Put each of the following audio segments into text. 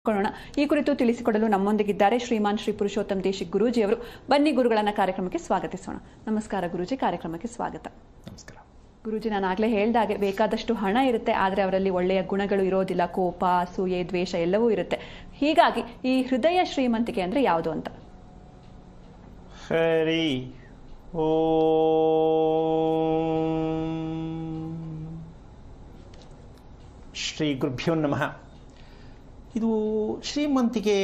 ಕೊಳ್ಳೋಣ. ಈ ಕುರಿತು ತಿಳಿಸಿಕೊಡಲು ನಮ್ಮೊಂದಿಗಿದ್ದಾರೆ ಶ್ರೀಮಾನ್ ಶ್ರೀ ಪುರುಷೋತ್ತಮ್ ದೇಶಿಕ್ ಗುರೂಜಿ ಅವರು. ಬನ್ನಿ ಗುರುಗಳನ್ನ ಕಾರ್ಯಕ್ರಮಕ್ಕೆ ಸ್ವಾಗತಿಸೋಣ. ನಮಸ್ಕಾರ ಗುರೂಜಿ, ಕಾರ್ಯಕ್ರಮಕ್ಕೆ ಸ್ವಾಗತ. ನಮಸ್ಕಾರ ಗುರೂಜಿ, ನಾನು ಆಗ್ಲೇ ಹೇಳ್ದಾಗೆ ಬೇಕಾದಷ್ಟು ಹಣ ಇರುತ್ತೆ, ಆದರೆ ಅವರಲ್ಲಿ ಒಳ್ಳೆಯ ಗುಣಗಳು ಇರೋದಿಲ್ಲ. ಕೋಪ, ಅಸೂಯೆ, ದ್ವೇಷ ಎಲ್ಲವೂ ಇರುತ್ತೆ. ಹೀಗಾಗಿ ಈ ಹೃದಯ ಶ್ರೀಮಂತಿಕೆ ಅಂದ್ರೆ ಯಾವುದು ಅಂತ? ಹರಿ ಓಂ ಶ್ರೀ ಗುರುಭ್ಯೋ ನಮಃ. ಇದು ಶ್ರೀಮಂತಿಕೆ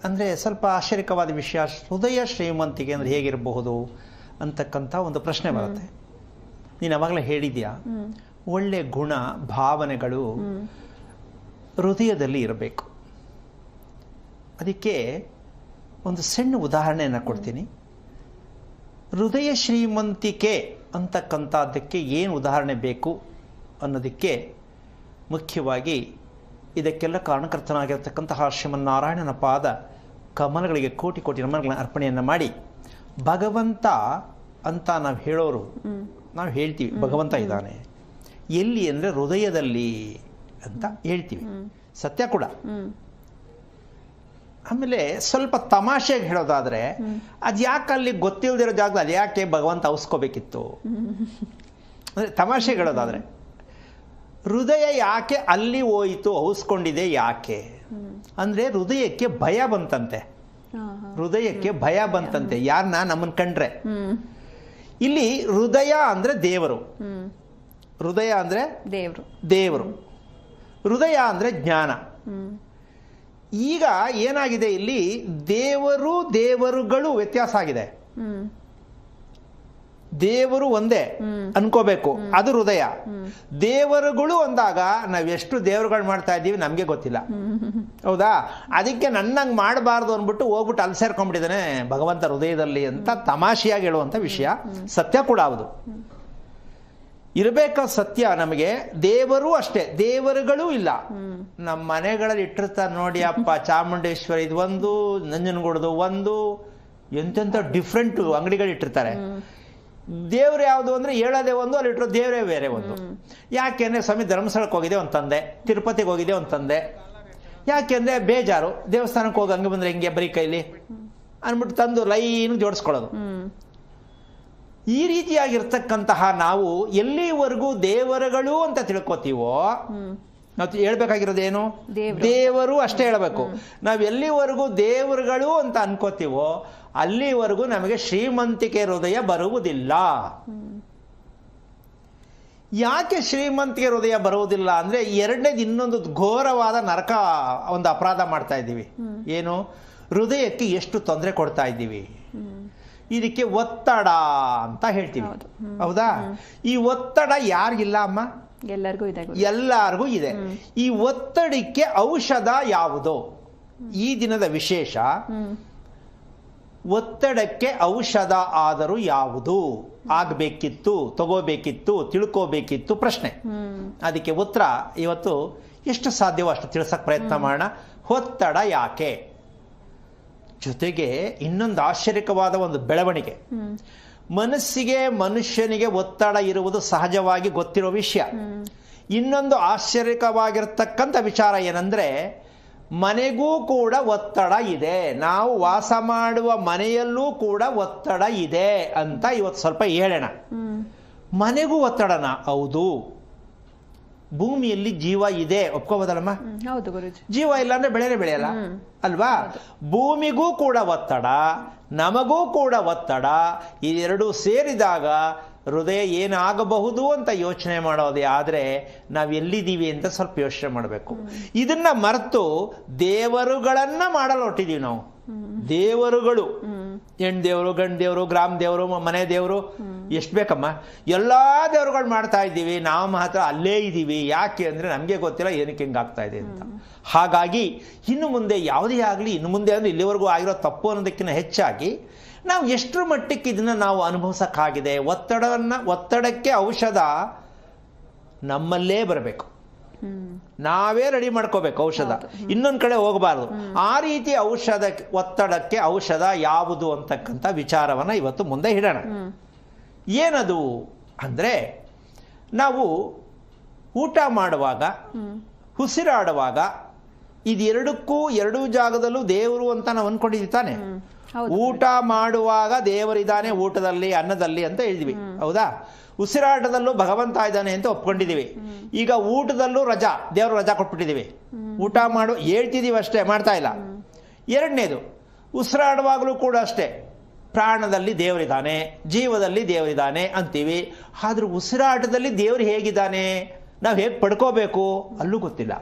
ಅಂದರೆ ಸ್ವಲ್ಪ ಆಶ್ಚರ್ಯಕವಾದ ವಿಷಯ. ಹೃದಯ ಶ್ರೀಮಂತಿಕೆ ಅಂದರೆ ಹೇಗಿರಬಹುದು ಅಂತಕ್ಕಂಥ ಒಂದು ಪ್ರಶ್ನೆ ಬರುತ್ತೆ. ನೀನು ಅವಾಗಲೇ ಹೇಳಿದ್ಯಾ, ಒಳ್ಳೆ ಗುಣ ಭಾವನೆಗಳು ಹೃದಯದಲ್ಲಿ ಇರಬೇಕು. ಅದಕ್ಕೆ ಒಂದು ಸಣ್ಣ ಉದಾಹರಣೆಯನ್ನು ಕೊಡ್ತೀನಿ. ಹೃದಯ ಶ್ರೀಮಂತಿಕೆ ಅಂತಕ್ಕಂಥದ್ದಕ್ಕೆ ಏನು ಉದಾಹರಣೆ ಬೇಕು ಅನ್ನೋದಕ್ಕೆ ಮುಖ್ಯವಾಗಿ ಇದಕ್ಕೆಲ್ಲ ಕಾರಣಕರ್ತನಾಗಿರ್ತಕ್ಕಂತಹ ಶ್ರೀಮನ್ನಾರಾಯಣನ ಪಾದ ಕಮಲಗಳಿಗೆ ಕೋಟಿ ಕೋಟಿ ನಮನಗಳನ್ನು ಅರ್ಪಣೆಯನ್ನು ಮಾಡಿ, ಭಗವಂತ ಅಂತ ನಾವು ಹೇಳೋರು, ನಾವು ಹೇಳ್ತೀವಿ ಭಗವಂತ ಇದ್ದಾನೆ ಎಲ್ಲಿ ಅಂದರೆ ಹೃದಯದಲ್ಲಿ ಅಂತ ಹೇಳ್ತೀವಿ, ಸತ್ಯ ಕೂಡ. ಆಮೇಲೆ ಸ್ವಲ್ಪ ತಮಾಷೆಗೆ ಹೇಳೋದಾದ್ರೆ, ಅದು ಯಾಕೆ ಅಲ್ಲಿ ಗೊತ್ತಿಲ್ಲದಿರೋ ಜಾಗದಲ್ಲಿ ಅದು ಯಾಕೆ ಭಗವಂತ ಅವಸ್ಕೋಬೇಕಿತ್ತು ಅಂದರೆ ತಮಾಷೆಗೆ ಹೇಳೋದಾದ್ರೆ, ಹೃದಯ ಯಾಕೆ ಅಲ್ಲಿ ಹೋಯಿತು, ಅವಸ್ಕೊಂಡಿದೆ ಯಾಕೆ ಅಂದರೆ ಹೃದಯಕ್ಕೆ ಭಯ ಬಂತಂತೆ. ಹೃದಯಕ್ಕೆ ಭಯ ಬಂತಂತೆ ಯಾರನ್ನ ನಮ್ಮನ್ನು ಕಂಡ್ರೆ. ಇಲ್ಲಿ ಹೃದಯ ಅಂದ್ರೆ ದೇವರು, ಹೃದಯ ಅಂದ್ರೆ ದೇವರು, ಹೃದಯ ಅಂದ್ರೆ ಜ್ಞಾನ. ಈಗ ಏನಾಗಿದೆ, ಇಲ್ಲಿ ದೇವರುಗಳು ವ್ಯತ್ಯಾಸ ಆಗಿದೆ. ದೇವರು ಒಂದೇ ಅನ್ಕೋಬೇಕು, ಅದು ಹೃದಯ. ದೇವರುಗಳು ಅಂದಾಗ ನಾವೆಷ್ಟು ದೇವರುಗಳು ಮಾಡ್ತಾ ಇದ್ದೀವಿ ನಮಗೆ ಗೊತ್ತಿಲ್ಲ, ಹೌದಾ? ಅದಕ್ಕೆ ನನ್ನಂಗೆ ಮಾಡಬಾರ್ದು ಅಂದ್ಬಿಟ್ಟು ಹೋಗ್ಬಿಟ್ಟು ಅಲ್ಲಿ ಸೇರ್ಕೊಂಡ್ಬಿಟ್ಟಿದ್ದಾನೆ ಭಗವಂತ ಹೃದಯದಲ್ಲಿ ಅಂತ ತಮಾಷೆಯಾಗಿ ಹೇಳುವಂಥ ವಿಷಯ. ಸತ್ಯ ಕೂಡ ಹೌದು, ಇರಬೇಕ ಸತ್ಯ. ನಮಗೆ ದೇವರು ಅಷ್ಟೇ, ದೇವರುಗಳು ಇಲ್ಲ. ನಮ್ಮ ಮನೆಗಳಲ್ಲಿ ಇಟ್ಟಿರ್ತಾರೆ ನೋಡಿ, ಅಪ್ಪ ಚಾಮುಂಡೇಶ್ವರಿ ಇದು ಒಂದು, ನಂಜನಗೂಡದು ಒಂದು, ಎಂತೆಂಥ ಡಿಫ್ರೆಂಟ್ ಅಂಗಡಿಗಳು ಇಟ್ಟಿರ್ತಾರೆ. ದೇವ್ರು ಯಾವುದು ಅಂದರೆ ಹೇಳೋದೇ ಒಂದು, ಅಲ್ಲಿ ಇಟ್ಟರು ದೇವರೇ ಬೇರೆ ಒಂದು. ಯಾಕೆಂದರೆ ಸ್ವಾಮಿ ಧರ್ಮಸ್ಥಳಕ್ಕೆ ಹೋಗಿದೆ ಒಂದು ತಂದೆ, ತಿರುಪತಿಗೆ ಹೋಗಿದೆ ಒಂದು ತಂದೆ. ಯಾಕೆಂದರೆ ಬೇಜಾರು, ದೇವಸ್ಥಾನಕ್ಕೆ ಹೋಗಿ ಹಂಗೆ ಬಂದರೆ ಹಿಂಗೆ ಬರೀ ಕೈಲಿ ಅಂದ್ಬಿಟ್ಟು ತಂದು ಲೈನ್ ಜೋಡಿಸ್ಕೊಳ್ಳೋದು. ಈ ರೀತಿಯಾಗಿರ್ತಕ್ಕಂತಹ ನಾವು ಎಲ್ಲಿವರೆಗೂ ದೇವರುಗಳು ಅಂತ ತಿಳ್ಕೊತೀವೋ, ನಾವು ಹೇಳ್ಬೇಕಾಗಿರೋದೇನು, ದೇವರು ಅಷ್ಟೇ ಹೇಳಬೇಕು. ನಾವು ಎಲ್ಲಿವರೆಗೂ ದೇವರುಗಳು ಅಂತ ಅನ್ಕೋತೀವೋ ಅಲ್ಲಿವರೆಗೂ ನಮಗೆ ಶ್ರೀಮಂತಿಕೆ ಹೃದಯ ಬರುವುದಿಲ್ಲ. ಯಾಕೆ ಶ್ರೀಮಂತಿಕೆ ಹೃದಯ ಬರುವುದಿಲ್ಲ ಅಂದ್ರೆ, ಎರಡನೇದು ಇನ್ನೊಂದು ಘೋರವಾದ ನರಕ ಒಂದು ಅಪರಾಧ ಮಾಡ್ತಾ ಇದ್ದೀವಿ. ಏನು, ಹೃದಯಕ್ಕೆ ಎಷ್ಟು ತೊಂದರೆ ಕೊಡ್ತಾ ಇದ್ದೀವಿ. ಇದಕ್ಕೆ ಒತ್ತಡ ಅಂತ ಹೇಳ್ತೀವಿ, ಹೌದಾ? ಈ ಒತ್ತಡ ಯಾರಿಗಿಲ್ಲ ಅಮ್ಮ? ಎಲ್ಲರಿಗೂ ಇದೆ. ಈ ಒತ್ತಡಕ್ಕೆ ಔಷಧ ಯಾವುದು? ಈ ದಿನದ ವಿಶೇಷ, ಒತ್ತಡಕ್ಕೆ ಔಷಧ ಆದರೂ ಯಾವುದು ಆಗಬೇಕಿತ್ತು, ತಗೋಬೇಕಿತ್ತು, ತಿಳ್ಕೋಬೇಕಿತ್ತು ಪ್ರಶ್ನೆ. ಅದಕ್ಕೆ ಉತ್ತರ ಇವತ್ತು ಎಷ್ಟು ಸಾಧ್ಯವೋ ಅಷ್ಟು ತಿಳಿಸಕ್ಕೆ ಪ್ರಯತ್ನ ಮಾಡೋಣ. ಒತ್ತಡ ಯಾಕೆ? ಜೊತೆಗೆ ಇನ್ನೊಂದು ಆಶ್ಚರ್ಯಕವಾದ ಒಂದು ಬೆಳವಣಿಗೆ. ಮನುಷ್ಯನಿಗೆ ಒತ್ತಡ ಇರುವುದು ಸಹಜವಾಗಿ ಗೊತ್ತಿರೋ ವಿಷಯ. ಇನ್ನೊಂದು ಆಶ್ಚರ್ಯಕವಾಗಿರ್ತಕ್ಕಂಥ ವಿಚಾರ ಏನಂದ್ರೆ, ಮನೆಗೂ ಕೂಡ ಒತ್ತಡ ಇದೆ. ನಾವು ವಾಸ ಮಾಡುವ ಮನೆಯಲ್ಲೂ ಕೂಡ ಒತ್ತಡ ಇದೆ ಅಂತ ಇವತ್ತು ಸ್ವಲ್ಪ ಹೇಳೋಣ. ಮನೆಗೂ ಒತ್ತಡನ? ಹೌದು. ಭೂಮಿಯಲ್ಲಿ ಜೀವ ಇದೆ, ಒಪ್ಕೋಬೋದಲ್ಲಮ್ಮ? ಹೌದು ಗುರುಜಿ. ಜೀವ ಇಲ್ಲ ಅಂದ್ರೆ ಬೆಳೆನೇ ಬೆಳೆಯಲ್ಲ ಅಲ್ವಾ? ಭೂಮಿಗೂ ಕೂಡ ಒತ್ತಡ, ನಮಗೂ ಕೂಡ ಒತ್ತಡ. ಇದೆರಡೂ ಸೇರಿದಾಗ ಹೃದಯ ಏನಾಗಬಹುದು ಅಂತ ಯೋಚನೆ ಮಾಡೋದೇ ಆದರೆ ನಾವು ಎಲ್ಲಿದ್ದೀವಿ ಅಂತ ಸ್ವಲ್ಪ ಯೋಚನೆ ಮಾಡಬೇಕು. ಇದನ್ನ ಮರೆತು ದೇವರುಗಳನ್ನ ಮಾಡಲು ಹೊಟ್ಟಿದೀವಿ ನಾವು. ದೇವರುಗಳು, ಹೆಣ್ ದೇವರು, ಗಂಡು ದೇವರು, ಗ್ರಾಮ ದೇವರು, ಮನೆ ದೇವರು, ಎಷ್ಟು ಬೇಕಮ್ಮ, ಎಲ್ಲಾ ದೇವರುಗಳು ಮಾಡ್ತಾ ಇದ್ದೀವಿ. ನಾವು ಮಾತ್ರ ಅಲ್ಲೇ ಇದ್ದೀವಿ. ಯಾಕೆ ಅಂದ್ರೆ ನಮ್ಗೆ ಗೊತ್ತಿಲ್ಲ ಏನಕ್ಕೆ ಹಿಂಗಾಗ್ತಾ ಇದೆ ಅಂತ. ಹಾಗಾಗಿ ಇನ್ನು ಮುಂದೆ ಯಾವುದೇ ಆಗಲಿ, ಇನ್ನು ಮುಂದೆ ಅಂದ್ರೆ ಇಲ್ಲಿವರೆಗೂ ಆಗಿರೋ ತಪ್ಪು ಅನ್ನೋದಕ್ಕಿಂತ ಹೆಚ್ಚಾಗಿ ನಾವು ಎಷ್ಟರ ಮಟ್ಟಕ್ಕೆ ಇದನ್ನ ನಾವು ಅನುಭವಿಸಕ್ಕಾಗಿದೆ. ಒತ್ತಡಕ್ಕೆ ಔಷಧ ನಮ್ಮಲ್ಲೇ ಬರಬೇಕು, ನಾವೇ ರೆಡಿ ಮಾಡ್ಕೋಬೇಕು ಔಷಧ, ಇನ್ನೊಂದು ಕಡೆ ಹೋಗಬಾರ್ದು. ಆ ರೀತಿ ಒತ್ತಡಕ್ಕೆ ಔಷಧ ಯಾವುದು ಅಂತಕ್ಕಂಥ ವಿಚಾರವನ್ನ ಇವತ್ತು ಮುಂದೆ ಇಡೋಣ. ಏನದು ಅಂದ್ರೆ, ನಾವು ಊಟ ಮಾಡುವಾಗ, ಉಸಿರಾಡುವಾಗ ಇದೆರಡಕ್ಕೂ ಎರಡೂ ಜಾಗದಲ್ಲೂ ದೇವರು ಅಂತ ನಾವು ಅನ್ಕೊಂಡಿದ್ದೀವಿ ತಾನೆ. ಹೌದು. ಊಟ ಮಾಡುವಾಗ ದೇವರಿದ್ದಾನೆ ಊಟದಲ್ಲಿ ಅನ್ನದಲ್ಲಿ ಅಂತ ಹೇಳಿದ್ವಿ, ಹೌದಾ? ಉಸಿರಾಟದಲ್ಲೂ ಭಗವಂತ ಇದ್ದಾನೆ ಅಂತ ಒಪ್ಕೊಂಡಿದ್ದೀವಿ. ಈಗ ಊಟದಲ್ಲೂ ರಜಾ, ದೇವರು ರಜಾ ಕೊಟ್ಬಿಟ್ಟಿದ್ದೀವಿ. ಊಟ ಹೇಳ್ತಿದ್ದೀವಿ ಅಷ್ಟೇ, ಮಾಡ್ತಾ ಇಲ್ಲ. ಎರಡನೇದು, ಉಸಿರಾಡುವಾಗಲೂ ಕೂಡ ಅಷ್ಟೇ, ಪ್ರಾಣದಲ್ಲಿ ದೇವರಿದ್ದಾನೆ, ಜೀವದಲ್ಲಿ ದೇವರಿದ್ದಾನೆ ಅಂತೀವಿ. ಆದ್ರೂ ಉಸಿರಾಟದಲ್ಲಿ ದೇವರು ಹೇಗಿದ್ದಾನೆ, ನಾವು ಹೇಗೆ ಪಡ್ಕೋಬೇಕು ಅಲ್ಲೂ ಗೊತ್ತಿಲ್ಲ.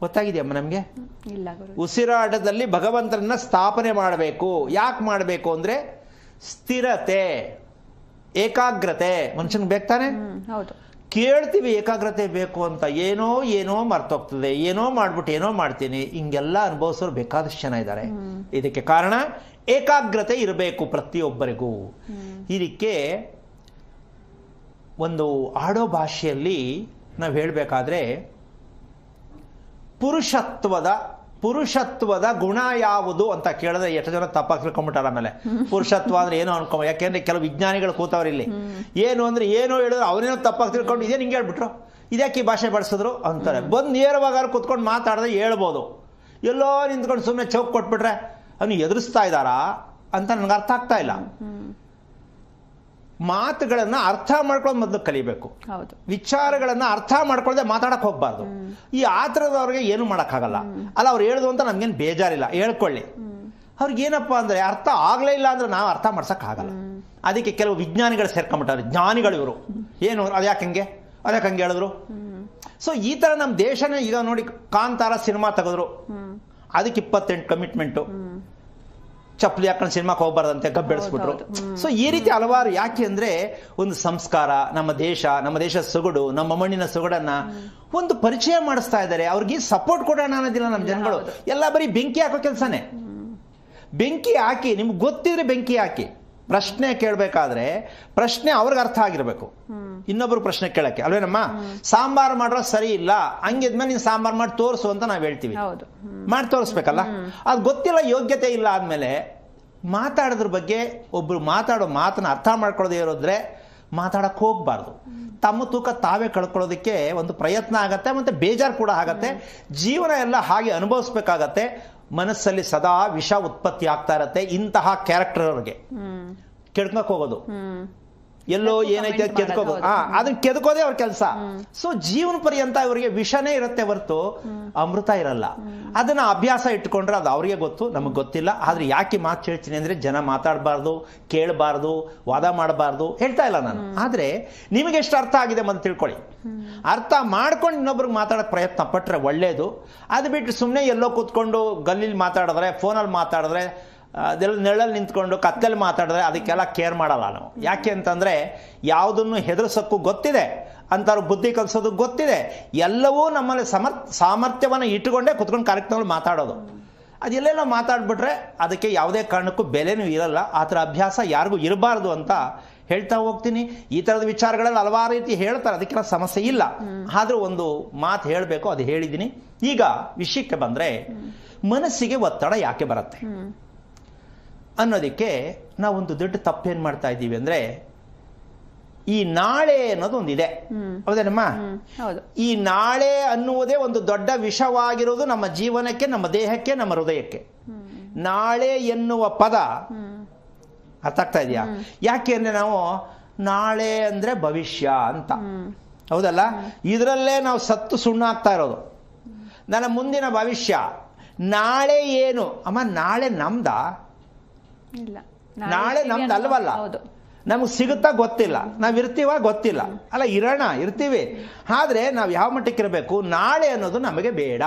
ಗೊತ್ತಾಗಿದೆಯಮ್ಮ ನಮಗೆ? ಇಲ್ಲ ಗುರು. ಉಸಿರಾಟದಲ್ಲಿ ಭಗವಂತನನ್ನ ಸ್ಥಾಪನೆ ಮಾಡಬೇಕು. ಯಾಕೆ ಮಾಡಬೇಕು ಅಂದ್ರೆ ಸ್ಥಿರತೆ, ಏಕಾಗ್ರತೆ ಮನುಷ್ಯನಿಗೆ ಬೇಕಾನೆ. ಹೌದು. ಕೇಳ್ತೀವಿ ಏಕಾಗ್ರತೆ ಬೇಕು ಅಂತ, ಏನೋ ಮರ್ತೋಗ್ತದೆ, ಏನೋ ಮಾಡ್ಬಿಟ್ಟು ಏನೋ ಮಾಡ್ತೀನಿ, ಹಿಂಗೆಲ್ಲ ಅನುಭವಿಸೋರು ಬೇಕಾದಷ್ಟು ಜನ ಇದ್ದಾರೆ. ಇದಕ್ಕೆ ಕಾರಣ ಏಕಾಗ್ರತೆ ಇರಬೇಕು ಪ್ರತಿಯೊಬ್ಬರಿಗೂ. ಇದಕ್ಕೆ ಒಂದು ಆಡೋ ಭಾಷೆಯಲ್ಲಿ ನಾವು ಹೇಳಬೇಕಾದ್ರೆ ಪುರುಷತ್ವದ ಗುಣ ಯಾವುದು ಅಂತ ಕೇಳಿದ್ರೆ ಎಷ್ಟು ಜನ ತಪ್ಪಾಗಿ ತಿಳ್ಕೊಂಡ್ಬಿಟ್ಟಾರ. ಆಮೇಲೆ ಪುರುಷತ್ವ ಅಂದ್ರೆ ಏನೋ ಅನ್ಕೊಂಬ, ಯಾಕೆಂದ್ರೆ ಕೆಲವು ವಿಜ್ಞಾನಿಗಳು ಕೂತವ್ರು ಇಲ್ಲಿ. ಏನು ಅಂದ್ರೆ ಏನೋ ಹೇಳಿದ್ರು ಅವನೇನೋ ತಪ್ಪಾಗಿ ತಿಳ್ಕೊಂಡು ಇದೇನು ಹಿಂಗೆ ಹೇಳ್ಬಿಟ್ರು, ಇದ್ಯಾಕೆ ಈ ಭಾಷೆ ಬಳಸಿದ್ರು ಅಂತಾರೆ. ಬಂದು ನೇರವಾಗಿ ಕೂತ್ಕೊಂಡು ಮಾತಾಡಿದ್ರೆ ಹೇಳ್ಬೋದು. ಎಲ್ಲೋ ನಿಂತ್ಕೊಂಡು ಸುಮ್ಮನೆ ಚೌಕ್ ಕೊಟ್ಬಿಟ್ರೆ ಅವನು ಎದುರಿಸ್ತಾ ಇದ್ದಾರಾ ಅಂತ ನನಗೆ ಅರ್ಥ ಆಗ್ತಾ ಇಲ್ಲ. ಮಾತುಗಳನ್ನ ಅರ್ಥ ಮಾಡ್ಕೊಂಡು ಮೊದಲು ಕಲಿಬೇಕು. ಹೌದು. ವಿಚಾರಗಳನ್ನ ಅರ್ಥ ಮಾಡ್ಕೊಳ್ಳದೆ ಮಾತಾಡಕ್ ಹೋಗ್ಬಾರ್ದು. ಈ ಆತರದವ್ರಿಗೆ ಏನು ಮಾಡಕ್ಕಾಗಲ್ಲ. ಅಲ್ಲ, ಅವ್ರು ಹೇಳುದು ಅಂತ ನಮ್ಗೇನು ಬೇಜಾರಿಲ್ಲ, ಹೇಳ್ಕೊಳ್ಳಿ. ಅವ್ರಿಗೆ ಏನಪ್ಪಾ ಅಂದ್ರೆ ಅರ್ಥ ಆಗ್ಲೇ ಇಲ್ಲ ಅಂದ್ರೆ ನಾವು ಅರ್ಥ ಮಾಡ್ಸಕ್ ಆಗಲ್ಲ. ಅದಕ್ಕೆ ಕೆಲವು ವಿಜ್ಞಾನಿಗಳು ಸೇರ್ಕೊಂಡ್ಬಿಟ್ಟಾರೆ, ಜ್ಞಾನಿಗಳು ಇವರು. ಏನು ಅದ್ಯಾಕೆ ಹಂಗೆ ಹೇಳಿದ್ರು. ಸೊ ಈ ತರ ನಮ್ಮ ದೇಶನೇ ಈಗ ನೋಡಿ, ಕಾಂತಾರ ಸಿನಿಮಾ ತೆಗೆದ್ರು, ಅದಕ್ಕೆ 28 ಕಮಿಟ್ಮೆಂಟು. ಚಪ್ಪಲಿ ಹಾಕೊಂಡು ಸಿನಿಮಾಕ್ಕೆ ಹೋಗ್ಬಾರ್ದಂತೆ ಗಬ್ಬು ಬೆಳೆಸ್ಬಿಟ್ರು. ಸೊ ಈ ರೀತಿ ಹಲವಾರು. ಯಾಕೆ ಅಂದ್ರೆ ಒಂದು ಸಂಸ್ಕಾರ, ನಮ್ಮ ದೇಶ ಸೊಗಡು, ನಮ್ಮ ಮಣ್ಣಿನ ಸೊಗಡನ್ನ ಒಂದು ಪರಿಚಯ ಮಾಡಿಸ್ತಾ ಇದ್ದಾರೆ. ಅವ್ರಿಗೆ ಸಪೋರ್ಟ್ ಕೊಡೋಣ ಅನ್ನೋದಿಲ್ಲ ನಮ್ಮ ಜನಗಳು. ಎಲ್ಲ ಬರೀ ಬೆಂಕಿ ಹಾಕೋ ಕೆಲಸನೇ. ಬೆಂಕಿ ಹಾಕಿ, ನಿಮ್ಗೆ ಗೊತ್ತಿದ್ರೆ ಬೆಂಕಿ ಹಾಕಿ. ಪ್ರಶ್ನೆ ಕೇಳಬೇಕಾದ್ರೆ ಪ್ರಶ್ನೆ ಅವ್ರಿಗೆ ಅರ್ಥ ಆಗಿರ್ಬೇಕು, ಇನ್ನೊಬ್ರು ಪ್ರಶ್ನೆ ಕೇಳಕ್ಕೆ ಅಲ್ವೇನಮ್ಮ. ಸಾಂಬಾರು ಮಾಡ್ರೋ ಸರಿ ಇಲ್ಲ, ಹಂಗಿದ್ಮೇಲೆ ನೀನು ಸಾಂಬಾರು ಮಾಡಿ ತೋರಿಸು ಅಂತ ನಾವು ಹೇಳ್ತೀವಿ. ಮಾಡಿ ತೋರಿಸ್ಬೇಕಲ್ಲ. ಅದು ಗೊತ್ತಿಲ್ಲ, ಯೋಗ್ಯತೆ ಇಲ್ಲ ಆದ್ಮೇಲೆ ಮಾತಾಡೋದ್ರ ಬಗ್ಗೆ ಒಬ್ರು ಮಾತಾಡೋ ಮಾತನ್ನ ಅರ್ಥ ಮಾಡ್ಕೊಳ್ಳೋದೇ ಇರೋದ್ರೆ ಮಾತಾಡಕ್ ಹೋಗ್ಬಾರ್ದು. ತಮ್ಮ ತೂಕ ತಾವೇ ಕಳ್ಕೊಳ್ಳೋದಕ್ಕೆ ಒಂದು ಪ್ರಯತ್ನ ಆಗತ್ತೆ, ಮತ್ತೆ ಬೇಜಾರು ಕೂಡ ಆಗತ್ತೆ. ಜೀವನ ಎಲ್ಲ ಹಾಗೆ ಅನುಭವಿಸ್ಬೇಕಾಗತ್ತೆ. ಮನಸ್ಸಲ್ಲಿ ಸದಾ ವಿಷ ಉತ್ಪತ್ತಿ ಆಗ್ತಾ ಇರತ್ತೆ ಇಂತಹ ಕ್ಯಾರೆಕ್ಟರ್ ಅವ್ರಿಗೆ. ಕೆಡ್ಕಕ್ ಹೋಗೋದು, ಎಲ್ಲೋ ಏನೈತೆ ಕೆದ್ಕೋಬೋದು, ಅದನ್ನ ಕೆದ್ಕೋದೇ ಅವ್ರ ಕೆಲಸ. ಸೊ ಜೀವನ ಪರ್ಯಂತ ಇವರಿಗೆ ವಿಷನೇ ಇರುತ್ತೆ ಹೊರತು ಅಮೃತ ಇರಲ್ಲ. ಅದನ್ನ ಅಭ್ಯಾಸ ಇಟ್ಕೊಂಡ್ರೆ ಅದು ಅವ್ರಿಗೆ ಗೊತ್ತು, ನಮಗ್ ಗೊತ್ತಿಲ್ಲ. ಆದ್ರೆ ಯಾಕೆ ಮಾತು ಹೇಳ್ತೀನಿ ಅಂದ್ರೆ ಜನ ಮಾತಾಡಬಾರ್ದು, ಕೇಳಬಾರ್ದು, ವಾದ ಮಾಡಬಾರ್ದು ಹೇಳ್ತಾ ಇಲ್ಲ ನಾನು. ಆದ್ರೆ ನಿಮಗೆ ಎಷ್ಟು ಅರ್ಥ ಆಗಿದೆ ಮೊದಲು ತಿಳ್ಕೊಳ್ಳಿ. ಅರ್ಥ ಮಾಡ್ಕೊಂಡು ಇನ್ನೊಬ್ರಿಗೆ ಮಾತಾಡೋಕೆ ಪ್ರಯತ್ನ ಪಟ್ರೆ ಒಳ್ಳೇದು. ಅದು ಬಿಟ್ಟು ಸುಮ್ಮನೆ ಎಲ್ಲೋ ಕೂತ್ಕೊಂಡು ಗಲ್ಲಿಲಿ ಮಾತಾಡಿದ್ರೆ, ಫೋನಲ್ಲಿ ಮಾತಾಡಿದ್ರೆ, ಅದೆಲ್ಲ ನೆರಳಲ್ಲಿ ನಿಂತ್ಕೊಂಡು ಕತ್ತಲ್ಲಿ ಮಾತಾಡಿದ್ರೆ ಅದಕ್ಕೆಲ್ಲ ಕೇರ್ ಮಾಡಲ್ಲ ನಾವು. ಯಾಕೆ ಅಂತಂದ್ರೆ ಯಾವುದನ್ನು ಹೆದರ್ಸೋಕ್ಕೂ ಗೊತ್ತಿದೆ, ಅಂಥವ್ರು ಬುದ್ಧಿ ಕಲಿಸೋದು ಗೊತ್ತಿದೆ. ಎಲ್ಲವೂ ನಮ್ಮಲ್ಲಿ ಸಾಮರ್ಥ್ಯವನ್ನು ಇಟ್ಟುಕೊಂಡೇ ಕುತ್ಕೊಂಡು ಕಾರ್ಯಕ್ರಮಗಳು ಮಾತಾಡೋದು. ಅದೆಲ್ಲೆಲ್ಲ ಮಾತಾಡ್ಬಿಟ್ರೆ ಅದಕ್ಕೆ ಯಾವುದೇ ಕಾರಣಕ್ಕೂ ಬೆಲೆನೂ ಇರಲ್ಲ. ಆ ಥರ ಅಭ್ಯಾಸ ಯಾರಿಗೂ ಇರಬಾರ್ದು ಅಂತ ಹೇಳ್ತಾ ಹೋಗ್ತೀನಿ. ಈ ಥರದ ವಿಚಾರಗಳಲ್ಲಿ ಹಲವಾರು ರೀತಿ ಹೇಳ್ತಾರೆ, ಅದಕ್ಕೆಲ್ಲ ಸಮಸ್ಯೆ ಇಲ್ಲ. ಆದರೂ ಒಂದು ಮಾತು ಹೇಳಬೇಕು, ಅದು ಹೇಳಿದ್ದೀನಿ. ಈಗ ವಿಷಯಕ್ಕೆ ಬಂದರೆ, ಮನಸ್ಸಿಗೆ ಒತ್ತಡ ಯಾಕೆ ಬರುತ್ತೆ ಅನ್ನೋದಕ್ಕೆ ನಾವೊಂದು ದೊಡ್ಡ ತಪ್ಪೇನು ಮಾಡ್ತಾ ಇದ್ದೀವಿ ಅಂದರೆ, ಈ ನಾಳೆ ಅನ್ನೋದು ಒಂದಿದೆ, ಹೌದೇನಮ್ಮ? ಈ ನಾಳೆ ಅನ್ನುವುದೇ ಒಂದು ದೊಡ್ಡ ವಿಷವಾಗಿರೋದು ನಮ್ಮ ಜೀವನಕ್ಕೆ, ನಮ್ಮ ದೇಹಕ್ಕೆ, ನಮ್ಮ ಹೃದಯಕ್ಕೆ. ನಾಳೆ ಎನ್ನುವ ಪದ ಅರ್ಥ ಆಗ್ತಾ ಇದೆಯಾ? ಯಾಕೆ ಅಂದ್ರೆ ನಾವು ನಾಳೆ ಅಂದ್ರೆ ಭವಿಷ್ಯ ಅಂತ, ಹೌದಲ್ಲ? ಇದರಲ್ಲೇ ನಾವು ಸತ್ತು ಸುಣ್ಣ ಆಗ್ತಾ ಇರೋದು. ನನ್ನ ಮುಂದಿನ ಭವಿಷ್ಯ ನಾಳೆ ಏನು ಅಮ್ಮ? ನಾಳೆ ನಮ್ದ? ನಾಳೆ ನಮ್ದು ಅಲ್ವಲ್ಲ. ನಮಗೆ ಸಿಗುತ್ತಾ ಗೊತ್ತಿಲ್ಲ, ನಾವ್ ಇರ್ತೀವ ಗೊತ್ತಿಲ್ಲ. ಅಲ್ಲ, ಇರ್ತೀವಿ. ಆದ್ರೆ ನಾವು ಯಾವ ಮಟ್ಟಕ್ಕೆ ಇರಬೇಕು? ನಾಳೆ ಅನ್ನೋದು ನಮಗೆ ಬೇಡ.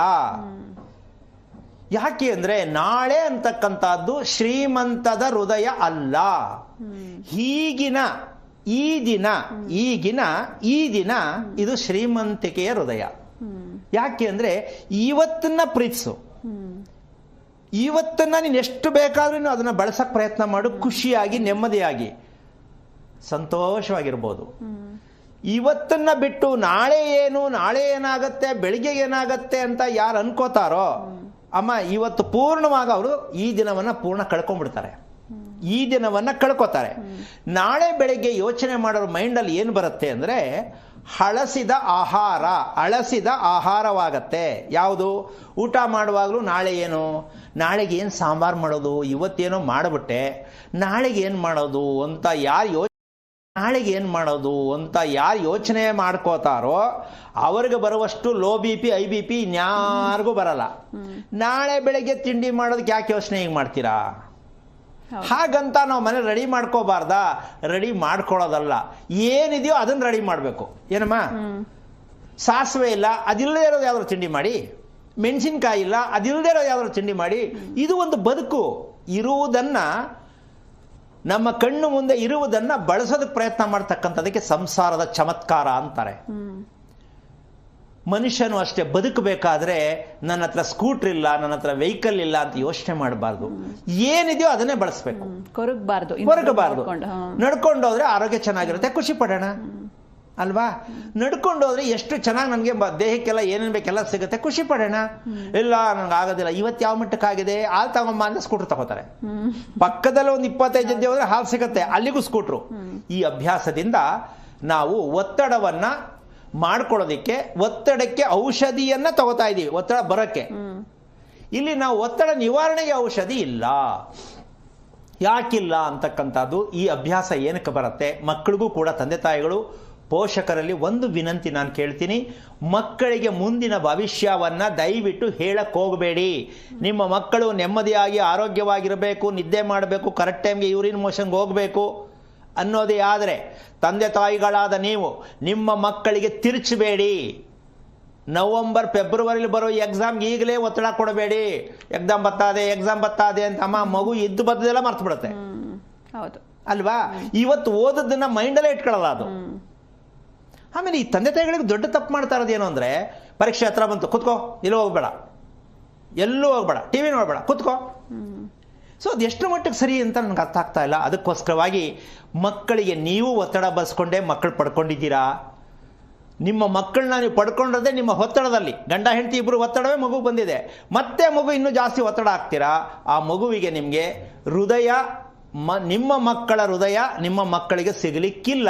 ಯಾಕೆ ಅಂದ್ರೆ ನಾಳೆ ಅಂತಕ್ಕಂಥದ್ದು ಶ್ರೀಮಂತದ ಹೃದಯ ಅಲ್ಲ. ಈ ದಿನ ಇದು ಶ್ರೀಮಂತಿಕೆಯ ಹೃದಯ. ಯಾಕೆ ಅಂದ್ರೆ ಇವತ್ತನ್ನ ಪ್ರೀತಿಸು, ಇವತ್ತನ್ನ ನೀನು ಎಷ್ಟು ಬೇಕಾದ್ರೂ ಅದನ್ನ ಬಳಸಕ್ ಪ್ರಯತ್ನ ಮಾಡು. ಖುಷಿಯಾಗಿ, ನೆಮ್ಮದಿಯಾಗಿ, ಸಂತೋಷವಾಗಿರ್ಬೋದು. ಇವತ್ತನ್ನ ಬಿಟ್ಟು ನಾಳೆ ಏನು, ನಾಳೆ ಏನಾಗತ್ತೆ, ಬೆಳಿಗ್ಗೆ ಏನಾಗತ್ತೆ ಅಂತ ಯಾರು ಅನ್ಕೋತಾರೋ ಅಮ್ಮ, ಇವತ್ತು ಪೂರ್ಣವಾಗಿ ಅವರು ಈ ದಿನವನ್ನ ಪೂರ್ಣ ಕಳ್ಕೊಂಡ್ಬಿಡ್ತಾರೆ. ಈ ದಿನವನ್ನ ಕಳ್ಕೋತಾರೆ. ನಾಳೆ ಬೆಳಿಗ್ಗೆ ಯೋಚನೆ ಮಾಡೋರು ಮೈಂಡಲ್ಲಿ ಏನು ಬರುತ್ತೆ ಅಂದ್ರೆ, ಹಳಸಿದ ಆಹಾರ, ಅಳಸಿದ ಆಹಾರವಾಗತ್ತೆ. ಯಾವುದು? ಊಟ ಮಾಡುವಾಗಲೂ ನಾಳೆ ಏನು, ನಾಳೆಗೆ ಏನು ಸಾಂಬಾರು ಮಾಡೋದು, ಇವತ್ತೇನೋ ಮಾಡಿಬಿಟ್ಟೆ, ನಾಳೆಗೆ ಏನು ಮಾಡೋದು ಅಂತ ಯಾರು ಯೋಚನೆ ಮಾಡ್ಕೋತಾರೋ ಅವ್ರಿಗೆ ಬರುವಷ್ಟು low B P, I B P ಇನ್ಯಾರಿಗೂ ಬರಲ್ಲ. ನಾಳೆ ಬೆಳಗ್ಗೆ ತಿಂಡಿ ಮಾಡೋದಕ್ಕೆ ಯಾಕೆ ಯೋಚನೆ ಹಿಂಗೆ ಮಾಡ್ತೀರಾ? ಹಾಗಂತ ನಾವು ಮನೆ ರೆಡಿ ಮಾಡ್ಕೋಬಾರ್ದ? ರೆಡಿ ಮಾಡ್ಕೊಳ್ಳೋದಲ್ಲ, ಏನಿದೆಯೋ ಅದನ್ನ ರೆಡಿ ಮಾಡಬೇಕು. ಏನಮ್ಮ, ಸಾಸಿವೆ ಇಲ್ಲ, ಅದಿಲ್ಲದೆ ಇರೋದು ಯಾವ್ದಾದ್ರು ತಿಂಡಿ ಮಾಡಿ. ಮೆಣಸಿನ್ಕಾಯಿ ಇಲ್ಲ, ಅದಿಲ್ಲದೆ ಇರೋದು ಯಾವ್ದಾದ್ರು ತಿಂಡಿ ಮಾಡಿ. ಇದು ಒಂದು ಬದುಕು. ಇರುವುದನ್ನ, ನಮ್ಮ ಕಣ್ಣು ಮುಂದೆ ಇರುವುದನ್ನ ಬಳಸೋದಕ್ಕೆ ಪ್ರಯತ್ನ ಮಾಡ್ತಕ್ಕಂಥದಕ್ಕೆ ಸಂಸಾರದ ಚಮತ್ಕಾರ ಅಂತಾರೆ. ಮನುಷ್ಯನು ಅಷ್ಟೇ, ಬದುಕಬೇಕಾದ್ರೆ ನನ್ನ ಹತ್ರ ಸ್ಕೂಟರ್ ಇಲ್ಲ, ನನ್ನ ಹತ್ರ ವೆಹಿಕಲ್ ಇಲ್ಲ ಅಂತ ಯೋಚನೆ ಮಾಡಬಾರ್ದು. ಏನಿದೆಯೋ ಅದನ್ನೇ ಬಳಸಬೇಕು, ಕೊರಗಬಾರ್ದು. ನಡ್ಕೊಂಡೋದ್ರೆ ಆರೋಗ್ಯ ಚೆನ್ನಾಗಿರುತ್ತೆ, ಖುಷಿ ಪಡೋಣ ಅಲ್ವಾ? ನಡ್ಕೊಂಡೋದ್ರೆ ಎಷ್ಟು ಚೆನ್ನಾಗಿ ನನಗೆ ದೇಹಕ್ಕೆಲ್ಲ ಏನೇನು ಬೇಕೆಲ್ಲ ಸಿಗುತ್ತೆ, ಖುಷಿ ಪಡೋಣ. ಇಲ್ಲ ನನಗೆ ಆಗೋದಿಲ್ಲ, ಇವತ್ತು ಯಾವ ಮಟ್ಟಕ್ಕಾಗಿದೆ, ಹಾಲು ತಗೊಂಬ ಅಂತ ಸ್ಕೂಟರ್ ತಗೋತಾರೆ. ಪಕ್ಕದಲ್ಲಿ ಒಂದು 25 ಹೆಜ್ಜೆ ಹೋದ್ರೆ ಹಾಲು ಸಿಗುತ್ತೆ, ಅಲ್ಲಿಗೂ ಸ್ಕೂಟ್ರು. ಈ ಅಭ್ಯಾಸದಿಂದ ನಾವು ಒತ್ತಡವನ್ನ ಮಾಡ್ಕೊಳ್ಳೋದಿಕ್ಕೆ, ಒತ್ತಡಕ್ಕೆ ಔಷಧಿಯನ್ನ ತಗೋತಾ ಇದೀವಿ, ಒತ್ತಡ ಬರೋಕ್ಕೆ. ಇಲ್ಲಿ ನಾವು ಒತ್ತಡ ನಿವಾರಣೆಗೆ ಔಷಧಿ ಇಲ್ಲ. ಯಾಕಿಲ್ಲ ಅಂತಕ್ಕಂಥದ್ದು ಈ ಅಭ್ಯಾಸ ಏನಕ್ಕೆ ಬರುತ್ತೆ? ಮಕ್ಕಳಿಗೂ ಕೂಡ ತಂದೆ ತಾಯಿಗಳು, ಪೋಷಕರಲ್ಲಿ ಒಂದು ವಿನಂತಿ ನಾನು ಕೇಳ್ತೀನಿ, ಮಕ್ಕಳಿಗೆ ಮುಂದಿನ ಭವಿಷ್ಯವನ್ನ ದಯವಿಟ್ಟು ಹೇಳಕ್ ಹೋಗಬೇಡಿ. ನಿಮ್ಮ ಮಕ್ಕಳು ನೆಮ್ಮದಿಯಾಗಿ ಆರೋಗ್ಯವಾಗಿರಬೇಕು, ನಿದ್ದೆ ಮಾಡಬೇಕು, ಕರೆಕ್ಟ್ ಟೈಮ್ಗೆ ಯೂರಿನ್ ಮೋಷನ್ಗೆ ಹೋಗಬೇಕು ಅನ್ನೋದೇ ಆದರೆ ತಂದೆ ತಾಯಿಗಳಾದ ನೀವು ನಿಮ್ಮ ಮಕ್ಕಳಿಗೆ ತಿರುಚಬೇಡಿ. ನವೆಂಬರ್ ಫೆಬ್ರವರಿಲಿ ಬರೋ ಎಕ್ಸಾಮ್ಗೆ ಈಗಲೇ ಒತ್ತಡ ಕೊಡಬೇಡಿ. ಎಕ್ಸಾಮ್ ಬತ್ತಾದೆ ಅಂತ ಅಮ್ಮ ಮಗು ಇದ್ದು ಬದ್ದೆಲ್ಲ ಮರ್ತು ಬಿಡುತ್ತೆ. ಹೌದು ಅಲ್ವಾ? ಇವತ್ತು ಓದೋದನ್ನ ಮೈಂಡಲ್ಲೇ ಇಟ್ಕೊಳ್ಳಲ್ಲ ಅದು. ಆಮೇಲೆ ಈ ತಂದೆ ತಾಯಿಗಳಿಗೆ ದೊಡ್ಡ ತಪ್ಪು ಮಾಡ್ತಾ ಇರೋದೇನು ಅಂದರೆ, ಪರೀಕ್ಷೆ ಹತ್ರ ಬಂತು, ಕುತ್ಕೋ, ಎಲ್ಲೂ ಹೋಗ್ಬೇಡ, ಟಿವಿ ನೋಡ್ಬೇಡ, ಕುತ್ಕೋ. ಸೊ ಅದು ಎಷ್ಟು ಮಟ್ಟಿಗೆ ಸರಿ ಅಂತ ನನಗೆ ಅರ್ಥ ಆಗ್ತಾ ಇಲ್ಲ. ಅದಕ್ಕೋಸ್ಕರವಾಗಿ ಮಕ್ಕಳಿಗೆ ನೀವು ಒತ್ತಡ ಬಸ್ಕೊಂಡೇ ಮಕ್ಕಳು ಪಡ್ಕೊಂಡಿದ್ದೀರಾ. ನಿಮ್ಮ ಮಕ್ಕಳನ್ನ ನೀವು ಪಡ್ಕೊಂಡ್ರದೇ ನಿಮ್ಮ ಒತ್ತಡದಲ್ಲಿ. ಗಂಡ ಹೆಂಡತಿ ಇಬ್ಬರು ಒತ್ತಡವೇ ಮಗು ಬಂದಿದೆ, ಮತ್ತೆ ಮಗು ಇನ್ನೂ ಜಾಸ್ತಿ ಒತ್ತಡ ಆಗ್ತೀರಾ. ಆ ಮಗುವಿಗೆ ನಿಮಗೆ ನಿಮ್ಮ ಮಕ್ಕಳ ಹೃದಯ ನಿಮ್ಮ ಮಕ್ಕಳಿಗೆ ಸಿಗಲಿಕ್ಕಿಲ್ಲ,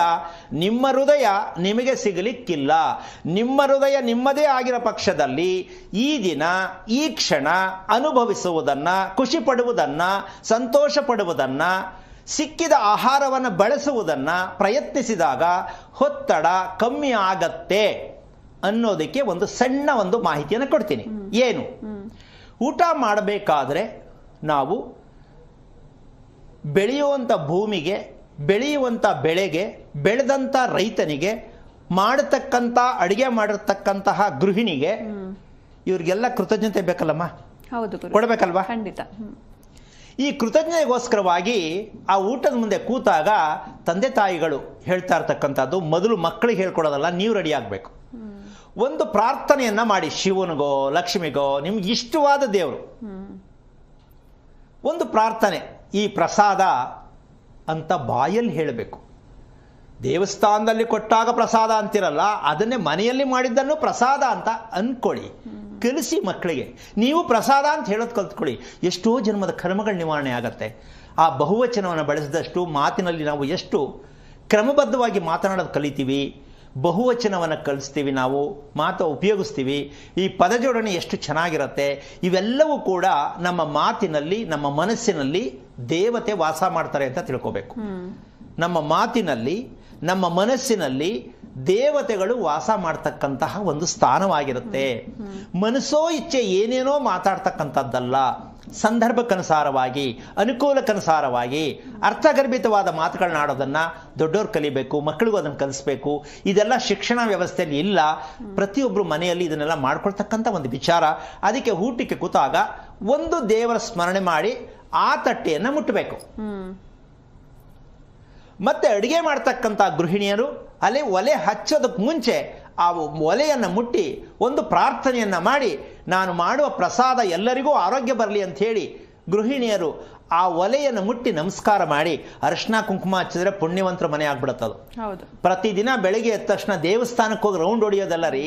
ನಿಮ್ಮ ಹೃದಯ ನಿಮಗೆ ಸಿಗಲಿಕ್ಕಿಲ್ಲ. ನಿಮ್ಮ ಹೃದಯ ನಿಮ್ಮದೇ ಆಗಿರೋ ಪಕ್ಷದಲ್ಲಿ ಈ ದಿನ, ಈ ಕ್ಷಣ ಅನುಭವಿಸುವುದನ್ನ, ಖುಷಿ ಪಡುವುದನ್ನ, ಸಂತೋಷ ಪಡುವುದನ್ನ, ಸಿಕ್ಕಿದ ಆಹಾರವನ್ನು ಬಳಸುವುದನ್ನ ಪ್ರಯತ್ನಿಸಿದಾಗ ಒತ್ತಡ ಕಮ್ಮಿ ಆಗತ್ತೆ ಅನ್ನೋದಕ್ಕೆ ಒಂದು ಸಣ್ಣ ಮಾಹಿತಿಯನ್ನು ಕೊಡ್ತೀನಿ. ಏನು? ಊಟ ಮಾಡಬೇಕಾದ್ರೆ ನಾವು ಬೆಳೆಯುವಂಥ ಭೂಮಿಗೆ, ಬೆಳೆಯುವಂಥ ಬೆಳೆಗೆ, ಬೆಳೆದಂಥ ರೈತನಿಗೆ, ಮಾಡತಕ್ಕಂಥ ಅಡಿಗೆ ಮಾಡಿರ್ತಕ್ಕಂತಹ ಗೃಹಿಣಿಗೆ, ಇವ್ರಿಗೆಲ್ಲ ಕೃತಜ್ಞತೆ ಬೇಕಲ್ಲಮ್ಮ? ಹೌದು, ಕೊಡಬೇಕಲ್ವಾ? ಖಂಡಿತ. ಈ ಕೃತಜ್ಞತೆಗೋಸ್ಕರವಾಗಿ ಆ ಊಟದ ಮುಂದೆ ಕೂತಾಗ ತಂದೆ ತಾಯಿಗಳು ಹೇಳ್ತಾ ಇರ್ತಕ್ಕಂಥದ್ದು, ಮೊದಲು ಮಕ್ಕಳಿಗೆ ಹೇಳ್ಕೊಡೋದಲ್ಲ, ನೀವು ರೆಡಿ ಆಗಬೇಕು. ಒಂದು ಪ್ರಾರ್ಥನೆಯನ್ನ ಮಾಡಿ, ಶಿವನಿಗೋ ಲಕ್ಷ್ಮಿಗೋ ನಿಮ್ಗೆ ಇಷ್ಟವಾದ ದೇವರು ಒಂದು ಪ್ರಾರ್ಥನೆ, ಈ ಪ್ರಸಾದ ಅಂತ ಬಾಯಲ್ಲಿ ಹೇಳಬೇಕು. ದೇವಸ್ಥಾನದಲ್ಲಿ ಕೊಟ್ಟಾಗ ಪ್ರಸಾದ ಅಂತಿರಲ್ಲ, ಅದನ್ನೇ ಮನೆಯಲ್ಲಿ ಮಾಡಿದ್ದನ್ನು ಪ್ರಸಾದ ಅಂತ ಅನ್ಕೊಳ್ಳಿ. ಕಲಿಸಿ ಮಕ್ಕಳಿಗೆ. ನೀವು ಪ್ರಸಾದ ಅಂತ ಹೇಳೋದು ಕಲ್ತ್ಕೊಳ್ಳಿ. ಎಷ್ಟೋ ಜನ್ಮದ ಕರ್ಮಗಳ ನಿವಾರಣೆ ಆಗತ್ತೆ. ಆ ಬಹುವಚನವನ್ನು ಬಳಸಿದಷ್ಟು ಮಾತಿನಲ್ಲಿ ನಾವು ಎಷ್ಟು ಕ್ರಮಬದ್ಧವಾಗಿ ಮಾತನಾಡೋದು ಕಲಿತೀವಿ, ಬಹುವಚನವನ್ನು ಕಲಿಸ್ತೀವಿ, ನಾವು ಮಾತು ಉಪಯೋಗಿಸ್ತೀವಿ, ಈ ಪದ ಜೋಡಣೆ ಎಷ್ಟು ಚೆನ್ನಾಗಿರುತ್ತೆ. ಇವೆಲ್ಲವೂ ಕೂಡ ನಮ್ಮ ಮಾತಿನಲ್ಲಿ, ನಮ್ಮ ಮನಸ್ಸಿನಲ್ಲಿ ದೇವತೆ ವಾಸ ಮಾಡ್ತಾರೆ ಅಂತ ತಿಳ್ಕೋಬೇಕು. ನಮ್ಮ ಮಾತಿನಲ್ಲಿ, ನಮ್ಮ ಮನಸ್ಸಿನಲ್ಲಿ ದೇವತೆಗಳು ವಾಸ ಮಾಡ್ತಕ್ಕಂತಹ ಒಂದು ಸ್ಥಾನವಾಗಿರುತ್ತೆ. ಮನಸ್ಸೋ ಇಚ್ಛೆ ಏನೇನೋ ಮಾತಾಡ್ತಕ್ಕಂಥದ್ದಲ್ಲ. ಸಂದರ್ಭಕ್ಕನುಸಾರವಾಗಿ, ಅನುಕೂಲಕ್ಕನುಸಾರವಾಗಿ ಅರ್ಥಗರ್ಭಿತವಾದ ಮಾತುಗಳನ್ನಾಡೋದನ್ನ ದೊಡ್ಡವ್ರು ಕಲಿಬೇಕು, ಮಕ್ಕಳಿಗೂ ಅದನ್ನು ಕಲಿಸ್ಬೇಕು. ಇದೆಲ್ಲ ಶಿಕ್ಷಣ ವ್ಯವಸ್ಥೆಯಲ್ಲಿ ಇಲ್ಲ. ಪ್ರತಿಯೊಬ್ಬರು ಮನೆಯಲ್ಲಿ ಇದನ್ನೆಲ್ಲ ಮಾಡ್ಕೊಳ್ತಕ್ಕಂಥ ಒಂದು ವಿಚಾರ. ಅದಕ್ಕೆ ಊಟಕ್ಕೆ ಕೂತಾಗ ಒಂದು ದೇವರ ಸ್ಮರಣೆ ಮಾಡಿ ಆ ತಟ್ಟೆಯನ್ನು ಮುಟ್ಟಬೇಕು. ಮತ್ತೆ ಅಡುಗೆ ಮಾಡ್ತಕ್ಕಂಥ ಗೃಹಿಣಿಯರು ಅಲ್ಲಿ ಒಲೆ ಹಚ್ಚೋದಕ್ಕೆ ಮುಂಚೆ ಆ ಒಲೆಯನ್ನು ಮುಟ್ಟಿ ಒಂದು ಪ್ರಾರ್ಥನೆಯನ್ನ ಮಾಡಿ, ನಾನು ಮಾಡುವ ಪ್ರಸಾದ ಎಲ್ಲರಿಗೂ ಆರೋಗ್ಯ ಬರಲಿ ಅಂತ ಹೇಳಿ ಗೃಹಿಣಿಯರು ಆ ಒಲೆಯನ್ನು ಮುಟ್ಟಿ ನಮಸ್ಕಾರ ಮಾಡಿ ಅರಿಶಿನ ಕುಂಕುಮ ಹಚ್ಚಿದ್ರೆ ಪುಣ್ಯವಂತರ ಮನೆ ಆಗ್ಬಿಡುತ್ತದು. ಪ್ರತಿದಿನ ಬೆಳಗ್ಗೆ ಎದ್ದ ತಕ್ಷಣ ದೇವಸ್ಥಾನಕ್ಕೆ ಹೋಗಿ ರೌಂಡ್ ಹೊಡಿಯೋದಲ್ಲ ರೀ.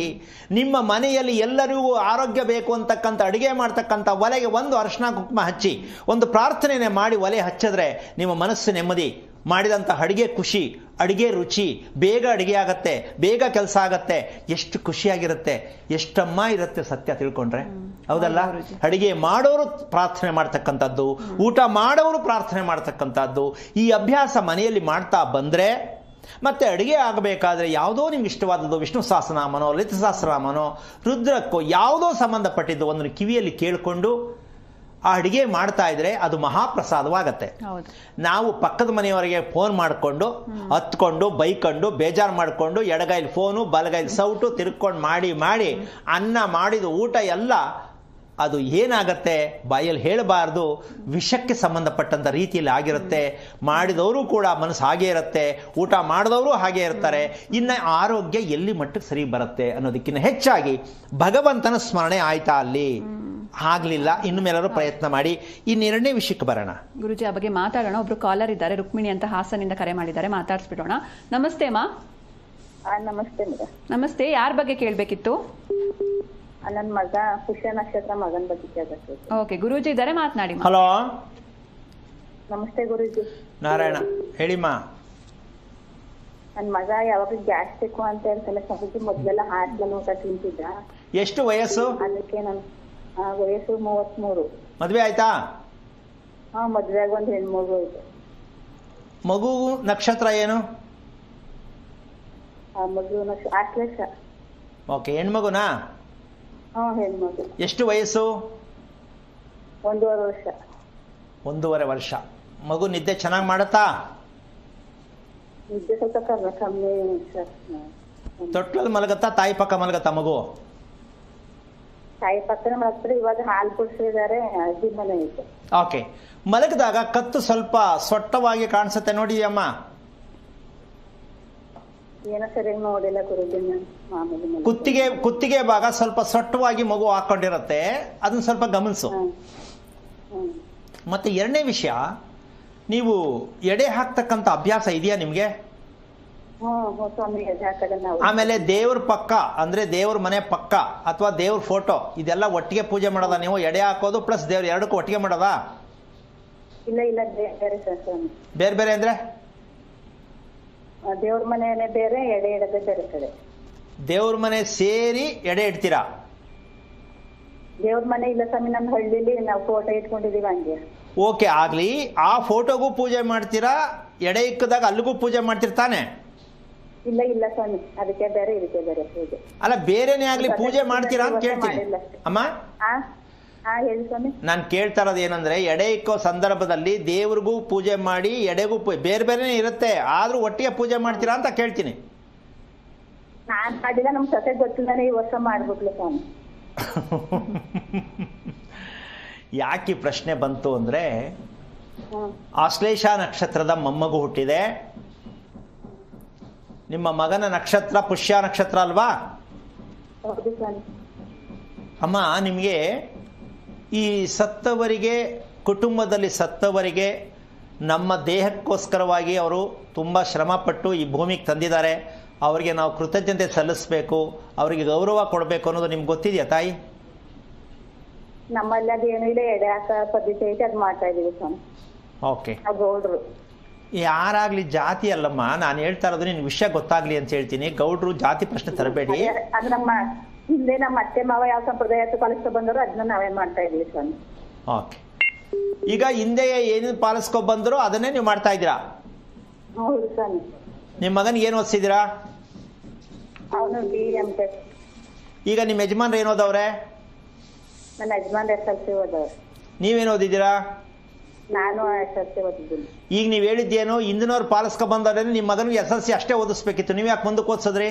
ನಿಮ್ಮ ಮನೆಯಲ್ಲಿ ಎಲ್ಲರಿಗೂ ಆರೋಗ್ಯ ಬೇಕು ಅಂತಕ್ಕಂಥ ಅಡುಗೆ ಮಾಡ್ತಕ್ಕಂಥ ಒಲೆಗೆ ಒಂದು ಅರಿಶಿನ ಕುಂಕುಮ ಹಚ್ಚಿ ಒಂದು ಪ್ರಾರ್ಥನೆಯನ್ನೇ ಮಾಡಿ ಒಲೆ ಹಚ್ಚಿದ್ರೆ ನಿಮ್ಮ ಮನಸ್ಸು ನೆಮ್ಮದಿ, ಮಾಡಿದಂಥ ಅಡುಗೆ ಖುಷಿ, ಅಡುಗೆ ರುಚಿ, ಬೇಗ ಅಡುಗೆ ಆಗತ್ತೆ, ಬೇಗ ಕೆಲಸ ಆಗತ್ತೆ, ಎಷ್ಟು ಖುಷಿಯಾಗಿರುತ್ತೆ, ಎಷ್ಟಮ್ಮ ಇರುತ್ತೆ ಸತ್ಯ ತಿಳ್ಕೊಂಡ್ರೆ. ಹೌದಲ್ಲ? ಅಡುಗೆ ಮಾಡೋರು ಪ್ರಾರ್ಥನೆ ಮಾಡ್ತಕ್ಕಂಥದ್ದು, ಊಟ ಮಾಡೋರು ಪ್ರಾರ್ಥನೆ ಮಾಡ್ತಕ್ಕಂಥದ್ದು, ಈ ಅಭ್ಯಾಸ ಮನೆಯಲ್ಲಿ ಮಾಡ್ತಾ ಬಂದರೆ, ಮತ್ತೆ ಅಡುಗೆ ಆಗಬೇಕಾದ್ರೆ ಯಾವುದೋ ನಿಮ್ಗೆ ಇಷ್ಟವಾದದ್ದು ವಿಷ್ಣು ಸಹಸ್ರನಾಮನೋ ಲಲಿತ ಸಹಸ್ರನಾಮನೋ ರುದ್ರಕ್ಕೋ ಯಾವುದೋ ಸಂಬಂಧಪಟ್ಟಿದ್ದು ಒಂದು ಕಿವಿಯಲ್ಲಿ ಕೇಳಿಕೊಂಡು ಆ ಅಡುಗೆ ಮಾಡ್ತಾ ಇದ್ರೆ ಅದು ಮಹಾಪ್ರಸಾದವಾಗತ್ತೆ. ನಾವು ಪಕ್ಕದ ಮನೆಯವರಿಗೆ ಫೋನ್ ಮಾಡಿಕೊಂಡು ಹತ್ಕೊಂಡು ಬೈಕೊಂಡು ಬೇಜಾರು ಮಾಡಿಕೊಂಡು ಎಡಗೈಲಿ ಫೋನು ಬಲಗೈಲಿ ಸೌಟು ತಿರ್ಕೊಂಡು ಮಾಡಿ ಅನ್ನ ಮಾಡಿದ ಊಟ ಎಲ್ಲ ಅದು ಏನಾಗತ್ತೆ, ಬಾಯಲ್ಲಿ ಹೇಳಬಾರ್ದು, ವಿಷಕ್ಕೆ ಸಂಬಂಧಪಟ್ಟಂಥ ರೀತಿಯಲ್ಲಿ ಆಗಿರುತ್ತೆ. ಮಾಡಿದವರು ಕೂಡ ಮನಸ್ಸು ಹಾಗೇ ಇರುತ್ತೆ, ಊಟ ಮಾಡಿದವರು ಹಾಗೇ ಇರ್ತಾರೆ. ಇನ್ನು ಆರೋಗ್ಯ ಎಲ್ಲಿ ಮಟ್ಟಕ್ಕೆ ಸರಿ ಬರುತ್ತೆ ಅನ್ನೋದಕ್ಕಿಂತ ಹೆಚ್ಚಾಗಿ ಭಗವಂತನ ಸ್ಮರಣೆ ಆಯ್ತಾ ಅಲ್ಲಿ? ಆಗ್ಲಿಲ್ಲ, ಇನ್ನು ಮೇಲಾದ್ರೂ ಪ್ರಯತ್ನ ಮಾಡಿ. ಇನ್ನೆರಡನೇ ವಿಷಯಕ್ಕೆ ಬರೋಣ ಗುರುಜಿ. ಆ ಬಗ್ಗೆ ಮಾತಾಡೋಣ. ಒಬ್ರು ಕಾಲರ್ ಇದ್ದಾರೆ, ರುಕ್ಮಿಣಿ ಅಂತ, ಹಾಸನಿಂದ ಕರೆ ಮಾಡಿದ್ದಾರೆ, ಮಾತಾಡ್ಸ್ಬಿಡೋಣ. ನಮಸ್ತೆ ಅಮ್ಮ. ನಮಸ್ತೆ ಮೇಡಮ್. ನಮಸ್ತೆ, ಯಾರ ಬಗ್ಗೆ ಕೇಳಬೇಕಿತ್ತು? ನನ್ನ ಮಗ ಪುಷ್ಯ ನಕ್ಷತ್ರ ಮಗನ ಬಗ್ಗೆ ಕೇಳಬೇಕು. ಓಕೆ, ಗುರೂಜಿ ಇದ್ದಾರೆ, ಮಾತನಾಡಿ. ಹಲೋ, ನಮಸ್ತೆ ಗುರೂಜಿ. ನಾರಾಯಣ, ಹೇಳಿಮ್ಮ. ನನ್ನ ಮಗ ಯಾವಾಗ ಗ್ಯಾಸ್ಟ್ರಿಕ್ ಅಂತ ಹೇಳ್ತಾನೆ ಸ್ವಾಮೀಜಿ. ಮೊದ್ಲೆಲ್ಲ ಹಾಸ್ಟೆಲ್ ಊಟ ತಿಂತಿದ್ದ. ಎಷ್ಟು ವಯಸ್ಸು? ಅದಕ್ಕೆ ನನ್ನ ವಯಸ್ಸು 33. ಮದ್ವೆ ಆಯ್ತಾ? ಮದ್ವೆಯಾಗ ಒಂದು ಹೆಣ್ಮಗು ಐತೆ. ಮಗು ನಕ್ಷತ್ರ ಏನು? ಮಗು ಆಶ್ಲೇಷ. ಓಕೆ, ಹೆಣ್ಮಗುನಾ? ಹೆಣ್ಮಗು. ಎಷ್ಟು ವಯಸ್ಸು? 1.5 ವರ್ಷ. 1.5 ವರ್ಷ. ಮಗು ನಿದ್ದೆ ಚೆನ್ನಾಗಿ ಮಾಡುತ್ತಾ? ನಿದ್ದೆ ಸ್ವಲ್ಪ ಕಮ್ಮಿ ಸರ್. ತೊಟ್ಲಲ್ಲಿ ಮಲಗತ್ತಾ, ತಾಯಿ ಪಕ್ಕ ಮಲಗತ್ತಾ ಮಗು? ತಾಯಿ ಪಕ್ಕನೇ ಮಲಗ್ತಾರೆ. ಇವಾಗ ಹಾಲು ಕುಡಿಸಿದ್ದಾರೆ, ಅಜ್ಜಿ ಮನೆ ಐತೆ. ಓಕೆ, ಮಲಗಿದಾಗ ಕತ್ತು ಸ್ವಲ್ಪ ಸೊಟ್ಟವಾಗಿ ಕಾಣಿಸುತ್ತೆ, ನೋಡಿದ್ಯಮ್ಮ? ಏನೋ ಸರಿಯಾಗಿ ನೋಡಿಲ್ಲ ಗುರುಜಿ. ಮಾಮೂಲಿ ಕುತ್ತಿಗೆ ಭಾಗ ಸ್ವಲ್ಪ ಸೊಟ್ಟವಾಗಿ ಮಗು ಹಾಕೊಂಡಿರುತ್ತೆ, ಅದನ್ನ ಸ್ವಲ್ಪ ಗಮನಿಸು. ಮತ್ತೆ ಎರಡನೇ ವಿಷಯ, ನೀವು ಎಡೆ ಹಾಕ್ತಕ್ಕಂಥ ಅಭ್ಯಾಸ ಇದೆಯಾ ನಿಮ್ಗೆ? ಆಮೇಲೆ ದೇವ್ರ ಪಕ್ಕ ಅಂದ್ರೆ ದೇವ್ರ ಮನೆ ಪಕ್ಕ ಅಥವಾ ದೇವ್ರ ಫೋಟೋ ಇದೆಲ್ಲ ಒಟ್ಟಿಗೆ ಪೂಜೆ ಮಾಡೋದಾ ನೀವು? ಎಡೆ ಹಾಕೋದು ಪ್ಲಸ್ ದೇವ್ರ ಎರಡಕ್ಕೂ ಒಟ್ಟಿಗೆ ಮಾಡೋದಾ? ಇಲ್ಲ ಇಲ್ಲ, ಬೇರೆ ಬೇರೆ ಅಂದ್ರೆ ದೇವ್ರ ಮನೆಯೇ ಬೇರೆ, ಎಡೆ ಇಡದೆ ಬೇರೆ ಕಡೆ. ದೇವ್ರ ಮನೆ ಸೇರಿ ಎಡೆ ಇಡ್ತೀರಾ? ದೇವ್ರ ಮನೆ ಇಲ್ಲ ಸ್ವಾಮಿ, ನಮ್ಮ ಹಳ್ಳಿಲಿ ನಾವು ಫೋಟೋ ಇಟ್ಕೊಂಡಿದೀವಿ ಹಂಗೆ. ಓಕೆ, ಆಗ್ಲಿ. ಆ ಫೋಟೋಗೂ ಪೂಜೆ ಮಾಡ್ತೀರಾ, ಎಡೆ ಇಕ್ಕದಾಗ ಅಲ್ಲಿಗೂ ಪೂಜೆ ಮಾಡ್ತಿರ್ತಾನೆ? ಇಲ್ಲ ಇಲ್ಲ ಸ್ವಾಮಿ, ಅದಕ್ಕೆ ಬೇರೆ ಇದಕ್ಕೆ ಬೇರೆ ಪೂಜೆ. ಅಲ್ಲ, ಬೇರೆನೇ ಆಗ್ಲಿ ಪೂಜೆ ಮಾಡ್ತೀರಾ ಅಂತ ಕೇಳ್ತೀನಿ ಅಮ್ಮ. ಹೇಳಿ ಸ್ವಾಮಿ. ನಾನು ಕೇಳ್ತಾ ಇರೋದು ಏನಂದ್ರೆ, ಎಡೆ ಇಕ್ಕೋ ಸಂದರ್ಭದಲ್ಲಿ ದೇವ್ರಿಗೂ ಪೂಜೆ ಮಾಡಿ ಎಡೆಗೂ ಬೇರೆ ಬೇರೆನೇ ಇರುತ್ತೆ, ಆದ್ರೂ ಒಟ್ಟಿಗೆ ಪೂಜೆ ಮಾಡ್ತೀರಾ ಅಂತ ಕೇಳ್ತೀನಿ. ನಾನ್ ಮಾಡಿಲ್ಲ, ನಮ್ ಸೊಸೆ ಗೊತ್ತಿಲ್ಲ, ಈ ವರ್ಷ ಮಾಡ್ಬಿಟ್ಲು ಸ್ವಾಮಿ. ಯಾಕೆ ಈ ಪ್ರಶ್ನೆ ಬಂತು ಅಂದ್ರೆ, ಆಶ್ಲೇಷ ನಕ್ಷತ್ರದ ಮೊಮ್ಮಗು ಹುಟ್ಟಿದೆ. ನಿಮ್ಮ ಮಗನ ನಕ್ಷತ್ರ ಪುಷ್ಯ ನಕ್ಷತ್ರ ಅಲ್ವಾ? ಹೌದು ಸ್ವಾಮಿ. ಅಮ್ಮ, ನಿಮಗೆ ಈ ಸತ್ತವರಿಗೆ, ಕುಟುಂಬದಲ್ಲಿ ಸತ್ತವರಿಗೆ ನಮ್ಮ ದೇಹಕ್ಕೋಸ್ಕರವಾಗಿ ಅವರು ತುಂಬ ಶ್ರಮಪಟ್ಟು ಈ ಭೂಮಿಗೆ ತಂದಿದ್ದಾರೆ, ಅವರಿಗೆ ನಾವು ಕೃತಜ್ಞತೆ ಸಲ್ಲಿಸಬೇಕು, ಅವರಿಗೆ ಗೌರವ ಕೊಡಬೇಕು ಅನ್ನೋದು ನಿಮ್ಗೆ ಗೊತ್ತಿದೆಯಾ ತಾಯಿ? ನಮ್ಮಲ್ಲಿ ಅದೇನು ಇಲ್ಲ, ಎಡೆ ಹಾಕ ಪದ್ಧತಿ ಐತೆ, ಅದು ಮಾಡ್ತಾ ಇದೀವಿ ಸ್ವಾಮಿ. ಓಕೆ, ಗೌಡ್ರು ಯಾರಾಗ್ಲಿ ಜಾತಿ ಅಲ್ಲಮ್ಮ, ನಾನು ಹೇಳ್ತಾ ಇರೋದು ನಿನ್ ವಿಷಯ ಗೊತ್ತಾಗ್ಲಿ ಅಂತ ಹೇಳ್ತೀನಿ. ಗೌಡ್ರು ಜಾತಿ ಪ್ರಶ್ನೆ ತರಬೇಡಿ. ಅದು ನಮ್ಮ ಹಿಂದೆ ನಮ್ಮ ಅತ್ತೆ ಮಾವ ಯಾವ ಸಂಪ್ರದಾಯ ಪಾಲಿಸ್ಕೊ ಬಂದರು ಅದನ್ನ ನಾವೇ ಮಾಡ್ತಾ ಇದೀವಿ ಸ್ವಾಮಿ. ಓಕೆ, ಈಗ ಹಿಂದೆ ಏನೇನು ಪಾಲಿಸ್ಕೊ ಬಂದ್ರು ಅದನ್ನೇ ನೀವು ಮಾಡ್ತಾ ಇದ್ದೀರಾ? ಹೌದು ಸ್ವಾಮಿ. ನಿಮ್ಮ ಮಗನ್ ಏನು ಓದಿಸಿದ್ದೀರಾ? ಅವನು BM.Tech. ಈಗ ನಿಮ್ಮ ಯಜಮಾನ್ರು ಏನು ಓದವ್ರೆ? ನನ್ನ ಯಜಮಾನ್ SLC ಓದವ್ರು. ನೀವೇನು ಓದಿದ್ದೀರಾ? ನಾನು SLC ಓದಿದ್ದೀನಿ. ಈಗ ನೀವು ಹೇಳಿದ್ದೇನು, ಹಿಂದಿನವ್ರು ಪಾಲಿಸ್ಕೊ ಬಂದವ್ರೆ ನಿಮ್ಮ ಮಗನಿಗೆ SLC ಅಷ್ಟೇ ಓದಿಸ್ಬೇಕಿತ್ತು, ನೀವು ಯಾಕೆ ಮುಂದಕ್ಕೆ ಓದಿಸಿದ್ರಿ?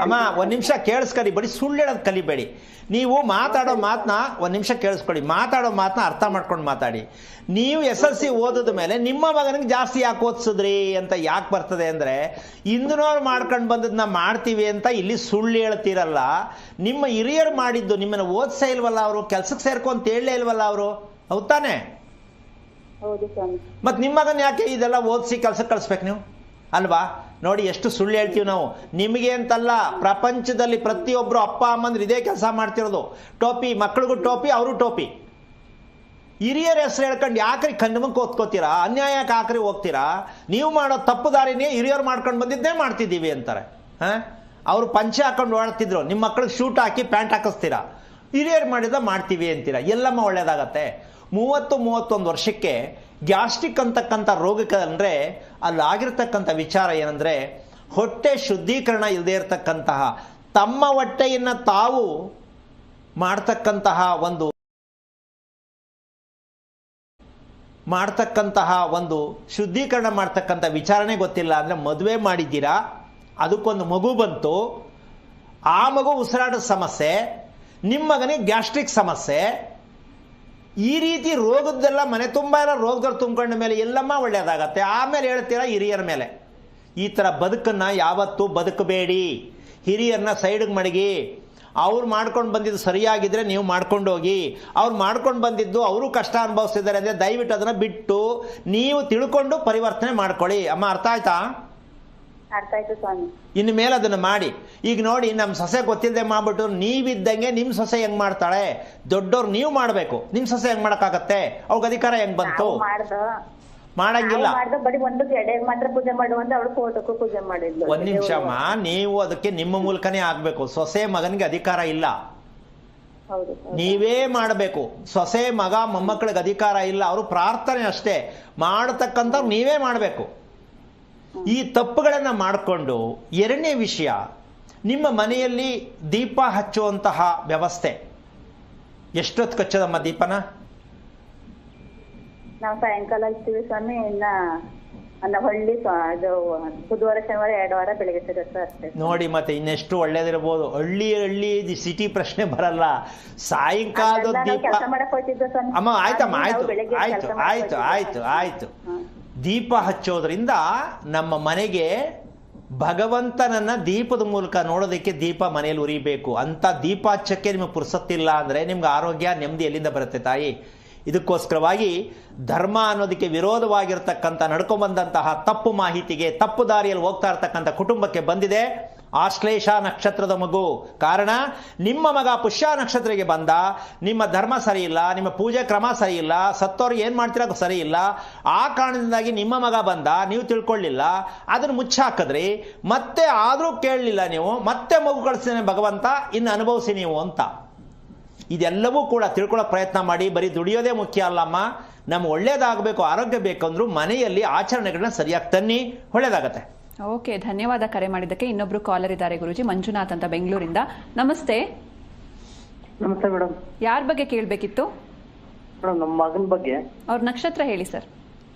ಅಮ್ಮ, ಒಂದ್ ನಿಮಿಷ ಕೇಳಿಸ್ಕೊಳ್ಳಿ, ಬರೀ ಸುಳ್ಳು ಹೇಳೋದು ಕಲಿಬೇಡಿ. ನೀವು ಮಾತಾಡೋ ಮಾತನ್ನ ಒಂದ್ ನಿಮಿಷ ಕೇಳಿಸ್ಕೊಳ್ಳಿ, ಮಾತಾಡೋ ಮಾತನ್ನ ಅರ್ಥ ಮಾಡ್ಕೊಂಡು ಮಾತಾಡಿ. ನೀವು SLC ಓದಿದ ಮೇಲೆ ನಿಮ್ಮ ಮಗನಿಗೆ ಜಾಸ್ತಿ ಯಾಕೆ ಓದಿಸಿದ್ರಿ ಅಂತ ಯಾಕೆ ಬರ್ತದೆ ಅಂದ್ರೆ, ಹಿಂದಿನವ್ರು ಮಾಡ್ಕೊಂಡು ಬಂದದನ್ನ ಮಾಡ್ತೀವಿ ಅಂತ ಇಲ್ಲಿ ಸುಳ್ಳು ಹೇಳ್ತೀರಲ್ಲ. ನಿಮ್ಮ ಹಿರಿಯರು ಮಾಡಿದ್ದು ನಿಮ್ಮನ್ನ ಓದಿಸೇ ಇಲ್ವಲ್ಲ, ಅವರು ಕೆಲ್ಸಕ್ಕೆ ಸೇರ್ಕೊಂತ ಹೇಳಲೇ ಇಲ್ವಲ್ಲ ಅವರು, ಹೌದಾನೆ? ಮತ್ ನಿಮ್ಮ ಮಗನ್ ಯಾಕೆ ಇದೆಲ್ಲ ಓದಿಸಿ ಕೆಲ್ಸಕ್ಕೆ ಕಳಿಸ್ಬೇಕು ನೀವು, ಅಲ್ವಾ? ನೋಡಿ ಎಷ್ಟು ಸುಳ್ಳು ಹೇಳ್ತೀವಿ ನಾವು. ನಿಮಗೆ ಅಂತಲ್ಲ, ಪ್ರಪಂಚದಲ್ಲಿ ಪ್ರತಿಯೊಬ್ರು ಅಪ್ಪ ಅಮ್ಮಂದ್ರು ಇದೇ ಕೆಲಸ ಮಾಡ್ತಿರೋದು. ಟೋಪಿ, ಮಕ್ಕಳಿಗೂ ಟೋಪಿ, ಅವರು ಟೋಪಿ. ಹಿರಿಯರ ಹೆಸರು ಹೇಳ್ಕೊಂಡು ಯಾಕ್ರಿ ಕಣ್ಣಮಕ್ಕೆ ಓದ್ಕೋತೀರಾ, ಅನ್ಯಾಯಕ್ಕೆ ಹಾಕ್ರಿ ಹೋಗ್ತೀರಾ, ನೀವು ಮಾಡೋ ತಪ್ಪು ದಾರಿನೇ ಹಿರಿಯರು ಮಾಡ್ಕೊಂಡು ಬಂದಿದ್ದೇ ಮಾಡ್ತಿದ್ದೀವಿ ಅಂತಾರೆ. ಅವರು ಪಂಚೆ ಹಾಕೊಂಡು ಓಡಾಡ್ತಿದ್ರು, ನಿಮ್ಮ ಮಕ್ಕಳಿಗೆ ಶೂಟ್ ಹಾಕಿ ಪ್ಯಾಂಟ್ ಹಾಕಿಸ್ತೀರಾ, ಹಿರಿಯರು ಮಾಡಿದ ಮಾಡ್ತೀವಿ ಅಂತೀರಾ. ಎಲ್ಲಮ್ಮ ಒಳ್ಳೇದಾಗತ್ತೆ. 30-31 ವರ್ಷಕ್ಕೆ ಗ್ಯಾಸ್ಟ್ರಿಕ್ ಅಂತಕ್ಕಂಥ ರೋಗಕ್ಕೆ ಅಂದರೆ ಅಲ್ಲಾಗಿರ್ತಕ್ಕಂಥ ವಿಚಾರ ಏನಂದರೆ, ಹೊಟ್ಟೆ ಶುದ್ಧೀಕರಣ ಇಲ್ಲದೆ ಇರತಕ್ಕಂತಹ, ತಮ್ಮ ಹೊಟ್ಟೆಯನ್ನು ತಾವು ಮಾಡ್ತಕ್ಕಂತಹ ಒಂದು ಶುದ್ಧೀಕರಣ ಮಾಡ್ತಕ್ಕಂಥ ವಿಚಾರನೇ ಗೊತ್ತಿಲ್ಲ. ಅಂದರೆ ಮದುವೆ ಮಾಡಿದ್ದೀರಾ, ಅದಕ್ಕೊಂದು ಮಗು ಬಂತು, ಆ ಮಗು ಉಸಿರಾಟದ ಸಮಸ್ಯೆ, ನಿಮ್ಮ ಮಗನಿಗೆ ಗ್ಯಾಸ್ಟ್ರಿಕ್ ಸಮಸ್ಯೆ, ಈ ರೀತಿ ರೋಗದ್ದೆಲ್ಲ ಮನೆ ತುಂಬ ಎಲ್ಲ ರೋಗಗಳು ತುಂಬಿಕೊಂಡ ಮೇಲೆ ಎಲ್ಲಮ್ಮ ಒಳ್ಳೆಯದಾಗತ್ತೆ. ಆಮೇಲೆ ಹೇಳ್ತೀರಾ ಹಿರಿಯರ ಮೇಲೆ. ಈ ಥರ ಬದುಕನ್ನು ಯಾವತ್ತೂ ಬದುಕಬೇಡಿ. ಹಿರಿಯರನ್ನ ಸೈಡ್ಗೆ ಮಡಗಿ, ಅವ್ರು ಮಾಡ್ಕೊಂಡು ಬಂದಿದ್ದು ಸರಿಯಾಗಿದ್ದರೆ ನೀವು ಮಾಡ್ಕೊಂಡು ಹೋಗಿ. ಅವ್ರು ಮಾಡ್ಕೊಂಡು ಬಂದಿದ್ದು ಅವರು ಕಷ್ಟ ಅನುಭವಿಸ್ತಿದ್ದಾರೆ ಅಂದರೆ ದಯವಿಟ್ಟು ಅದನ್ನು ಬಿಟ್ಟು ನೀವು ತಿಳ್ಕೊಂಡು ಪರಿವರ್ತನೆ ಮಾಡ್ಕೊಳ್ಳಿ. ಅಮ್ಮ ಅರ್ಥ ಆಯ್ತಾ? ಅರ್ಥ ಆಯ್ತು ಸ್ವಾಮಿ. ಇನ್ನು ಮೇಲೆ ಅದನ್ನು ಮಾಡಿ. ಈಗ ನೋಡಿ, ನಮ್ಮ ಸೊಸೆ ಗೊತ್ತಿಲ್ಲದೆ ಮಾಡ್ಬಿಟ್ಟು ನೀವಿದ್ದಂಗೆ ನಿಮ್ಮ ಸೊಸೆ ಹೆಂಗ್ ಮಾಡ್ತಾಳೆ? ದೊಡ್ಡವ್ರು ನೀವು ಮಾಡಬೇಕು, ನಿಮ್ಮ ಸೊಸೆ ಹೆಂಗ್ ಮಾಡೋಕ್ಕಾಗತ್ತೆ? ಅವ್ರಿಗೆ ಅಧಿಕಾರ ಹೆಂಗ್ ಬಂತು? ಮಾಡಂಗಿಲ್ಲ. ಬರೀ ಒಂದು ಎಡೆಗೆ ಮಾತ್ರ ಪೂಜೆ ಮಾಡುವಂತ ಅವಳು ಫೋಟೋಕ್ಕೂ ಪೂಜೆ ಮಾಡಿದ್ಲು. ಒಂದ್ ನಿಮಿಷಮ್ಮ, ನೀವು ಅದಕ್ಕೆ ನಿಮ್ಮ ಮೂಲಕನೇ ಆಗ್ಬೇಕು. ಸೊಸೆ ಮಗನಿಗೆ ಅಧಿಕಾರ ಇಲ್ಲ, ನೀವೇ ಮಾಡಬೇಕು. ಸೊಸೆ ಮಗ ಮೊಮ್ಮಕ್ಕಳಿಗೆ ಅಧಿಕಾರ ಇಲ್ಲ, ಅವರು ಪ್ರಾರ್ಥನೆ ಅಷ್ಟೇ ಮಾಡತಕ್ಕಂಥ ನೀವೇ ಮಾಡಬೇಕು. ಈ ತಪ್ಪುಗಳನ್ನು ಮಾಡಿಕೊಂಡು, ಎರಡನೇ ವಿಷಯ, ನಿಮ್ಮ ಮನೆಯಲ್ಲಿ ದೀಪ ಹಚ್ಚುವಂತಹ ವ್ಯವಸ್ಥೆ ಎಷ್ಟೊತ್ತು ಕಚ್ಚದಮ್ಮ ದೀಪನ? ನಾವು ಸಾಯಂಕಾಲ ಹಚ್ತೀವಿ ಸ್ವಾಮಿ. ಇನ್ನ ಹೊಳ್ಳಿ ಅದು ಬುಧವಾರ ಶನಿವಾರ 2 ವಾರ ಬೆಳಿಗ್ಗೆ ಸಿಗುತ್ತೆ ಅಷ್ಟೇ. ನೋಡಿ, ಮತ್ತೆ ಇನ್ನೆಷ್ಟು ಒಳ್ಳೇದಿರ್ಬೋದು. ಹಳ್ಳಿ ಸಿಟಿ ಪ್ರಶ್ನೆ ಬರಲ್ಲ. ಸಾಯಂಕಾಲದ ದೀಪ ಅಮ್ಮ, ಆಯ್ತಮ್ಮ, ಆಯ್ತು. ದೀಪ ಹಚ್ಚೋದ್ರಿಂದ ನಮ್ಮ ಮನೆಗೆ ಭಗವಂತನನ್ನ ದೀಪದ ಮೂಲಕ ನೋಡೋದಕ್ಕೆ ದೀಪ ಮನೆಯಲ್ಲಿ ಉರಿಬೇಕು. ಅಂತ ದೀಪ ಹಚ್ಚಕ್ಕೆ ನಿಮಗೆ ಪುರ್ಸತ್ತಿಲ್ಲ ಅಂದರೆ ನಿಮ್ಗೆ ಆರೋಗ್ಯ ನೆಮ್ಮದಿ ಎಲ್ಲಿಂದ ಬರುತ್ತೆ ತಾಯಿ? ಇದಕ್ಕೋಸ್ಕರವಾಗಿ ಧರ್ಮ ಅನ್ನೋದಕ್ಕೆ ವಿರೋಧವಾಗಿರ್ತಕ್ಕಂಥ ನಡ್ಕೊಂಡ್ಬಂದಂತಹ ತಪ್ಪು ಮಾಹಿತಿಗೆ, ತಪ್ಪು ದಾರಿಯಲ್ಲಿ ಹೋಗ್ತಾ ಇರ್ತಕ್ಕಂಥ ಕುಟುಂಬಕ್ಕೆ ಬಂದಿದೆ ಆಶ್ಲೇಷ ನಕ್ಷತ್ರದ ಮಗು. ಕಾರಣ, ನಿಮ್ಮ ಮಗ ಪುಷ್ಯ ನಕ್ಷತ್ರಕ್ಕೆ ಬಂದ, ನಿಮ್ಮ ಧರ್ಮ ಸರಿ ಇಲ್ಲ, ನಿಮ್ಮ ಪೂಜೆ ಕ್ರಮ ಸರಿ ಇಲ್ಲ, ಸತ್ತೋರು ಏನು ಮಾಡ್ತೀರ ಸರಿ ಇಲ್ಲ. ಆ ಕಾರಣದಿಂದಾಗಿ ನಿಮ್ಮ ಮಗ ಬಂದ, ನೀವು ತಿಳ್ಕೊಳ್ಳಿಲ್ಲ, ಅದನ್ನು ಮುಚ್ಚಾಕಿದ್ರಿ. ಮತ್ತೆ ಆದರೂ ಕೇಳಲಿಲ್ಲ ನೀವು, ಮತ್ತೆ ಮಗು ಕಳಿಸ್ತಾನೆ ಭಗವಂತ, ಇನ್ನು ಅನುಭವಿಸಿ ನೀವು ಅಂತ. ಇದೆಲ್ಲವೂ ಕೂಡ ತಿಳ್ಕೊಳ್ಳೋ ಪ್ರಯತ್ನ ಮಾಡಿ. ಬರೀ ದುಡಿಯೋದೇ ಮುಖ್ಯ ಅಲ್ಲಮ್ಮ, ನಮ್ಗೆ ಒಳ್ಳೇದಾಗಬೇಕು, ಆರೋಗ್ಯ ಬೇಕಂದ್ರೂ ಮನೆಯಲ್ಲಿ ಆಚರಣೆಗಳನ್ನ ಸರಿಯಾಗಿ ತನ್ನಿ, ಒಳ್ಳೇದಾಗತ್ತೆ. ಓಕೆ, ಧನ್ಯವಾದ ಕರೆ ಮಾಡಿದ್ದಕ್ಕೆ. ಇನ್ನೊಬ್ರು ಕಾಲರ್ ಇದ್ದಾರೆ ಗುರುಜಿ, ಮಂಜುನಾಥ್ ಅಂತ ಬೆಂಗಳೂರಿಂದ. ನಮಸ್ತೆ. ನಮಸ್ತೆ ಮೇಡಮ್. ಯಾರ ಬಗ್ಗೆ ಕೇಳಬೇಕಿತ್ತು? ಮೇಡಮ್, ನಮ್ಮ ಮಗನ ಬಗ್ಗೆ. ಅವ್ರ ನಕ್ಷತ್ರ ಹೇಳಿ ಸರ್.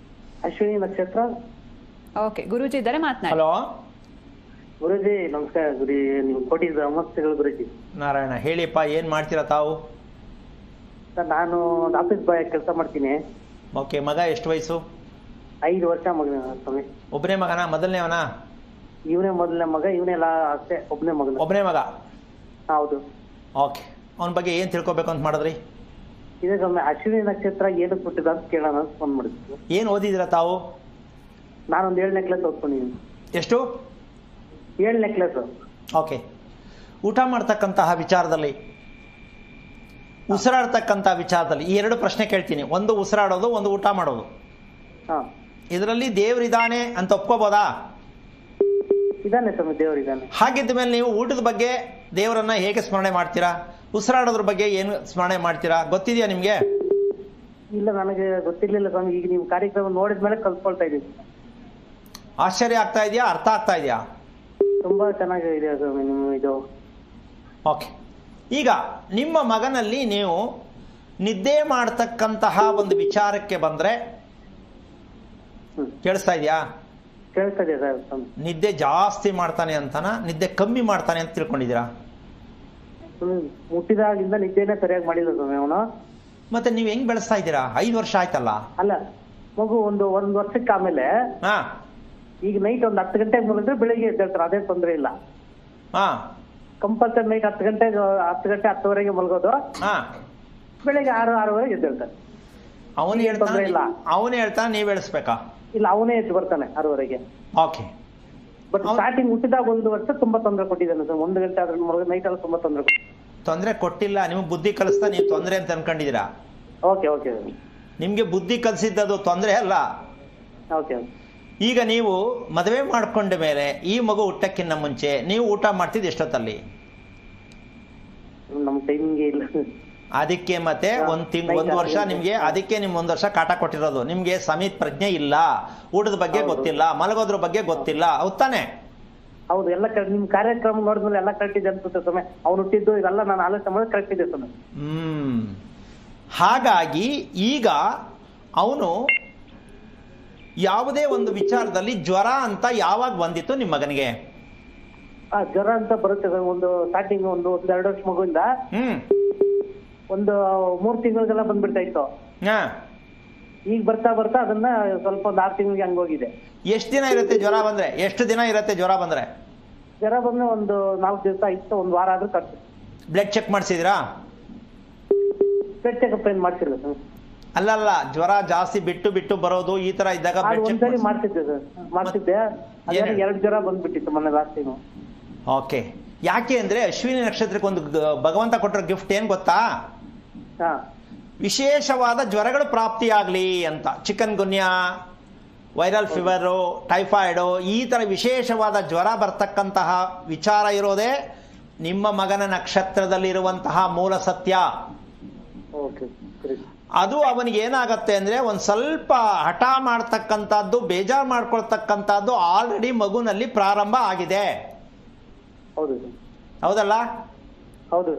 ಅಶ್ವಿನಿ ನಕ್ಷತ್ರ. ಓಕೆ, ಗುರುಜಿ ಇದ್ದಾರೆ, ಮಾತನಾಡಿ. ಹಲೋ ಗುರುಜಿ, ನಮಸ್ಕಾರ. ಗುರಿ, ನೀವು ಕೊಟ್ಟಿದ್ದ ನಮಸ್ತೆಗಳು ಗುರುಜಿ. ನಾರಾಯಣ, ಹೇಳಿಪ್ಪ, ಏನ್ ಮಾಡ್ತೀರಾ ತಾವು? ಸರ್, ನಾನು ಆಫೀಸ್ ಬಾಯ್ ಕೆಲಸ ಮಾಡ್ತೀನಿ. ಓಕೆ, ಮಗ ಎಷ್ಟು ವಯಸ್ಸು? 5 ವರ್ಷ ಮಗನ ಸ್ವಾಮಿ. ಒಬ್ಬನೇ ಮಗನಾ? ಮೊದಲನೇವನ? ಇವನೇ ಮೊದಲನೇ ಮಗ, ಇವನೆಲ್ಲ ಅಷ್ಟೇ ಒಬ್ಬನೇ ಮಗನ. ಒಬ್ಬನೇ ಮಗ? ಹೌದು. ಓಕೆ, ಅವನ ಬಗ್ಗೆ ಏನ್ ತಿಳ್ಕೊಬೇಕು ಅಂತ ಮಾಡಿದ್ರಿ? ಇದೇ ಸ್ವಾಮಿ, ಅಶ್ವಿನಿ ನಕ್ಷತ್ರ ಏನಕ್ಕೆ ಕೊಟ್ಟಿದ್ದ ಅಂತ ಕೇಳೋಣ ಅಂತ ಫೋನ್ ಮಾಡಿದ್ವಿ. ಏನ್ ಓದಿದಿರಾ ತಾವು? ನಾನೊಂದು 7ನೇ ಕ್ಲಾಸ್ ಓದ್ಕೊಂಡಿದ್ದೀನಿ. ಎಷ್ಟು? 7ನೇ ಕ್ಲಾಸ್. ಓಕೆ, ಊಟ ಮಾಡ್ತಕ್ಕಂತಹ ವಿಚಾರದಲ್ಲಿ, ಉಸಿರಾಡ್ತಕ್ಕಂಥ ವಿಚಾರದಲ್ಲಿ ಈ 2 ಪ್ರಶ್ನೆ ಕೇಳ್ತೀನಿ. ಒಂದು ಉಸಿರಾಡೋದು, ಒಂದು ಊಟ ಮಾಡೋದು. ಇದರಲ್ಲಿ ದೇವರಿದ್ದಾನೆ ಅಂತ ಒಪ್ಕೋಬೋದಾ? ಇದಾನೆ ಸ್ವಾಮಿ, ದೇವರಿದ್ದಾನೆ. ಹಾಗಿದ್ದ ಮೇಲೆ ನೀವು ಊಟದ ಬಗ್ಗೆ ದೇವರನ್ನ ಹೇಗೆ ಸ್ಮರಣೆ ಮಾಡ್ತೀರಾ? ಉಸಿರಾಡೋದ್ರ ಬಗ್ಗೆ ಏನು ಸ್ಮರಣೆ ಮಾಡ್ತೀರಾ? ಗೊತ್ತಿದೆಯಾ ನಿಮ್ಗೆ? ಇಲ್ಲ, ನನಗೆ ಗೊತ್ತಿರ್ಲಿಲ್ಲ ಸ್ವಾಮಿ. ಈಗ ನೀವು ಕಾರ್ಯಕ್ರಮ ನೋಡಿದ್ಮೇಲೆ ಕಲ್ತ್ಕೊಳ್ತಾ ಇದ್ದೀವಿ. ಆಶ್ಚರ್ಯ ಆಗ್ತಾ ಇದೆಯಾ? ಅರ್ಥ ಆಗ್ತಾ ಇದೆಯಾ? ತುಂಬಾ ಚೆನ್ನಾಗಿದೆ ಸ್ವಾಮಿ ನಿಮ್ಮ ಇದು. ಓಕೆ, ಈಗ ನಿಮ್ಮ ಮಗನಲ್ಲಿ ನೀವು ನಿದ್ದೆ ಮಾಡ್ತಕ್ಕಂತಹ ಒಂದು ವಿಚಾರಕ್ಕೆ ಬಂದ್ರೆ, ಕೇಳಿಸ್ತಾ ಇದೆಯಾ? ಕೇಳಿಸ್ತಾ ಇದೆ ಸರ್. ನಿದ್ದೆ ಜಾಸ್ತಿ ಮಾಡ್ತಾನೆ ಅಂತನ, ನಿದ್ದೆ ಕಮ್ಮಿ ಮಾಡ್ತಾನೆ ಅಂತ ತಿಳ್ಕೊಂಡಿದ್ದೀರಾ? ಮುಟ್ಟಿದಾಗಿಂದ ನಿದ್ದೆನೇ ಸರಿಯಾಗಿ ಮಾಡಿಲ್ಲ ಸ್ವಾಮಿ ಅವನು. ಮತ್ತೆ ನೀವು ಹೆಂಗ್ ಬೆಳೆಸ್ತಾ ಇದ್ದೀರಾ? 5 ವರ್ಷ ಆಯ್ತಲ್ಲ. ಅಲ್ಲ, ಮಗು ಒಂದು ವರ್ಷಕ್ಕೆ ಆಮೇಲೆ ಈಗ ನೈಟ್ ಒಂದು 10 ಗಂಟೆಗೆ ಮಲಗಿದ್ರೆ ಬೆಳಿಗ್ಗೆ ಎದ್ದೇಳ್ತಾರೆ, ಅದೇ ತೊಂದರೆ ಇಲ್ಲ. ಕಂಪಲ್ಸರಿ ನೈಟ್ 10 ಗಂಟೆ 10:30 ಮಲಗೋದು, ಬೆಳಿಗ್ಗೆ 6:30 ಎದ್ದೇಳ್ತಾರೆ. ಅವನು ಹೇಳ್ತಾನೆ, ನೀವ್ ಬೆಳೆಸ್ಬೇಕಾ? ಇಲ್ಲ, ಅವನೇ ಎದ್ದು ಬರ್ತಾನೆ 6:30. ಓಕೆ, ಬಟ್ ಸ್ಟಾರ್ಟಿಂಗ್ ಹುಟ್ಟಿದಾಗ 1 ವರ್ಷ ತುಂಬಾ ತೊಂದರೆ ಕೊಟ್ಟಿದ್ದಾನೆ ಸರ್. 1 ಗಂಟೆ ಆದ್ರೆ ನೈಟ್ ಅಲ್ಲಿ ತುಂಬಾ ತೊಂದರೆ ಕೊಟ್ಟಿಲ್ಲ. ನಿಮ್ಗೆ ಬುದ್ಧಿ ಕಲಿಸ್ತಾ ನೀವು ತೊಂದರೆ ಅಂತ ಅನ್ಕೊಂಡಿದ್ದೀರಾ? Okay okay. ನಿಮಗೆ ಬುದ್ಧಿ ಕಲಿಸಿದ್ದದು ತೊಂದರೆ ಅಲ್ಲ. ಓಕೆ. ಈಗ ನೀವು ಮದುವೆ ಮಾಡ್ಕೊಂಡ ಮೇಲೆ ಈ ಮಗು ಹುಟ್ಟಕ್ಕಿಂತ ಮುಂಚೆ ನೀವು ಊಟ ಮಾಡ್ತಿದ್ದು ಎಷ್ಟೊತ್ತಲ್ಲಿ? ನಮ್ಮ ಟೈಮಿಂಗ್ ಇಲ್ಲ. ಅದಕ್ಕೆ ಮತ್ತೆ ಒಂದು ವರ್ಷ ನಿಮ್ಗೆ, ಅದಕ್ಕೆ ನಿಮ್ 1 ವರ್ಷ ಕಾಟ ಕೊಟ್ಟಿರೋದು. ನಿಮ್ಗೆ ಸಮಿತ್ ಪ್ರಜ್ಞೆ ಇಲ್ಲ, ಊಟದ ಬಗ್ಗೆ ಗೊತ್ತಿಲ್ಲ, ಮಲಗೋದ್ರ ಬಗ್ಗೆ ಗೊತ್ತಿಲ್ಲ, ಹೌದಾನೆ? ಹೌದು, ಎಲ್ಲ ನಿಮ್ ಕಾರ್ಯಕ್ರಮ ನೋಡಿದ್ಮೇಲೆ ಎಲ್ಲ ಕರೆಕ್ಟ್ ಇದೆ ಅನ್ಸುತ್ತೆ ಸ್ವಾಮಿ. ಅವ್ನು ಹುಟ್ಟಿದ್ದು ಇದೆಲ್ಲ ನಾನು ಆಲೋಚನೆ ಮಾಡೋದು ಕರೆಕ್ಟ್ ಇದೆ ಸ್ವಾಮಿ. ಹಾಗಾಗಿ ಈಗ ಅವನು ಯಾವುದೇ ಒಂದು ವಿಚಾರದಲ್ಲಿ ಜ್ವರ ಅಂತ ಯಾವಾಗ ಬಂದಿತ್ತು ನಿಮ್ಮ ಮಗನಿಗೆ? ಜ್ವರ ಅಂತ ಬರುತ್ತೆ ಒಂದು ಸ್ಟಾರ್ಟಿಂಗ್ ಒಂದು 2 ವರ್ಷ ಮಗುವಿಂದ ಒಂದು 3 ತಿಂಗಳಿಗೆಲ್ಲ ಬಂದ್ಬಿಡ್ತಾ ಇತ್ತು. ಈಗ ಬರ್ತಾ ಬರ್ತಾ ಅದನ್ನ ಸ್ವಲ್ಪ ಒಂದು 6 ತಿಂಗಳಿಗೆ ಹಂಗೋಗಿದೆ. ಎಷ್ಟು ದಿನ ಇರುತ್ತೆ ಜ್ವರ ಬಂದ್ರೆ? ಎಷ್ಟು ದಿನ ಇರುತ್ತೆ ಜ್ವರ ಬಂದ್ರೆ? ಜ್ವರ ಬಂದ್ರೆ ಒಂದು 4 ದಿವಸ ಇತ್ತು, 1 ವಾರ ಆದ್ರೂ ಕಟ್ಟು. ಬ್ಲಡ್ ಚೆಕ್ ಮಾಡಿಸಿದ್ರಾ? ಬ್ಲಡ್ ಚೆಕಪ್ ಏನ್ ಮಾಡ್ತಿರ್ಲಿಲ್ಲ ಸರ್. ಅಲ್ಲಲ್ಲ, ಜ್ವರ ಜಾಸ್ತಿ ಬಿಟ್ಟು ಬಿಟ್ಟು ಬರೋದು ಈ ತರ ಇದ್ದಾಗ ಒಂದ್ಸರಿ ಮಾಡ್ತಿದ್ದೆ ಸರ್, ಮಾಡ್ತಿದ್ದೆ. 2 ಜ್ವರ ಬಂದ್ಬಿಟ್ಟಿತ್ತು ಮೊನ್ನೆ ಲಾಸ್ಟ್ ಟೈಮ್. ಓಕೆ. ಯಾಕೆ ಅಂದ್ರೆ ಅಶ್ವಿನಿ ನಕ್ಷತ್ರಕ್ಕೆ ಒಂದು ಭಗವಂತ ಕೊಟ್ಟಿರೋ ಗಿಫ್ಟ್ ಏನ್ ಗೊತ್ತಾ? ವಿಶೇಷವಾದ ಜ್ವರಗಳು ಪ್ರಾಪ್ತಿಯಾಗ್ಲಿ ಅಂತ. ಚಿಕನ್ ಗುನ್ಯಾ, ವೈರಲ್ ಫೀವರು, ಟೈಫಾಯ್ಡು, ಈ ತರ ವಿಶೇಷವಾದ ಜ್ವರ ಬರ್ತಕ್ಕಂತಹ ವಿಚಾರ ಇರೋದೇ ನಿಮ್ಮ ಮಗನ ನಕ್ಷತ್ರದಲ್ಲಿರುವಂತಹ ಮೂಲ ಸತ್ಯ. ಅದು ಅವನಿಗೆ ಏನಾಗತ್ತೆ ಅಂದ್ರೆ ಒಂದ್ ಸ್ವಲ್ಪ ಹಠ ಮಾಡ್ತಕ್ಕಂಥದ್ದು, ಬೇಜಾರು ಮಾಡ್ಕೊಳ್ತಕ್ಕಂಥದ್ದು ಆಲ್ರೆಡಿ ಮಗುನಲ್ಲಿ ಪ್ರಾರಂಭ ಆಗಿದೆ. ಹೌದಲ್ಲ? ಹೌದು.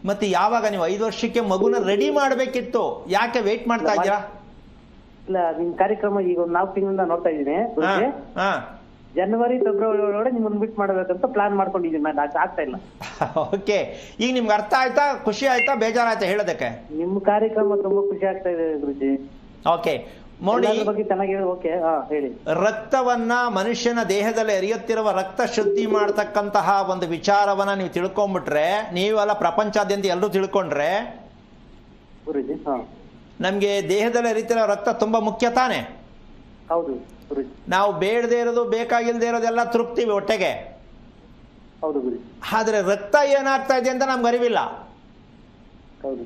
ಮತ್ತೆ ಯಾವಾಗ ನೀವು 5 ವರ್ಷಕ್ಕೆ ಮಗುನ ರೆಡಿ ಮಾಡಬೇಕಿತ್ತು, ಯಾಕೆ ವೇಟ್ ಮಾಡ್ತಾ ಇದ್ದೀರಾ? ಇಲ್ಲ, ನಿಮ್ ಕಾರ್ಯಕ್ರಮ ಈಗ ಒಂದು 4 ತಿಂಗಳಿಂದ ನೋಡ್ತಾ ಇದ್ದೀನಿ. ಜನವರಿ ಫೆಬ್ರವರಿ ಒಳಗಡೆ ನಿಮ್ಮನ್ನ ಬಿಟ್ ಮಾಡಬೇಕಂತ ಪ್ಲಾನ್ ಮಾಡ್ಕೊಂಡಿದ್ದೀನಿ. ನಾನು ಆಗ್ತಾ ಇಲ್ಲ. ಓಕೆ. ಈಗ ನಿಮ್ಗೆ ಅರ್ಥ ಆಯ್ತಾ? ಖುಷಿ ಆಯ್ತಾ? ಬೇಜಾರಾಯ್ತಾ ಹೇಳೋದಕ್ಕೆ? ನಿಮ್ ಕಾರ್ಯಕ್ರಮ ತುಂಬಾ ಖುಷಿ ಆಗ್ತಾ ಇದೆ ಗುರುಜಿ. ಓಕೆ ನೋಡಿ, ಬಗ್ಗೆ ಚೆನ್ನಾಗಿ ಹೇಳಿ. ರಕ್ತವನ್ನ, ಮನುಷ್ಯನ ದೇಹದಲ್ಲಿ ಹರಿಯುತ್ತಿರುವ ರಕ್ತ ಶುದ್ಧಿ ಮಾಡತಕ್ಕಂತಹ ಒಂದು ವಿಚಾರವನ್ನ ನೀವು ತಿಳ್ಕೊಂಡ್ಬಿಟ್ರೆ, ನೀವೆಲ್ಲ ಪ್ರಪಂಚಾದ್ಯಂತ ಎಲ್ಲರೂ ತಿಳ್ಕೊಂಡ್ರೆ, ಗುರುಜಿ ನಮ್ಗೆ ದೇಹದಲ್ಲಿ ಹರಿತಿರೋ ರಕ್ತ ತುಂಬಾ ಮುಖ್ಯ ತಾನೆ? ಹೌದು. ನಾವು ಬೇಡದೇ ಇರೋದು, ಬೇಕಾಗಿಲ್ದೇ ಇರೋದೆಲ್ಲ ತೃಪ್ತಿವಿ ಹೊಟ್ಟೆಗೆ. ಹೌದು ಗುರುಜಿ. ಆದ್ರೆ ರಕ್ತ ಏನಾಗ್ತಾ ಇದೆ ಅಂತ ನಮ್ಗೆ ಅರಿವಿಲ್ಲ. ಹೌದು.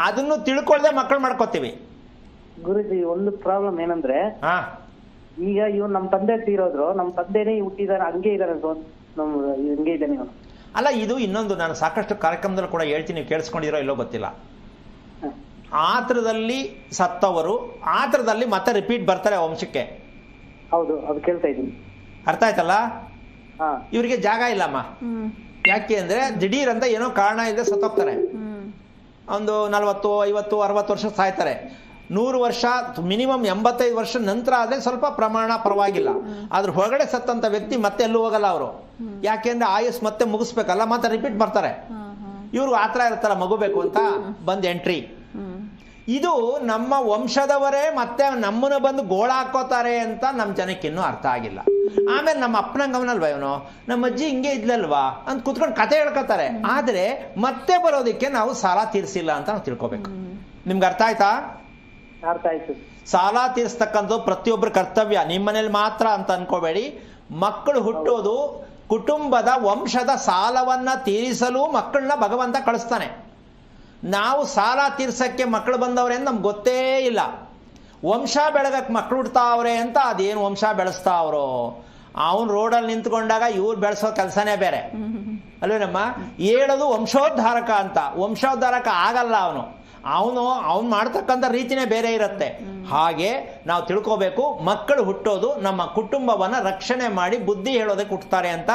ಅದನ್ನು ತಿಳ್ಕೊಳ್ದೆ ಮಕ್ಕಳು ಮಾಡ್ಕೋತೀವಿ. ಗುರುಜಿ, ಒಂದು ಪ್ರಾಬ್ಲಮ್ ಏನಂದ್ರೆ, ಈಗ ಇವನು ನಮ್ಮ ತಂದೆ ತೀರೋದ್ರು, ನಮ್ಮ ತಂದೆನೇ ಹುಟ್ಟಿದಾರೆ, ಹಂಗೆ ಇದಾರೆ, ಹಂಗೆ ಇದ್ದಾನೆ ಇವನು. ಅಲ್ಲ, ಇದು ಇನ್ನೊಂದು ನಾನು ಸಾಕಷ್ಟು ಕಾರ್ಯಕ್ರಮದಲ್ಲಿ ಕೂಡ ಹೇಳ್ತೀನಿ, ನೀವು ಕೇಳಿಸ್ಕೊಂಡಿರೋ ಇಲ್ಲೋ ಗೊತ್ತಿಲ್ಲ. ಆತ್ರದಲ್ಲಿ ಸತ್ತವರು ಆತ್ರದಲ್ಲಿ ಮತ್ತೆ ರಿಪೀಟ್ ಬರ್ತಾರೆ ವಂಶಕ್ಕೆ. ಹೌದು, ಅದು ಕೇಳ್ತಾ ಇದ್ದೀನಿ. ಅರ್ಥ ಆಯ್ತಲ್ಲ? ಇವರಿಗೆ ಜಾಗ ಇಲ್ಲಮ್ಮ. ಯಾಕೆ ಅಂದ್ರೆ ದಿಢೀರ್ ಅಂತ ಏನೋ ಕಾರಣ ಇಲ್ಲದೆ ಸತ್ತೋಗ್ತಾರೆ. ಒಂದು 40, 50, 60 ವರ್ಷ ಸಾಯ್ತಾರೆ. 100 ವರ್ಷ, ಮಿನಿಮಮ್ 85 ವರ್ಷ ನಂತರ ಆದ್ರೆ ಸ್ವಲ್ಪ ಪ್ರಮಾಣ ಪರವಾಗಿಲ್ಲ. ಅದ್ರ ಹೊರಗಡೆ ಸತ್ತಂತ ವ್ಯಕ್ತಿ ಮತ್ತೆ ಎಲ್ಲೂ ಹೋಗಲ್ಲ ಅವರು. ಯಾಕೆಂದ್ರೆ ಆಯುಸ್ ಮತ್ತೆ ಮುಗಿಸ್ಬೇಕಲ್ಲ, ಮತ್ತೆ ರಿಪೀಟ್ ಬರ್ತಾರೆ. ಇವ್ರು ಆತರ ಇರ್ತಾರ, ಮಗು ಬೇಕು ಅಂತ ಬಂದ್ ಎಂಟ್ರಿ. ಇದು ನಮ್ಮ ವಂಶದವರೇ ಮತ್ತೆ ನಮ್ಮನ್ನ ಬಂದು ಗೋಳ ಹಾಕೋತಾರೆ ಅಂತ ನಮ್ಮ ಜನಕ್ಕೆ ಇನ್ನೂ ಅರ್ಥ ಆಗಿಲ್ಲ. ಆಮೇಲೆ ನಮ್ಮ ಅಪ್ಪನಂಗವನಲ್ವಾ ಇವನು, ನಮ್ಮ ಅಜ್ಜಿ ಹಿಂಗೆ ಇದ್ಲಲ್ವಾ ಅಂತ ಕುತ್ಕೊಂಡು ಕತೆ ಹೇಳ್ಕೊತಾರೆ. ಆದ್ರೆ ಮತ್ತೆ ಬರೋದಿಕ್ಕೆ ನಾವು ಸಾಲ ತೀರ್ಸಿಲ್ಲ ಅಂತ ನಾವು ತಿಳ್ಕೊಬೇಕು. ನಿಮ್ಗೆ ಅರ್ಥ ಆಯ್ತಾ? ಅರ್ಥ ಆಯ್ತು. ಸಾಲ ತೀರಿಸ್ತಕ್ಕಂಥದ್ದು ಪ್ರತಿಯೊಬ್ಬರ ಕರ್ತವ್ಯ, ನಿಮ್ಮ ಮನೇಲಿ ಮಾತ್ರ ಅಂತ ಅನ್ಕೋಬೇಡಿ. ಮಕ್ಕಳು ಹುಟ್ಟೋದು ಕುಟುಂಬದ ವಂಶದ ಸಾಲವನ್ನ ತೀರಿಸಲು ಮಕ್ಕಳನ್ನ ಭಗವಂತ ಕಳಿಸ್ತಾನೆ. ನಾವು ಸಾಲ ತೀರ್ಸಕ್ಕೆ ಮಕ್ಕಳು ಬಂದವ್ರೆ ಅಂತ ನಮ್ಗೆ ಗೊತ್ತೇ ಇಲ್ಲ. ವಂಶ ಬೆಳಗಕ್ಕೆ ಮಕ್ಕಳು ಹುಡ್ತಾವ್ರೆ ಅಂತ ಅದೇನು ವಂಶ ಬೆಳೆಸ್ತಾವ್ರೋ. ಅವನು ರೋಡಲ್ಲಿ ನಿಂತ್ಕೊಂಡಾಗ ಇವ್ರು ಬೆಳೆಸೋ ಕೆಲಸನೇ ಬೇರೆ ಅಲ್ವೇನಮ್ಮ? ಹೇಳೋದು ವಂಶೋದ್ಧಾರಕ ಅಂತ. ವಂಶೋದ್ಧಾರಕ ಆಗಲ್ಲ ಅವನು ಮಾಡ್ತಕ್ಕಂಥ ರೀತಿನೇ ಬೇರೆ ಇರುತ್ತೆ. ಹಾಗೆ ನಾವು ತಿಳ್ಕೋಬೇಕು, ಮಕ್ಕಳು ಹುಟ್ಟೋದು ನಮ್ಮ ಕುಟುಂಬವನ್ನ ರಕ್ಷಣೆ ಮಾಡಿ ಬುದ್ಧಿ ಹೇಳೋದಕ್ಕೆ ಹುಟ್ಟುತ್ತಾರೆ ಅಂತ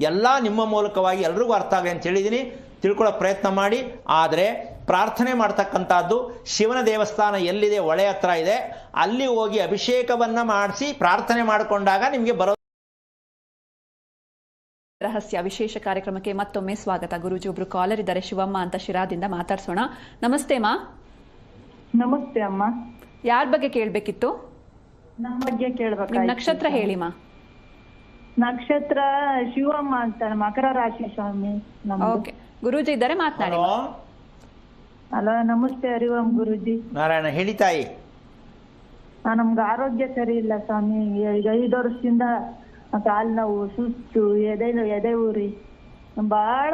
ಎಲ್ಲ ನಿಮ್ಮ ಮೂಲಕವಾಗಿ ಎಲ್ರಿಗೂ ಅರ್ಥ ಆಗಲಿ ಅಂತ ಹೇಳಿದೀನಿ. ತಿಳ್ಕೊಳ್ಳೋ ಪ್ರಯತ್ನ ಮಾಡಿ. ಆದರೆ ಪ್ರಾರ್ಥನೆ ಮಾಡ್ತಕ್ಕಂಥದ್ದು ಶಿವನ ದೇವಸ್ಥಾನ ಎಲ್ಲಿದೆ, ಹೊಳೆ ಹತ್ರ ಇದೆ, ಅಲ್ಲಿ ಹೋಗಿ ಅಭಿಷೇಕವನ್ನ ಮಾಡಿಸಿ ಪ್ರಾರ್ಥನೆ ಮಾಡಿಕೊಂಡಾಗ ನಿಮಗೆ ಬರೋ ರಹಸ್ಯ ವಿಶೇಷ ಕಾರ್ಯಕ್ರಮಕ್ಕೆ ಮತ್ತೊಮ್ಮೆ ಸ್ವಾಗತ. ಗುರೂಜಿ ಒಬ್ರು ಕಾಲರ್ ಇದ್ದಾರೆ, ಶಿವಮ್ಮ ಅಂತ, ಶಿರಾದಿಂದ. ಮಾತಾಡ್ಸೋಣ. ನಮಸ್ತೆ ಮಾ. ನಮಸ್ತೆ ಅಮ್ಮ. ಯಾರ ಬಗ್ಗೆ ಕೇಳಬೇಕಿತ್ತು? ನಮ್ಮ ಬಗ್ಗೆ ಕೇಳಬೇಕು. ನಿಮ್ಮ ನಕ್ಷತ್ರ ಹೇಳಿ ಮಾ. ನಕ್ಷತ್ರ ಶಿವಮ್ಮ ಅಂತ, ಮಕರ ರಾಶಿ ಸ್ವಾಮಿ. ಓಕೆ, ಗುರೂಜಿ ಇದ್ದಾರೆ, ಮಾತನಾಡಿ. ಹಲೋ, ನಮಸ್ತೆ. ಹರಿವಂ ಗುರೂಜಿ. ನಾರಾಯಣ ಹೇಳಿ ತಾಯಿ. ನಮ್ಗೆ ಆರೋಗ್ಯ ಸರಿ ಇಲ್ಲ ಸ್ವಾಮಿ. ಈಗ 5 ವರ್ಷದಿಂದ ಕಾಲು ನೋವು, ಸುಸ್ತು, ಎದೆ ಉರಿ, ಬಹಳ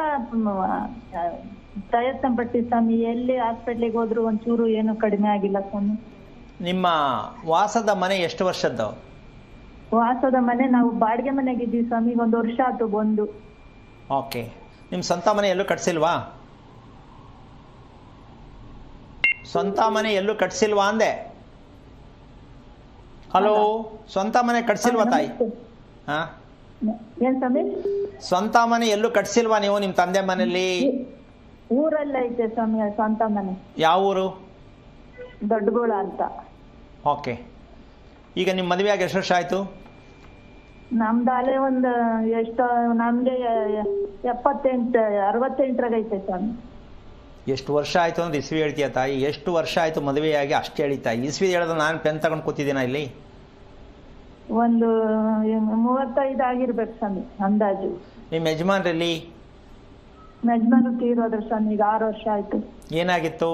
ಪ್ರಯತ್ನ ಪಟ್ಟಿ ಸ್ವಾಮಿ, ಎಲ್ಲಿ ಹಾಸ್ಪಿಟ್ಲಿಗೆ ಹೋದ್ರು ಒಂಚೂರು ಏನು ಕಡಿಮೆ ಆಗಿಲ್ಲ ಸ್ವಾಮಿ. ನಿಮ್ಮ ವಾಸದ ಮನೆ ಎಷ್ಟು ವರ್ಷದ್ದು? ವಾಸದ ಮನೆ ನಾವು ಬಾಡಿಗೆ ಮನೆಗಿದ್ದೀವಿ ಸ್ವಾಮಿ, 1 ವರ್ಷ ಆಯ್ತು ಬಂದು. ಓಕೆ. ನಿಮ್ಮ ಸ್ವಂತ ಮನೆ ಎಲ್ಲೂ ಕಟ್ಸಿಲ್ವಾ? ಸ್ವಂತ ಮನೆ ಎಲ್ಲೂ ಕಟ್ಸಿಲ್ವಾ ಅಂದೆ. ಹಲೋ, ಸ್ವಂತ ಮನೆ ಕಟ್ಸಿಲ್ವಾ ತಾಯಿ? ಹಾ, ಏನ್ ಸ್ವಾಮಿ? ಸ್ವಂತ ಮನೆ ಎಲ್ಲೂ ಕಟ್ಸಿಲ್ವಾ ನೀವು ನಿಮ್ಮ ತಂದೆ ಮನೆಯಲ್ಲಿ? ಊರಲ್ಲೇ ಐತೆ ಸ್ವಾಮಿ ಸ್ವಂತ ಮನೆ. ಯಾವ ಊರು? ದೊಡ್ಡಗೋಳ ಅಂತ. ಓಕೆ. ಈಗ ನಿಮ್ಮ ಮದುವೆ ಆಗಿ ಎಷ್ಟು ವರ್ಷ ಆಯಿತು? ನಮ್ದು ಅಲ್ಲೇ ಒಂದು ಎಷ್ಟು ನಮ್ಗೆ 68 ಸ್ವಾಮಿ. ಎಷ್ಟು ವರ್ಷ ಆಯಿತು ಅಂದ್ರೆ ಇಸ್ವಿ ಹೇಳ್ತೀಯ ತಾಯಿ? ಎಷ್ಟು ವರ್ಷ ಆಯಿತು ಮದುವೆಯಾಗಿ ಅಷ್ಟು ಹೇಳಿ ತಾಯಿ. ಇಸ್ವಿ ಹೇಳಿದ್ರೆ ನಾನು ಪೆನ್ ತಗೊಂಡು ಕೂತಿದ್ದೀನ ಇಲ್ಲಿ? ಒಂದು 35 ಆಗಿರ್ಬೇಕು ಸ್ವಾಮಿ ಅಂದಾಜು. ನಿಮ್ಮ ಯಜಮಾನ್ರಲ್ಲಿ? ಯಜಮಾನ್ರು ತೀರೋದ್ರ ಸ್ವಾಮಿ, ಈಗ 6 ವರ್ಷ ಆಯ್ತು. ಏನಾಗಿತ್ತು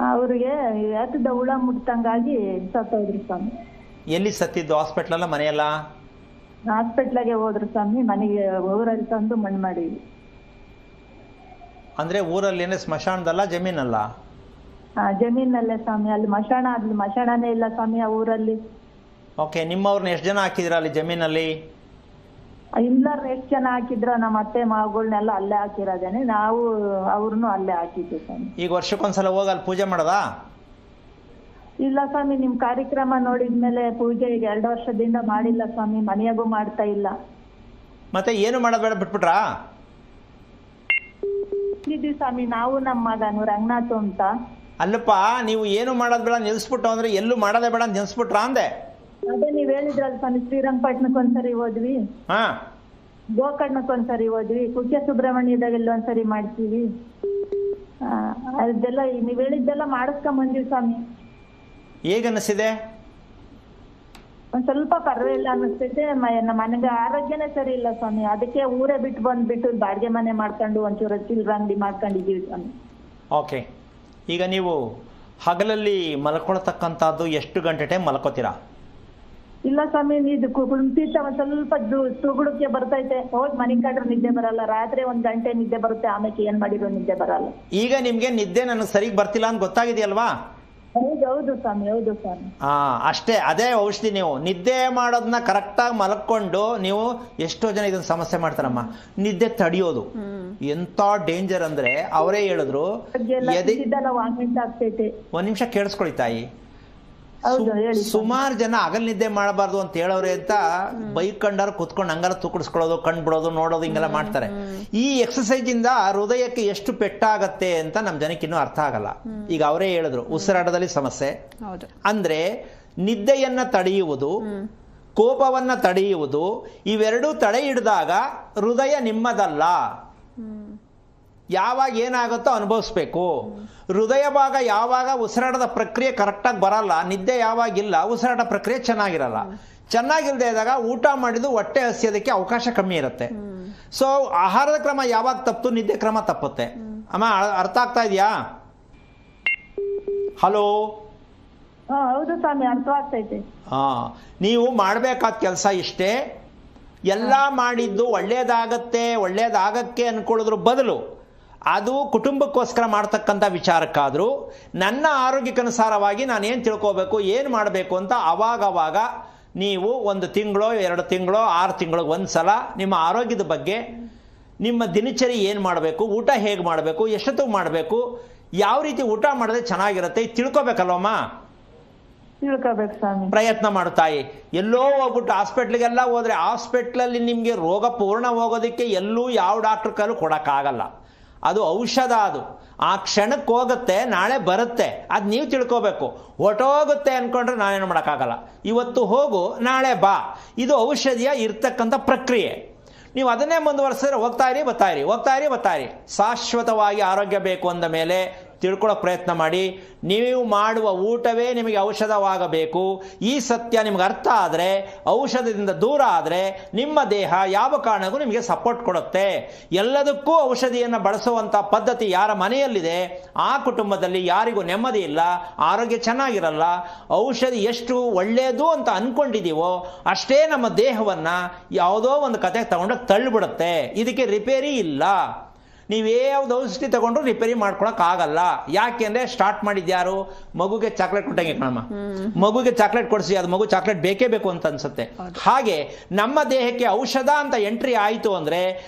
ಅವ್ರಿಗೆ ಯಾತದ ಹುಳ ಮುಟ್ತಂಗಾಗಿ ಸತ್ತೋದ್ರು ಸ್ವಾಮಿ. ಎಲ್ಲಿ ಸತ್ತಿದ್ದು? ಹಾಸ್ಪಿಟ್ಲಲ್ಲ ಮನೆಯಲ್ಲ? ಹಾಸ್ಪಿಟ್ಲಾಗೆ ಹೋದ್ರು ಸ್ವಾಮಿ, ಮನೆಗೆ ಊರಲ್ಲಿ ತಂದು ಮಣ್ಣು ಮಾಡಿದ್ವಿ. ಅಂದ್ರೆ ಊರಲ್ಲಿ ಏನೇ ಸ್ಮಶಾನದಲ್ಲ ಜಮೀನಲ್ಲ? ಜಮೀನಲ್ಲೇ ಸ್ವಾಮಿ. ಅಲ್ಲಿ ಮಶಾಣನೇ ಇಲ್ಲ ಸ್ವಾಮಿ ಆ ಊರಲ್ಲಿ. ಓಕೆ. ನಿಮ್ಮವ್ರನ್ನ ಎಷ್ಟು ಜನ ಹಾಕಿದ್ರ ಅಲ್ಲಿ ಜಮೀನಲ್ಲಿ? ಇಲ್ಲರ್ ಎಷ್ಟು ಜನ ಹಾಕಿದ್ರು, ನಮ್ಮ ಅತ್ತೆ ಮಾವುಗಳನ್ನೆಲ್ಲ ಅಲ್ಲೇ ಹಾಕಿರೋದೇನೆ, ನಾವು ಅವ್ರನ್ನು ಅಲ್ಲೇ ಹಾಕಿದ್ವಿ ಸ್ವಾಮಿ. ಈಗ ವರ್ಷಕ್ಕೊಂದ್ಸಲ ಹೋಗಿ ಅಲ್ಲಿ ಪೂಜೆ ಮಾಡೋದಾ? ಇಲ್ಲ ಸ್ವಾಮಿ, ನಿಮ್ ಕಾರ್ಯಕ್ರಮ ನೋಡಿದ್ಮೇಲೆ ಪೂಜೆ ಈಗ 2 ವರ್ಷದಿಂದ ಮಾಡಿಲ್ಲ ಸ್ವಾಮಿ, ಮನೆಯಾಗೂ ಮಾಡ್ತಾ ಇಲ್ಲ. ಮತ್ತೆ ಏನು ಮಾಡೋದು ಬೇಡ ಬಿಟ್ಬಿಟ್ರಾ? ಇದ್ದೀವಿ ಸ್ವಾಮಿ ನಾವು, ನಮ್ಮ ಮಗನು ರಂಗನಾಥ್ ಅಂತ. ಅಲ್ಲಪ್ಪ, ನೀವು ಏನು ಮಾಡೋದು ಬೇಡ ನಿಲ್ಸ್ಬಿಟ್ಟು ಅಂದ್ರೆ ಎಲ್ಲೂ ಮಾಡೋದೇ ಬೇಡ ಅಂತ ನಿಲ್ಸ್ಬಿಟ್ರಾ ಅಂದೆ. ಅದೇ ನೀವ್ ಹೇಳಿದ್ರಲ್ಲ ಸ್ವಾಮಿ, ಶ್ರೀರಂಗಪಟ್ಟಣಕ್ಕೆ ಒಂದ್ಸರಿ ಹೋದ್ವಿ, ಹಾ, ಗೋಕರ್ಣಕ್ಕೆ ಒಂದ್ಸರಿ ಹೋದ್ವಿ, ಕುಕ್ಕೆ ಸುಬ್ರಹ್ಮಣ್ಯದಾಗ ಒಂದ್ಸರಿ ಮಾಡ್ತೀವಿ. ಅದೆಲ್ಲ ನೀವ್ ಹೇಳಿದ್ದೆಲ್ಲ ಮಾಡಿಸ್ಕೊಂಡ್ ಬಂದಿವಿ ಸ್ವಾಮಿ. ಹೇಗನ್ನಿಸಿದೆ? ಒಂದ್ ಸ್ವಲ್ಪ ಪರವಾಗಿಲ್ಲ ಅನ್ನಿಸ್ತೈತೆ. ನನಗೆ ಆರೋಗ್ಯನೇ ಸರಿ ಇಲ್ಲ ಸ್ವಾಮಿ, ಅದಕ್ಕೆ ಊರೇ ಬಿಟ್ಟು ಬಂದ್ಬಿಟ್ಟು ಬಾಡಿಗೆ ಮನೆ ಮಾಡ್ಕೊಂಡು ಒಂಚೂರು ಚಿಲ್ಲರೆ ಅಂಗಡಿ ಮಾಡ್ಕೊಂಡಿದ್ದೀವಿ ಸ್ವಾಮಿ. ಓಕೆ. ಈಗ ನೀವು ಹಗಲಲ್ಲಿ ಮಲ್ಕೊಳ್ತಕ್ಕಂಥದ್ದು ಎಷ್ಟು ಗಂಟೆ ಟೈಮ್ ಮಲ್ಕೋತೀರಾ? ಇಲ್ಲ ಸ್ವಾಮಿ, ಇದು ಕುಂಠಿತ ಒಂದ್ ಸ್ವಲ್ಪ ತುಗುಡಕ್ಕೆ ಬರ್ತೈತೆ, ಹೋಗಿ ಮನೆ ಕಂಡ್ರೆ ನಿದ್ದೆ ಬರಲ್ಲ. ರಾತ್ರಿ 1 ಗಂಟೆ ನಿದ್ದೆ ಬರುತ್ತೆ, ಆಮೇಲೆ ಏನ್ ಮಾಡಿರೋ ನಿದ್ದೆ ಬರಲ್ಲ. ಈಗ ನಿಮ್ಗೆ ನಿದ್ದೆ ನನಗೆ ಸರಿಗೆ ಬರ್ತಿಲ್ಲ ಅಂತ ಗೊತ್ತಾಗಿದೆಯಲ್ವಾ? ಹೌದು ಸ್ವಾಮಿ, ಹೌದು ಸ್ವಾಮಿ. ಅಷ್ಟೇ, ಅದೇ ಔಷಧಿ. ನೀವು ನಿದ್ದೆ ಮಾಡೋದನ್ನ ಕರೆಕ್ಟಾಗಿ ಮಲ್ಕೊಂಡು, ನೀವು ಎಷ್ಟೋ ಜನ ಇದನ್ನ ಸಮಸ್ಯೆ ಮಾಡ್ತಾರಮ್ಮ, ನಿದ್ದೆ ತಡೆಯೋದು ಎಂತ ಡೇಂಜರ್ ಅಂದ್ರೆ ಅವರೇ ಹೇಳಿದ್ರು. ವಾಮಿಟ್ ಆಗ್ತೈತೆ. 1 ನಿಮಿಷ ಕೇಳಿಸ್ಕೊಳ್ಳಿ ತಾಯಿ. ಹೌದು ಹೇಳಿ. ಸುಮಾರು ಜನ ಹಗಲ್ ನಿದ್ದೆ ಮಾಡಬಾರ್ದು ಅಂತ ಹೇಳೋರೆ ಅಂತ ಬೈಕ್ ಕಂಡಾರು ಕುತ್ಕೊಂಡು ಹಂಗಾರ ತುಕ್ಕಡಿಸ್ಕೊಳ್ಳೋದು, ಕಣ್ ಬಿಡೋದು, ನೋಡೋದು, ಹಿಂಗೆಲ್ಲ ಮಾಡ್ತಾರೆ. ಈ ಎಕ್ಸಸೈಸ್ ಇಂದ ಹೃದಯಕ್ಕೆ ಎಷ್ಟು ಪೆಟ್ಟಾಗತ್ತೆ ಅಂತ ನಮ್ ಜನಕ್ಕೆ ಇನ್ನೂ ಅರ್ಥ ಆಗಲ್ಲ. ಈಗ ಅವರೇ ಹೇಳಿದ್ರು ಉಸಿರಾಟದಲ್ಲಿ ಸಮಸ್ಯೆ ಅಂದ್ರೆ ನಿದ್ದೆಯನ್ನ ತಡೆಯುವುದು, ಕೋಪವನ್ನ ತಡೆಯುವುದು, ಇವೆರಡೂ ತಡೆ ಹಿಡಿದಾಗ ಹೃದಯ ನಿಮ್ಮದಲ್ಲ. ಯಾವಾಗ ಏನಾಗುತ್ತೋ ಅನುಭವಿಸ್ಬೇಕು. ಹೃದಯ ಭಾಗ ಯಾವಾಗ ಉಸಿರಾಟದ ಪ್ರಕ್ರಿಯೆ ಕರೆಕ್ಟಾಗಿ ಬರಲ್ಲ, ನಿದ್ದೆ ಯಾವಾಗಿಲ್ಲ, ಉಸಿರಾಟ ಪ್ರಕ್ರಿಯೆ ಚೆನ್ನಾಗಿರಲ್ಲ. ಚೆನ್ನಾಗಿಲ್ಲದೆ ಇದ್ದಾಗ ಊಟ ಮಾಡಿದ್ದು ಹೊಟ್ಟೆ ಹಸಿಯೋದಕ್ಕೆ ಅವಕಾಶ ಕಮ್ಮಿ ಇರುತ್ತೆ. ಸೊ ಆಹಾರದ ಕ್ರಮ ಯಾವಾಗ ತಪ್ಪು, ನಿದ್ದೆ ಕ್ರಮ ತಪ್ಪುತ್ತೆ. ಅಮ್ಮ ಅರ್ಥ ಆಗ್ತಾ ಇದೆಯಾ? ಹಲೋ. ಹೌದು ಸ್ವಾಮಿ, ಅರ್ಥ ಆಗ್ತೈತೆ. ನೀವು ಮಾಡಬೇಕಾದ ಕೆಲಸ ಇಷ್ಟೇ. ಎಲ್ಲ ಮಾಡಿದ್ದು ಒಳ್ಳೇದಾಗಕ್ಕೆ ಅನ್ಕೊಳ್ಳೋದ್ರ ಬದಲು ಅದು ಕುಟುಂಬಕ್ಕೋಸ್ಕರ ಮಾಡ್ತಕ್ಕಂಥ ವಿಚಾರಕ್ಕಾದರೂ ನನ್ನ ಆರೋಗ್ಯಕ್ಕನುಸಾರವಾಗಿ ನಾನು ಏನು ತಿಳ್ಕೋಬೇಕು, ಏನು ಮಾಡಬೇಕು ಅಂತ ಅವಾಗವಾಗ ನೀವು 1 ತಿಂಗಳೋ 2 ತಿಂಗಳೋ 6 ತಿಂಗಳಿಗೆ ಒಂದ್ಸಲ ನಿಮ್ಮ ಆರೋಗ್ಯದ ಬಗ್ಗೆ, ನಿಮ್ಮ ದಿನಚರಿ ಏನು ಮಾಡಬೇಕು, ಊಟ ಹೇಗೆ ಮಾಡಬೇಕು, ಎಷ್ಟೊತ್ತಿಗೆ ಮಾಡಬೇಕು, ಯಾವ ರೀತಿ ಊಟ ಮಾಡಿದ್ರೆ ಚೆನ್ನಾಗಿರುತ್ತೆ ತಿಳ್ಕೊಬೇಕಲ್ವಮ್ಮ? ತಿಳ್ಕೊಬೇಕು ಸ್ವಾಮಿ. ಪ್ರಯತ್ನ ಮಾಡುತ್ತಾಯಿ. ಎಲ್ಲೋ ಹೋಗ್ಬಿಟ್ಟು ಹಾಸ್ಪಿಟ್ಲಿಗೆಲ್ಲ ಹೋದ್ರೆ ಹಾಸ್ಪಿಟ್ಲಲ್ಲಿ ನಿಮಗೆ ರೋಗ ಪೂರ್ಣ ಹೋಗೋದಕ್ಕೆ ಎಲ್ಲೂ ಯಾವ ಡಾಕ್ಟರ್ ಕೈಲೂ ಕೊಡೋಕ್ಕಾಗಲ್ಲ. ಅದು ಔಷಧ, ಅದು ಆ ಕ್ಷಣಕ್ಕೆ ಹೋಗುತ್ತೆ, ನಾಳೆ ಬರುತ್ತೆ. ಅದು ನೀವು ತಿಳ್ಕೋಬೇಕು. ಹೊಟ್ಟೋಗುತ್ತೆ ಅಂದ್ಕೊಂಡ್ರೆ ನಾನೇನು ಮಾಡೋಕ್ಕಾಗಲ್ಲ. ಇವತ್ತು ಹೋಗು, ನಾಳೆ ಬಾ. ಇದು ಔಷಧಿಯ ಇರ್ತಕ್ಕಂಥ ಪ್ರಕ್ರಿಯೆ. ನೀವು ಅದನ್ನೇ ಮುಂದುವರೆಸಿದ್ರೆ ಹೋಗ್ತಾ ಇರಿ. ಶಾಶ್ವತವಾಗಿ ಆರೋಗ್ಯ ಬೇಕು ಅಂದ ಮೇಲೆ ತಿಳ್ಕೊಳ್ಳೋ ಪ್ರಯತ್ನ ಮಾಡಿ. ನೀವು ಮಾಡುವ ಊಟವೇ ನಿಮಗೆ ಔಷಧವಾಗಬೇಕು. ಈ ಸತ್ಯ ನಿಮ್ಗೆ ಅರ್ಥ ಆದರೆ, ಔಷಧದಿಂದ ದೂರ ಆದರೆ ನಿಮ್ಮ ದೇಹ ಯಾವ ಕಾರಣಕ್ಕೂ ನಿಮಗೆ ಸಪೋರ್ಟ್ ಕೊಡುತ್ತೆ. ಎಲ್ಲದಕ್ಕೂ ಔಷಧಿಯನ್ನು ಬಳಸುವಂಥ ಪದ್ಧತಿ ಯಾರ ಮನೆಯಲ್ಲಿದೆ ಆ ಕುಟುಂಬದಲ್ಲಿ ಯಾರಿಗೂ ನೆಮ್ಮದಿ ಇಲ್ಲ, ಆರೋಗ್ಯ ಚೆನ್ನಾಗಿರಲ್ಲ. ಔಷಧಿ ಎಷ್ಟು ಒಳ್ಳೆಯದು ಅಂತ ಅಂದ್ಕೊಂಡಿದ್ದೀವೋ ಅಷ್ಟೇ ನಮ್ಮ ದೇಹವನ್ನು ಯಾವುದೋ ಒಂದು ಕತೆ ತಗೊಂಡೋಗಿ ತಳ್ಳಿಬಿಡುತ್ತೆ. ಇದಕ್ಕೆ ರಿಪೇರಿ ಇಲ್ಲ. ನೀವ್ಯಾವ್ದು ಔಷಧಿ ತಗೊಂಡ್ರು ರಿಪೇರಿ ಮಾಡ್ಕೊಳಕ್ಕಾಗಲ್ಲ. ಯಾಕೆಂದ್ರೆ ಸ್ಟಾರ್ಟ್ ಮಾಡಿದ್ಯಾರು? ಮಗುಗೆ ಚಾಕ್ಲೇಟ್ ಕೊಟ್ಟಂಗೆ ಕಣಮ್ಮ. ಮಗುಗೆ ಚಾಕ್ಲೇಟ್ ಕೊಡಿಸಿ, ಅದು ಮಗು ಚಾಕ್ಲೇಟ್ ಬೇಕೇ ಬೇಕು ಅಂತ ಅನ್ಸುತ್ತೆ. ಹಾಗೆ ನಮ್ಮ ದೇಹಕ್ಕೆ ಔಷಧ ಅಂತ ಎಂಟ್ರಿ ಆಯಿತು ಅಂದ್ರೆ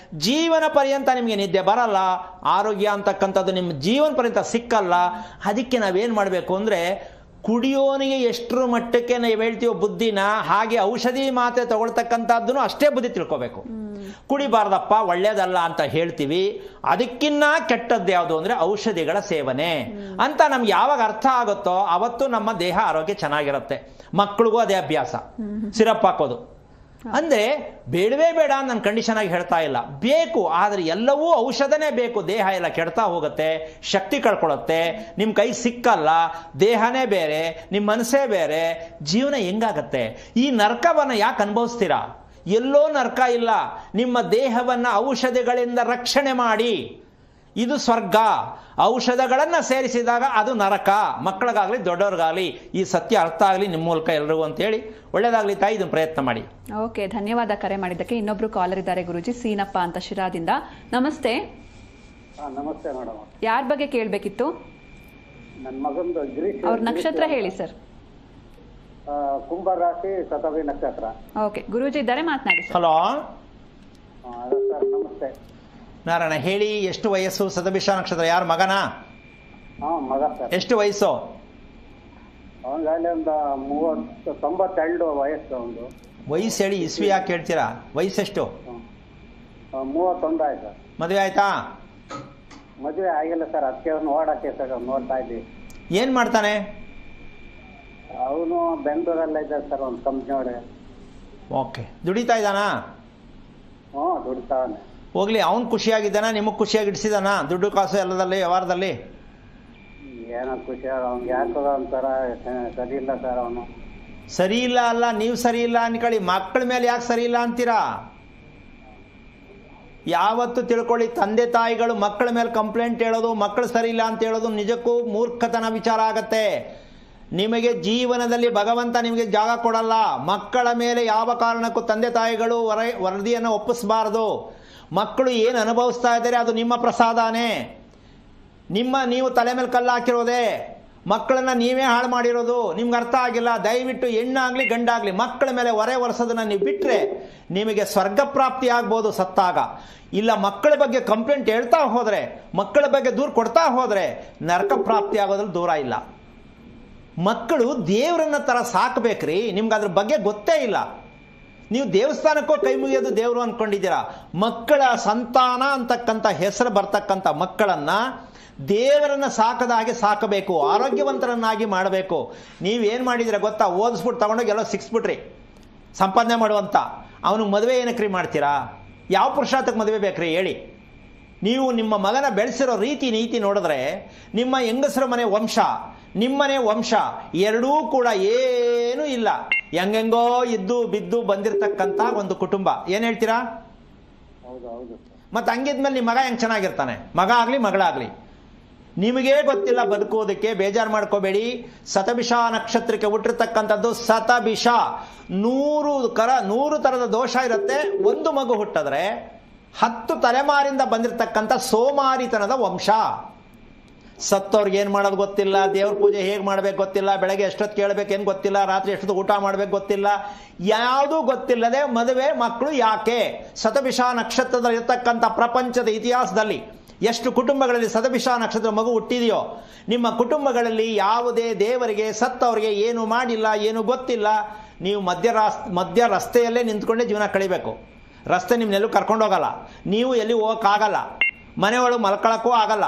ಜೀವನ ಪರ್ಯಂತ ನಿಮಗೆ ನಿದ್ದೆ ಬರಲ್ಲ, ಆರೋಗ್ಯ ಅಂತಕ್ಕಂಥದ್ದು ನಿಮ್ಮ ಜೀವನ ಪರ್ಯಂತ ಸಿಕ್ಕಲ್ಲ. ಅದಕ್ಕೆ ನಾವೇನು ಮಾಡಬೇಕು ಅಂದರೆ, ಕುಡಿಯೋನಿಗೆ ಎಷ್ಟರ ಮಟ್ಟಕ್ಕೆ ನಾವು ಹೇಳ್ತೀವೋ ಬುದ್ಧಿನ, ಹಾಗೆ ಔಷಧಿ ಮಾತ್ರೆ ತಗೊಳ್ತಕ್ಕಂಥದ್ದನ್ನು ಅಷ್ಟೇ ಬುದ್ಧಿ ತಿಳ್ಕೋಬೇಕು. ಕುಡಿಬಾರ್ದಪ್ಪ, ಒಳ್ಳೇದಲ್ಲ ಅಂತ ಹೇಳ್ತೀವಿ. ಅದಕ್ಕಿನ್ನ ಕೆಟ್ಟದ್ದು ಯಾವುದು ಅಂದರೆ ಔಷಧಿಗಳ ಸೇವನೆ ಅಂತ ನಮ್ಗೆ ಯಾವಾಗ ಅರ್ಥ ಆಗುತ್ತೋ ಅವತ್ತು ನಮ್ಮ ದೇಹ ಆರೋಗ್ಯ ಚೆನ್ನಾಗಿರುತ್ತೆ. ಮಕ್ಕಳಿಗೂ ಅದೇ ಅಭ್ಯಾಸ, ಸಿರಪ್ ಹಾಕೋದು. ಅಂದರೆ ಬೇಡವೇ ಬೇಡ ನಾನು ಕಂಡೀಷನ್ ಆಗಿ ಹೇಳ್ತಾ ಇಲ್ಲ, ಬೇಕು. ಆದರೆ ಎಲ್ಲವೂ ಔಷಧನೇ ಬೇಕು. ದೇಹ ಎಲ್ಲ ಕೆಡ್ತಾ ಹೋಗುತ್ತೆ, ಶಕ್ತಿ ಕಳ್ಕೊಳ್ಳುತ್ತೆ, ನಿಮ್ಮ ಕೈ ಸಿಕ್ಕಲ್ಲ, ದೇಹನೇ ಬೇರೆ, ನಿಮ್ಮ ಮನಸ್ಸೇ ಬೇರೆ, ಜೀವನ ಹೆಂಗಾಗತ್ತೆ? ಈ ನರಕವನ್ನು ಯಾಕೆ ಅನುಭವಿಸ್ತೀರಾ? ಎಲ್ಲೋ ನರಕ ಇಲ್ಲ. ನಿಮ್ಮ ದೇಹವನ್ನು ಔಷಧಿಗಳಿಂದ ರಕ್ಷಣೆ ಮಾಡಿ, ಇದು ಸ್ವರ್ಗ. ಔಷಧಗಳನ್ನು ಸೇರಿಸಿದಾಗ ಅದು ನರಕ. ಮಕ್ಕಳಿಗಾಗಲಿ ದೊಡ್ಡವ್ರಿಗಾಗಲಿ ಈ ಸತ್ಯ ಅರ್ಥ ಆಗಲಿ ನಿಮ್ಮ ಮೂಲಕ ಎಲ್ಲರಿಗೂ ಅಂತೇಳಿ ಒಳ್ಳೇದಾಗಲಿ ತಾಯಿ, ಇದನ್ನು ಪ್ರಯತ್ನ ಮಾಡಿ. ಓಕೆ, ಧನ್ಯವಾದ ಕರೆ ಮಾಡಿದ್ದಕ್ಕೆ. ಇನ್ನೊಬ್ರು ಕಾಲರ್ ಇದ್ದಾರೆ ಗುರುಜಿ, ಸೀನಪ್ಪ ಅಂತ ಶಿರಾದಿಂದ. ನಮಸ್ತೆ. ನಮಸ್ತೆ ಮೇಡಮ್. ಯಾರ ಬಗ್ಗೆ ಕೇಳಬೇಕಿತ್ತು? ನನ್ನ ಮಗಂದು ಗಿರೀಶ್. ಅವ್ರ ನಕ್ಷತ್ರ ಹೇಳಿ ಸರ್. ಕುಂಭ ರಾಶಿ, ಶತಭಿ ನಕ್ಷತ್ರ. ಓಕೆ, ಗುರೂಜಿ ಇದ್ದಾರೆ, ಮಾತನಾಡಿ ಸರ್. ಹಲೋ ಸರ್ ನಮಸ್ತೆ. ನಾರಾಯಣ ಹೇಳಿ. ಎಷ್ಟು ವಯಸ್ಸು? ಶತಭಿಷ ನಕ್ಷತ್ರ. ಯಾರ ಮಗನಾ? ಮಗ ಸರ್. ಎಷ್ಟು ವಯಸ್ಸು? ಅವನಿಗಾಗಲೇ ಒಂದು 92 ವಯಸ್ಸು. ಒಂದು ವಯಸ್ಸು ಹೇಳಿ, ಇಸ್ವಿ ಯಾಕೆ ಹೇಳ್ತೀರಾ? ವಯಸ್ಸೆಷ್ಟು? 31 ಆಯ್ತು ಸರ್. ಮದುವೆ ಆಯ್ತಾ? ಮದುವೆ ಆಗಿಲ್ಲ ಸರ್, ಅದಕ್ಕೆ ನೋಡಕ್ಕೆ ಸರ್ ನೋಡ್ತಾ ಇದ್ದೀವಿ. ಏನು ಮಾಡ್ತಾನೆ? ಅವನು ಬೆಂಗಳೂರಲ್ಲ ಇದ್ದಾರೆ ಸರ್, ಒಂದು ಕಂಪ್ನಿ ಒಳಗೆ. ಓಕೆ, ದುಡಿತಾ ಇದ್ದಾನಾ? ದುಡಿತಾವನೆ. ಹೋಗ್ಲಿ, ಅವನು ಖುಷಿಯಾಗಿದ್ದಾನ? ನಿಮಗೆ ಖುಷಿಯಾಗಿ ಇಡಿಸಿದಾನ? ದುಡ್ಡು ಕಾಸು ಎಲ್ಲದಲ್ಲಿ ವ್ಯವಹಾರದಲ್ಲಿ ಏನೋ ಖುಷಿ. ಅವ್ನಿಗೆ ಯಾಕೋ ಒಂಥರ ಸರಿ ಇಲ್ಲ ಸರ್. ಅವನು ಸರಿ ಇಲ್ಲ ಅಲ್ಲ, ನೀವು ಸರಿ ಇಲ್ಲ ಅನ್ಕೊಳ್ಳಿ. ಮಕ್ಕಳ ಮೇಲೆ ಯಾಕೆ ಸರಿ ಇಲ್ಲ ಅಂತೀರಾ? ಯಾವತ್ತು ತಿಳ್ಕೊಳ್ಳಿ, ತಂದೆ ತಾಯಿಗಳು ಮಕ್ಕಳ ಮೇಲೆ ಕಂಪ್ಲೇಂಟ್ ಹೇಳೋದು, ಮಕ್ಕಳು ಸರಿ ಇಲ್ಲ ಅಂತ ಹೇಳೋದು ನಿಜಕ್ಕೂ ಮೂರ್ಖತನ ವಿಚಾರ ಆಗತ್ತೆ. ನಿಮಗೆ ಜೀವನದಲ್ಲಿ ಭಗವಂತ ನಿಮಗೆ ಜಾಗ ಕೊಡಲ್ಲ. ಮಕ್ಕಳ ಮೇಲೆ ಯಾವ ಕಾರಣಕ್ಕೂ ತಂದೆ ತಾಯಿಗಳು ವರದಿಯನ್ನು ಒಪ್ಪಿಸಬಾರದು. ಮಕ್ಕಳು ಏನು ಅನುಭವಿಸ್ತಾ ಇದ್ದಾರೆ ಅದು ನಿಮ್ಮ ಪ್ರಸಾದನೇ. ನೀವು ತಲೆ ಮೇಲೆ ಕಲ್ಲು ಹಾಕಿರೋದೇ. ಮಕ್ಕಳನ್ನ ನೀವೇ ಹಾಳು ಮಾಡಿರೋದು. ನಿಮ್ಗೆ ಅರ್ಥ ಆಗಿಲ್ಲ. ದಯವಿಟ್ಟು ಹೆಣ್ಣಾಗ್ಲಿ ಗಂಡಾಗ್ಲಿ ಮಕ್ಕಳ ಮೇಲೆ ಹೊರೆ ಒರೆಸೋದನ್ನ ನೀವು ಬಿಟ್ಟರೆ ನಿಮಗೆ ಸ್ವರ್ಗ ಪ್ರಾಪ್ತಿ ಆಗ್ಬೋದು ಸತ್ತಾಗ. ಇಲ್ಲ ಮಕ್ಕಳ ಬಗ್ಗೆ ಕಂಪ್ಲೇಂಟ್ ಹೇಳ್ತಾ ಹೋದರೆ, ಮಕ್ಕಳ ಬಗ್ಗೆ ದೂರ ಕೊಡ್ತಾ ಹೋದರೆ ನರಕ ಪ್ರಾಪ್ತಿ ಆಗೋದ್ರಲ್ಲಿ ದೂರ ಇಲ್ಲ. ಮಕ್ಕಳು ದೇವರನ್ನ ಥರ ಸಾಕಬೇಕ್ರಿ. ನಿಮ್ಗೆ ಅದ್ರ ಬಗ್ಗೆ ಗೊತ್ತೇ ಇಲ್ಲ. ನೀವು ದೇವಸ್ಥಾನಕ್ಕೋ ಕೈ ಮುಗಿಯೋದು ದೇವರು ಅಂದ್ಕೊಂಡಿದ್ದೀರಾ. ಮಕ್ಕಳ ಸಂತಾನ ಅಂತಕ್ಕಂಥ ಹೆಸರು ಬರ್ತಕ್ಕಂಥ ಮಕ್ಕಳನ್ನು ದೇವರನ್ನ ಸಾಕದ ಹಾಗೆ ಸಾಕಬೇಕು, ಆರೋಗ್ಯವಂತರನ್ನಾಗಿ ಮಾಡಬೇಕು. ನೀವೇನು ಮಾಡಿದ್ದೀರಾ ಗೊತ್ತಾ? ಓದಿಸ್ಬಿಟ್ಟು ತಗೊಂಡೋಗಿ ಎಲ್ಲೋ ಸಿಕ್ಸ್ಬಿಟ್ರಿ ಸಂಪಾದನೆ ಮಾಡುವಂಥ. ಅವನಿಗೆ ಮದುವೆ ಏನಕ್ರಿ ಮಾಡ್ತೀರಾ? ಯಾವ ಪುರುಷಾರ್ಥಕ್ಕೆ ಮದುವೆ ಬೇಕ್ರಿ ಹೇಳಿ? ನೀವು ನಿಮ್ಮ ಮಗನ ಬೆಳೆಸಿರೋ ರೀತಿ ನೀತಿ ನೋಡಿದ್ರೆ ನಿಮ್ಮ ಹೆಂಗಸರ ಮನೆ ವಂಶ, ನಿಮ್ಮನೆ ವಂಶ ಎರಡೂ ಕೂಡ ಏನೂ ಇಲ್ಲ. ಹೆಂಗೆಂಗೋ ಇದ್ದು ಬಿದ್ದು ಬಂದಿರತಕ್ಕಂಥ ಒಂದು ಕುಟುಂಬ. ಏನು ಹೇಳ್ತೀರಾ? ಮತ್ತು ಹಂಗಿದ್ಮೇಲೆ ನಿಮ್ಮ ಮಗ ಹೆಂಗೆ ಚೆನ್ನಾಗಿರ್ತಾನೆ? ಮಗ ಆಗಲಿ ಮಗಳಾಗಲಿ ನಿಮಗೇ ಗೊತ್ತಿಲ್ಲ ಬದುಕೋದಕ್ಕೆ. ಬೇಜಾರು ಮಾಡ್ಕೋಬೇಡಿ. ಶತಭಿಷ ನಕ್ಷತ್ರಕ್ಕೆ ಹುಟ್ಟಿರ್ತಕ್ಕಂಥದ್ದು ಶತಭಿಷ. 100 ಥರದ ದೋಷ ಇರುತ್ತೆ. ಒಂದು ಮಗು ಹುಟ್ಟಿದ್ರೆ 10 ತಲೆಮಾರಿಂದ ಬಂದಿರತಕ್ಕಂಥ ಸೋಮಾರಿತನದ ವಂಶ. ಸತ್ತವ್ರಿಗೆ ಏನು ಮಾಡೋದು ಗೊತ್ತಿಲ್ಲ, ದೇವ್ರ ಪೂಜೆ ಹೇಗೆ ಮಾಡ್ಬೇಕು ಗೊತ್ತಿಲ್ಲ, ಬೆಳಗ್ಗೆ ಎಷ್ಟೊತ್ತು ಕೇಳಬೇಕೇನು ಗೊತ್ತಿಲ್ಲ, ರಾತ್ರಿ ಎಷ್ಟೊತ್ತು ಊಟ ಮಾಡ್ಬೇಕು ಗೊತ್ತಿಲ್ಲ, ಯಾವುದೂ ಗೊತ್ತಿಲ್ಲದೆ ಮದುವೆ ಮಕ್ಕಳು ಯಾಕೆ? ಶತಭಿಷ ನಕ್ಷತ್ರದಲ್ಲಿ ಇರತಕ್ಕಂಥ ಪ್ರಪಂಚದ ಇತಿಹಾಸದಲ್ಲಿ ಎಷ್ಟು ಕುಟುಂಬಗಳಲ್ಲಿ ಶತಭಿಷ ನಕ್ಷತ್ರ ಮಗು ಹುಟ್ಟಿದೆಯೋ, ನಿಮ್ಮ ಕುಟುಂಬಗಳಲ್ಲಿ ಯಾವುದೇ ದೇವರಿಗೆ ಸತ್ತವರಿಗೆ ಏನು ಮಾಡಿಲ್ಲ, ಏನು ಗೊತ್ತಿಲ್ಲ. ನೀವು ಮಧ್ಯ ರಸ್ತೆಯಲ್ಲೇ ನಿಂತ್ಕೊಂಡೇ ಜೀವನ ಕಳಿಬೇಕು. ರಸ್ತೆ ನಿಮ್ಮನ್ನೆಲ್ಲೂ ಕರ್ಕೊಂಡೋಗಲ್ಲ, ನೀವು ಎಲ್ಲಿ ಹೋಗೋಕ್ಕಾಗಲ್ಲ, ಮನೆಯೊಳಗೆ ಮಲ್ಕೊಳ್ಳೋಕ್ಕೂ ಆಗಲ್ಲ.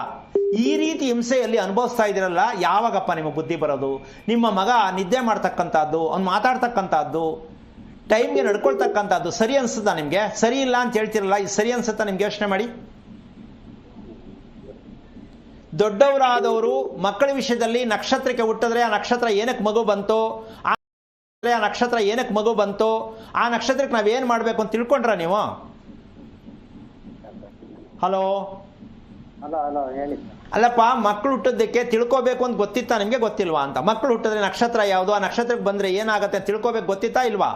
ಈ ರೀತಿ ಹಿಂಸೆಯಲ್ಲಿ ಅನುಭವಿಸ್ತಾ ಇದ್ದೀರಲ್ಲ, ಯಾವಾಗಪ್ಪ ನಿಮಗೆ ಬುದ್ಧಿ ಬರೋದು? ನಿಮ್ಮ ಮಗ ನಿದ್ದೆ ಮಾಡ್ತಕ್ಕಂಥದ್ದು, ಅವ್ನು ಮಾತಾಡ್ತಕ್ಕಂಥದ್ದು, ಟೈಮ್ಗೆ ನಡ್ಕೊಳ್ತಕ್ಕಂಥದ್ದು ಸರಿ ಅನಿಸುತ್ತಾ ನಿಮಗೆ? ಸರಿ ಇಲ್ಲ ಅಂತ ಹೇಳ್ತಿರಲ್ಲ, ಇದು ಸರಿ ಅನಿಸುತ್ತಾ ನಿಮ್ಗೆ? ಯೋಚನೆ ಮಾಡಿ. ದೊಡ್ಡವರಾದವರು ಮಕ್ಕಳ ವಿಷಯದಲ್ಲಿ ನಕ್ಷತ್ರಕ್ಕೆ ಹುಟ್ಟಿದ್ರೆ ಆ ನಕ್ಷತ್ರ ಏನಕ್ಕೆ ಮಗು ಬಂತು, ಆ ನಕ್ಷತ್ರ ಏನಕ್ಕೆ ಮಗು ಬಂತು, ಆ ನಕ್ಷತ್ರಕ್ಕೆ ನಾವೇನು ಮಾಡಬೇಕು ಅಂತ ತಿಳ್ಕೊಂಡ್ರ ನೀವು? ಹಲೋ ಹೇಳಿ. ಅಲ್ಲಪ್ಪ, ಮಕ್ಕಳು ಹುಟ್ಟೋದಕ್ಕೆ ತಿಳ್ಕೋಬೇಕು ಅಂತ ಗೊತ್ತಿತ್ತಾ ನಿಮಗೆ? ಗೊತ್ತಿಲ್ವಾ ಅಂತ? ಮಕ್ಕಳು ಹುಟ್ಟಿದ್ರೆ ನಕ್ಷತ್ರ ಯಾವುದು, ಆ ನಕ್ಷತ್ರಕ್ಕೆ ಬಂದರೆ ಏನಾಗುತ್ತೆ ಅಂತ ತಿಳ್ಕೋಬೇಕು, ಗೊತ್ತಿತ್ತಾ ಇಲ್ವಾ?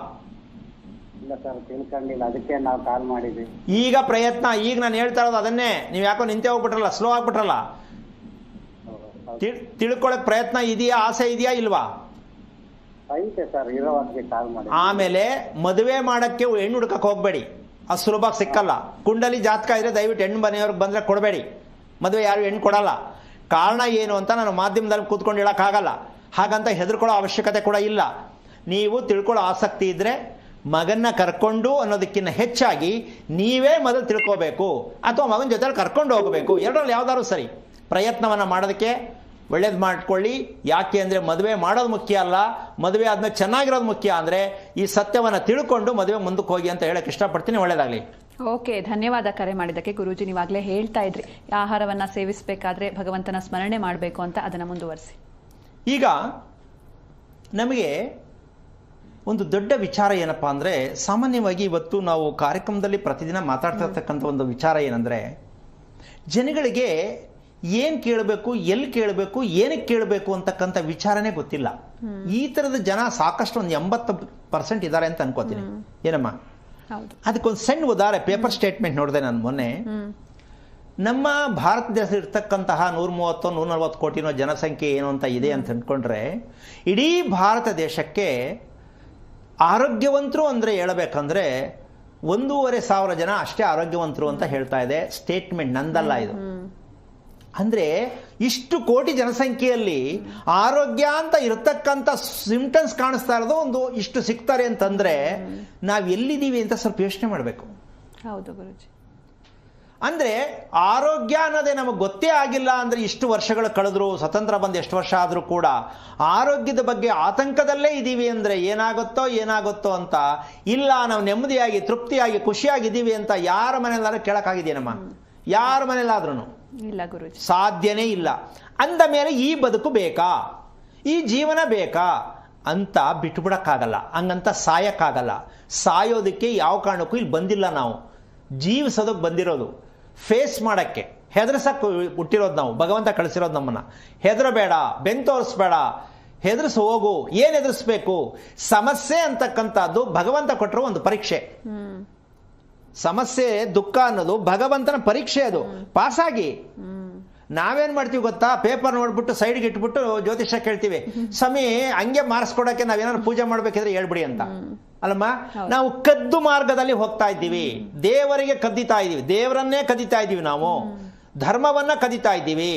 ಇಲ್ಲ ಸರ್, ತಿಳ್ಕೊಂಡಿಲ್ಲ, ಅದಕ್ಕೆ ನಾವು ಕಾಲ್ ಮಾಡಿದ್ವಿ. ಈಗ ಪ್ರಯತ್ನ, ಈಗ ನಾನು ಹೇಳ್ತಾ ಇರೋದು ಅದನ್ನೇ. ನೀವು ಯಾಕೋ ನಿಂತೆ ಹೋಗ್ಬಿಟ್ರಲ್ಲ, ಸ್ಲೋ ಆಗ್ಬಿಟ್ರಲ್ಲ. ತಿಳ್ಕೊಳಕ್ ಪ್ರಯತ್ನ ಇದೆಯಾ, ಆಸೆ ಇದೆಯಾ ಇಲ್ವಾ? ಐತೆ ಸರ್, ಇರೋವಾಗೆ ಕಾಲ್ ಮಾಡಿ. ಆಮೇಲೆ ಮದುವೆ ಮಾಡಕ್ಕೆ ಹೆಣ್ಣು ಹುಡುಕಕ್ಕೆ ಹೋಗ್ಬೇಡಿ, ಅದು ಸುಲಭವಾಗಿ ಸಿಕ್ಕಲ್ಲ. ಕುಂಡಲಿ ಜಾತಕ ಇದ್ರೆ ದಯವಿಟ್ಟು ಹೆಣ್ಣು ಮನೆಯವ್ರಿಗೆ ಬಂದ್ರೆ ಕೊಡಬೇಡಿ, ಮದುವೆ ಯಾರು ಹೆಣ್ಣು ಕೊಡಲ್ಲ. ಕಾರಣ ಏನು ಅಂತ ನಾನು ಮಾಧ್ಯಮದಲ್ಲಿ ಕೂತ್ಕೊಂಡು ಹೇಳೋಕ್ಕಾಗಲ್ಲ. ಹಾಗಂತ ಹೆದರ್ಕೊಳ್ಳೋ ಅವಶ್ಯಕತೆ ಕೂಡ ಇಲ್ಲ. ನೀವು ತಿಳ್ಕೊಳ್ಳೋ ಆಸಕ್ತಿ ಇದ್ದರೆ ಮಗನ್ನ ಕರ್ಕೊಂಡು ಅನ್ನೋದಕ್ಕಿಂತ ಹೆಚ್ಚಾಗಿ ನೀವೇ ಮೊದಲು ತಿಳ್ಕೋಬೇಕು, ಅಥವಾ ಮಗನ ಜೊತೆ ಕರ್ಕೊಂಡು ಹೋಗಬೇಕು. ಎರಡರಲ್ಲಿ ಯಾವ್ದಾದ್ರು ಸರಿ. ಪ್ರಯತ್ನವನ್ನು ಮಾಡೋದಕ್ಕೆ ಒಳ್ಳೇದು ಮಾಡ್ಕೊಳ್ಳಿ. ಯಾಕೆ ಅಂದರೆ ಮದುವೆ ಮಾಡೋದು ಮುಖ್ಯ ಅಲ್ಲ, ಮದುವೆ ಆದ್ಮೇಲೆ ಚೆನ್ನಾಗಿರೋದು ಮುಖ್ಯ. ಅಂದರೆ ಈ ಸತ್ಯವನ್ನು ತಿಳ್ಕೊಂಡು ಮದುವೆ ಮುಂದಕ್ಕೆ ಹೋಗಿ ಅಂತ ಹೇಳಕ್ಕೆ ಇಷ್ಟಪಡ್ತೀನಿ. ಒಳ್ಳೇದಾಗಲಿ. ಓಕೆ, ಧನ್ಯವಾದ ಕರೆ ಮಾಡಿದ್ದಕ್ಕೆ. ಗುರೂಜಿ, ನೀವಾಗಲೇ ಹೇಳ್ತಾ ಇದ್ರಿ ಆಹಾರವನ್ನು ಸೇವಿಸಬೇಕಾದ್ರೆ ಭಗವಂತನ ಸ್ಮರಣೆ ಮಾಡಬೇಕು ಅಂತ, ಅದನ್ನು ಮುಂದುವರಿಸಿ. ಈಗ ನಮಗೆ ಒಂದು ದೊಡ್ಡ ವಿಚಾರ ಏನಪ್ಪ ಅಂದರೆ, ಸಾಮಾನ್ಯವಾಗಿ ಇವತ್ತು ನಾವು ಕಾರ್ಯಕ್ರಮದಲ್ಲಿ ಪ್ರತಿದಿನ ಮಾತಾಡ್ತಾ ಇರ್ತಕ್ಕಂಥ ಒಂದು ವಿಚಾರ ಏನಂದರೆ, ಜನಗಳಿಗೆ ಏನು ಕೇಳಬೇಕು, ಎಲ್ಲಿ ಕೇಳಬೇಕು, ಏನಕ್ಕೆ ಕೇಳಬೇಕು ಅಂತಕ್ಕಂಥ ವಿಚಾರನೇ ಗೊತ್ತಿಲ್ಲ. ಈ ಥರದ ಜನ ಸಾಕಷ್ಟು ಒಂದು 80% ಇದ್ದಾರೆ ಅಂತ ಅನ್ಕೋತೀನಿ. ಏನಮ್ಮ? ಅದಕ್ಕೊಂದು ಸಣ್ಣ ಉದಾಹರಣೆ, ಪೇಪರ್ ಸ್ಟೇಟ್ಮೆಂಟ್ ನೋಡಿದೆ ನಾನು ಮೊನ್ನೆ. ನಮ್ಮ ಭಾರತ ದೇಶ ಇರ್ತಕ್ಕಂತಹ 130-140 ಕೋಟಿನೋ ಜನಸಂಖ್ಯೆ ಏನು ಅಂತ ಇದೆ ಅಂತ ಅಂದ್ಕೊಂಡ್ರೆ, ಇಡೀ ಭಾರತ ದೇಶಕ್ಕೆ ಆರೋಗ್ಯವಂತರು ಅಂದರೆ ಹೇಳಬೇಕಂದ್ರೆ 1,500,000 ಜನ ಅಷ್ಟೇ ಆರೋಗ್ಯವಂತರು ಅಂತ ಹೇಳ್ತಾ ಇದೆ ಸ್ಟೇಟ್ಮೆಂಟ್, ನಂದಲ್ಲ ಇದು. ಅಂದರೆ ಇಷ್ಟು ಕೋಟಿ ಜನಸಂಖ್ಯೆಯಲ್ಲಿ ಆರೋಗ್ಯ ಅಂತ ಇರತಕ್ಕಂಥ ಸಿಂಪ್ಟಮ್ಸ್ ಕಾಣಿಸ್ತಾ ಇರೋದು ಒಂದು ಇಷ್ಟು ಸಿಗ್ತಾರೆ ಅಂತಂದ್ರೆ ನಾವು ಎಲ್ಲಿದ್ದೀವಿ ಅಂತ ಸ್ವಲ್ಪ ಯೋಚನೆ ಮಾಡಬೇಕು. ಹೌದು ಗುರುಜಿ. ಅಂದರೆ ಆರೋಗ್ಯ ಅನ್ನೋದೇ ನಮಗೆ ಗೊತ್ತೇ ಆಗಿಲ್ಲ ಅಂದರೆ, ಇಷ್ಟು ವರ್ಷಗಳು ಕಳೆದ್ರು, ಸ್ವತಂತ್ರ ಬಂದು ಎಷ್ಟು ವರ್ಷ ಆದರೂ ಕೂಡ ಆರೋಗ್ಯದ ಬಗ್ಗೆ ಆತಂಕದಲ್ಲೇ ಇದ್ದೀವಿ ಅಂದರೆ ಏನಾಗುತ್ತೋ ಅಂತ ಇಲ್ಲ. ನಾವು ನೆಮ್ಮದಿಯಾಗಿ, ತೃಪ್ತಿಯಾಗಿ, ಖುಷಿಯಾಗಿದ್ದೀವಿ ಅಂತ ಯಾರ ಮನೆಯಲ್ಲಾದ್ರೂ ಕೇಳೋಕ್ಕಾಗಿದೆಯೇನಮ್ಮ? ಯಾರ ಮನೆಯಲ್ಲಾದ್ರೂ ಇಲ್ಲ ಗುರುಜಿ, ಸಾಧ್ಯನೇ ಇಲ್ಲ. ಅಂದ ಮೇಲೆ ಈ ಬದುಕು ಬೇಕಾ, ಈ ಜೀವನ ಬೇಕಾ ಅಂತ ಬಿಟ್ಬಿಡಕ್ಕಾಗಲ್ಲ, ಹಂಗಂತ ಸಾಯಕ್ಕಾಗಲ್ಲ. ಸಾಯೋದಕ್ಕೆ ಯಾವ ಕಾರಣಕ್ಕೂ ಇಲ್ಲಿ ಬಂದಿಲ್ಲ. ನಾವು ಜೀವಿಸೋದಕ್ಕೆ ಬಂದಿರೋದು, ಫೇಸ್ ಮಾಡೋಕ್ಕೆ, ಹೆದರ್ಸಕ್ಕೆ ಹುಟ್ಟಿರೋದು ನಾವು. ಭಗವಂತ ಕಳಿಸಿರೋದು ನಮ್ಮನ್ನ. ಹೆದರಬೇಡ, ಬೆಂತೋರಿಸ್ಬೇಡ, ಹೆದರ್ಸಿ ಹೋಗು. ಏನು ಹೆದರ್ಸ್ಬೇಕು? ಸಮಸ್ಯೆ ಅಂತಕ್ಕಂಥದ್ದು ಭಗವಂತ ಕೊಟ್ಟರು ಒಂದು ಪರೀಕ್ಷೆ. ಸಮಸ್ಯೆ, ದುಃಖ ಅನ್ನೋದು ಭಗವಂತನ ಪರೀಕ್ಷೆ. ಅದು ಪಾಸಾಗಿ ನಾವೇನ್ ಮಾಡ್ತೀವಿ ಗೊತ್ತಾ? ಪೇಪರ್ ನೋಡ್ಬಿಟ್ಟು ಸೈಡ್ಗೆ ಇಟ್ಬಿಟ್ಟು ಜ್ಯೋತಿಷ್ಯ ಕೇಳ್ತೀವಿ, ಸಮಿ ಹಂಗೆ ಮಾರ್ಸ್ಕೊಡಕ್ಕೆ ನಾವೇನಾದ್ರು ಪೂಜೆ ಮಾಡ್ಬೇಕಿದ್ರೆ ಹೇಳ್ಬಿಡಿ ಅಂತ. ಅಲ್ಲಮ್ಮ, ನಾವು ಕದ್ದು ಮಾರ್ಗದಲ್ಲಿ ಹೋಗ್ತಾ ಇದ್ದೀವಿ. ದೇವರಿಗೆ ಕದ್ದಿತಾ ಇದ್ದೀವಿ, ದೇವರನ್ನೇ ಕದಿತಾ ಇದ್ದೀವಿ, ನಾವು ಧರ್ಮವನ್ನ ಕದಿತಾ ಇದ್ದೀವಿ.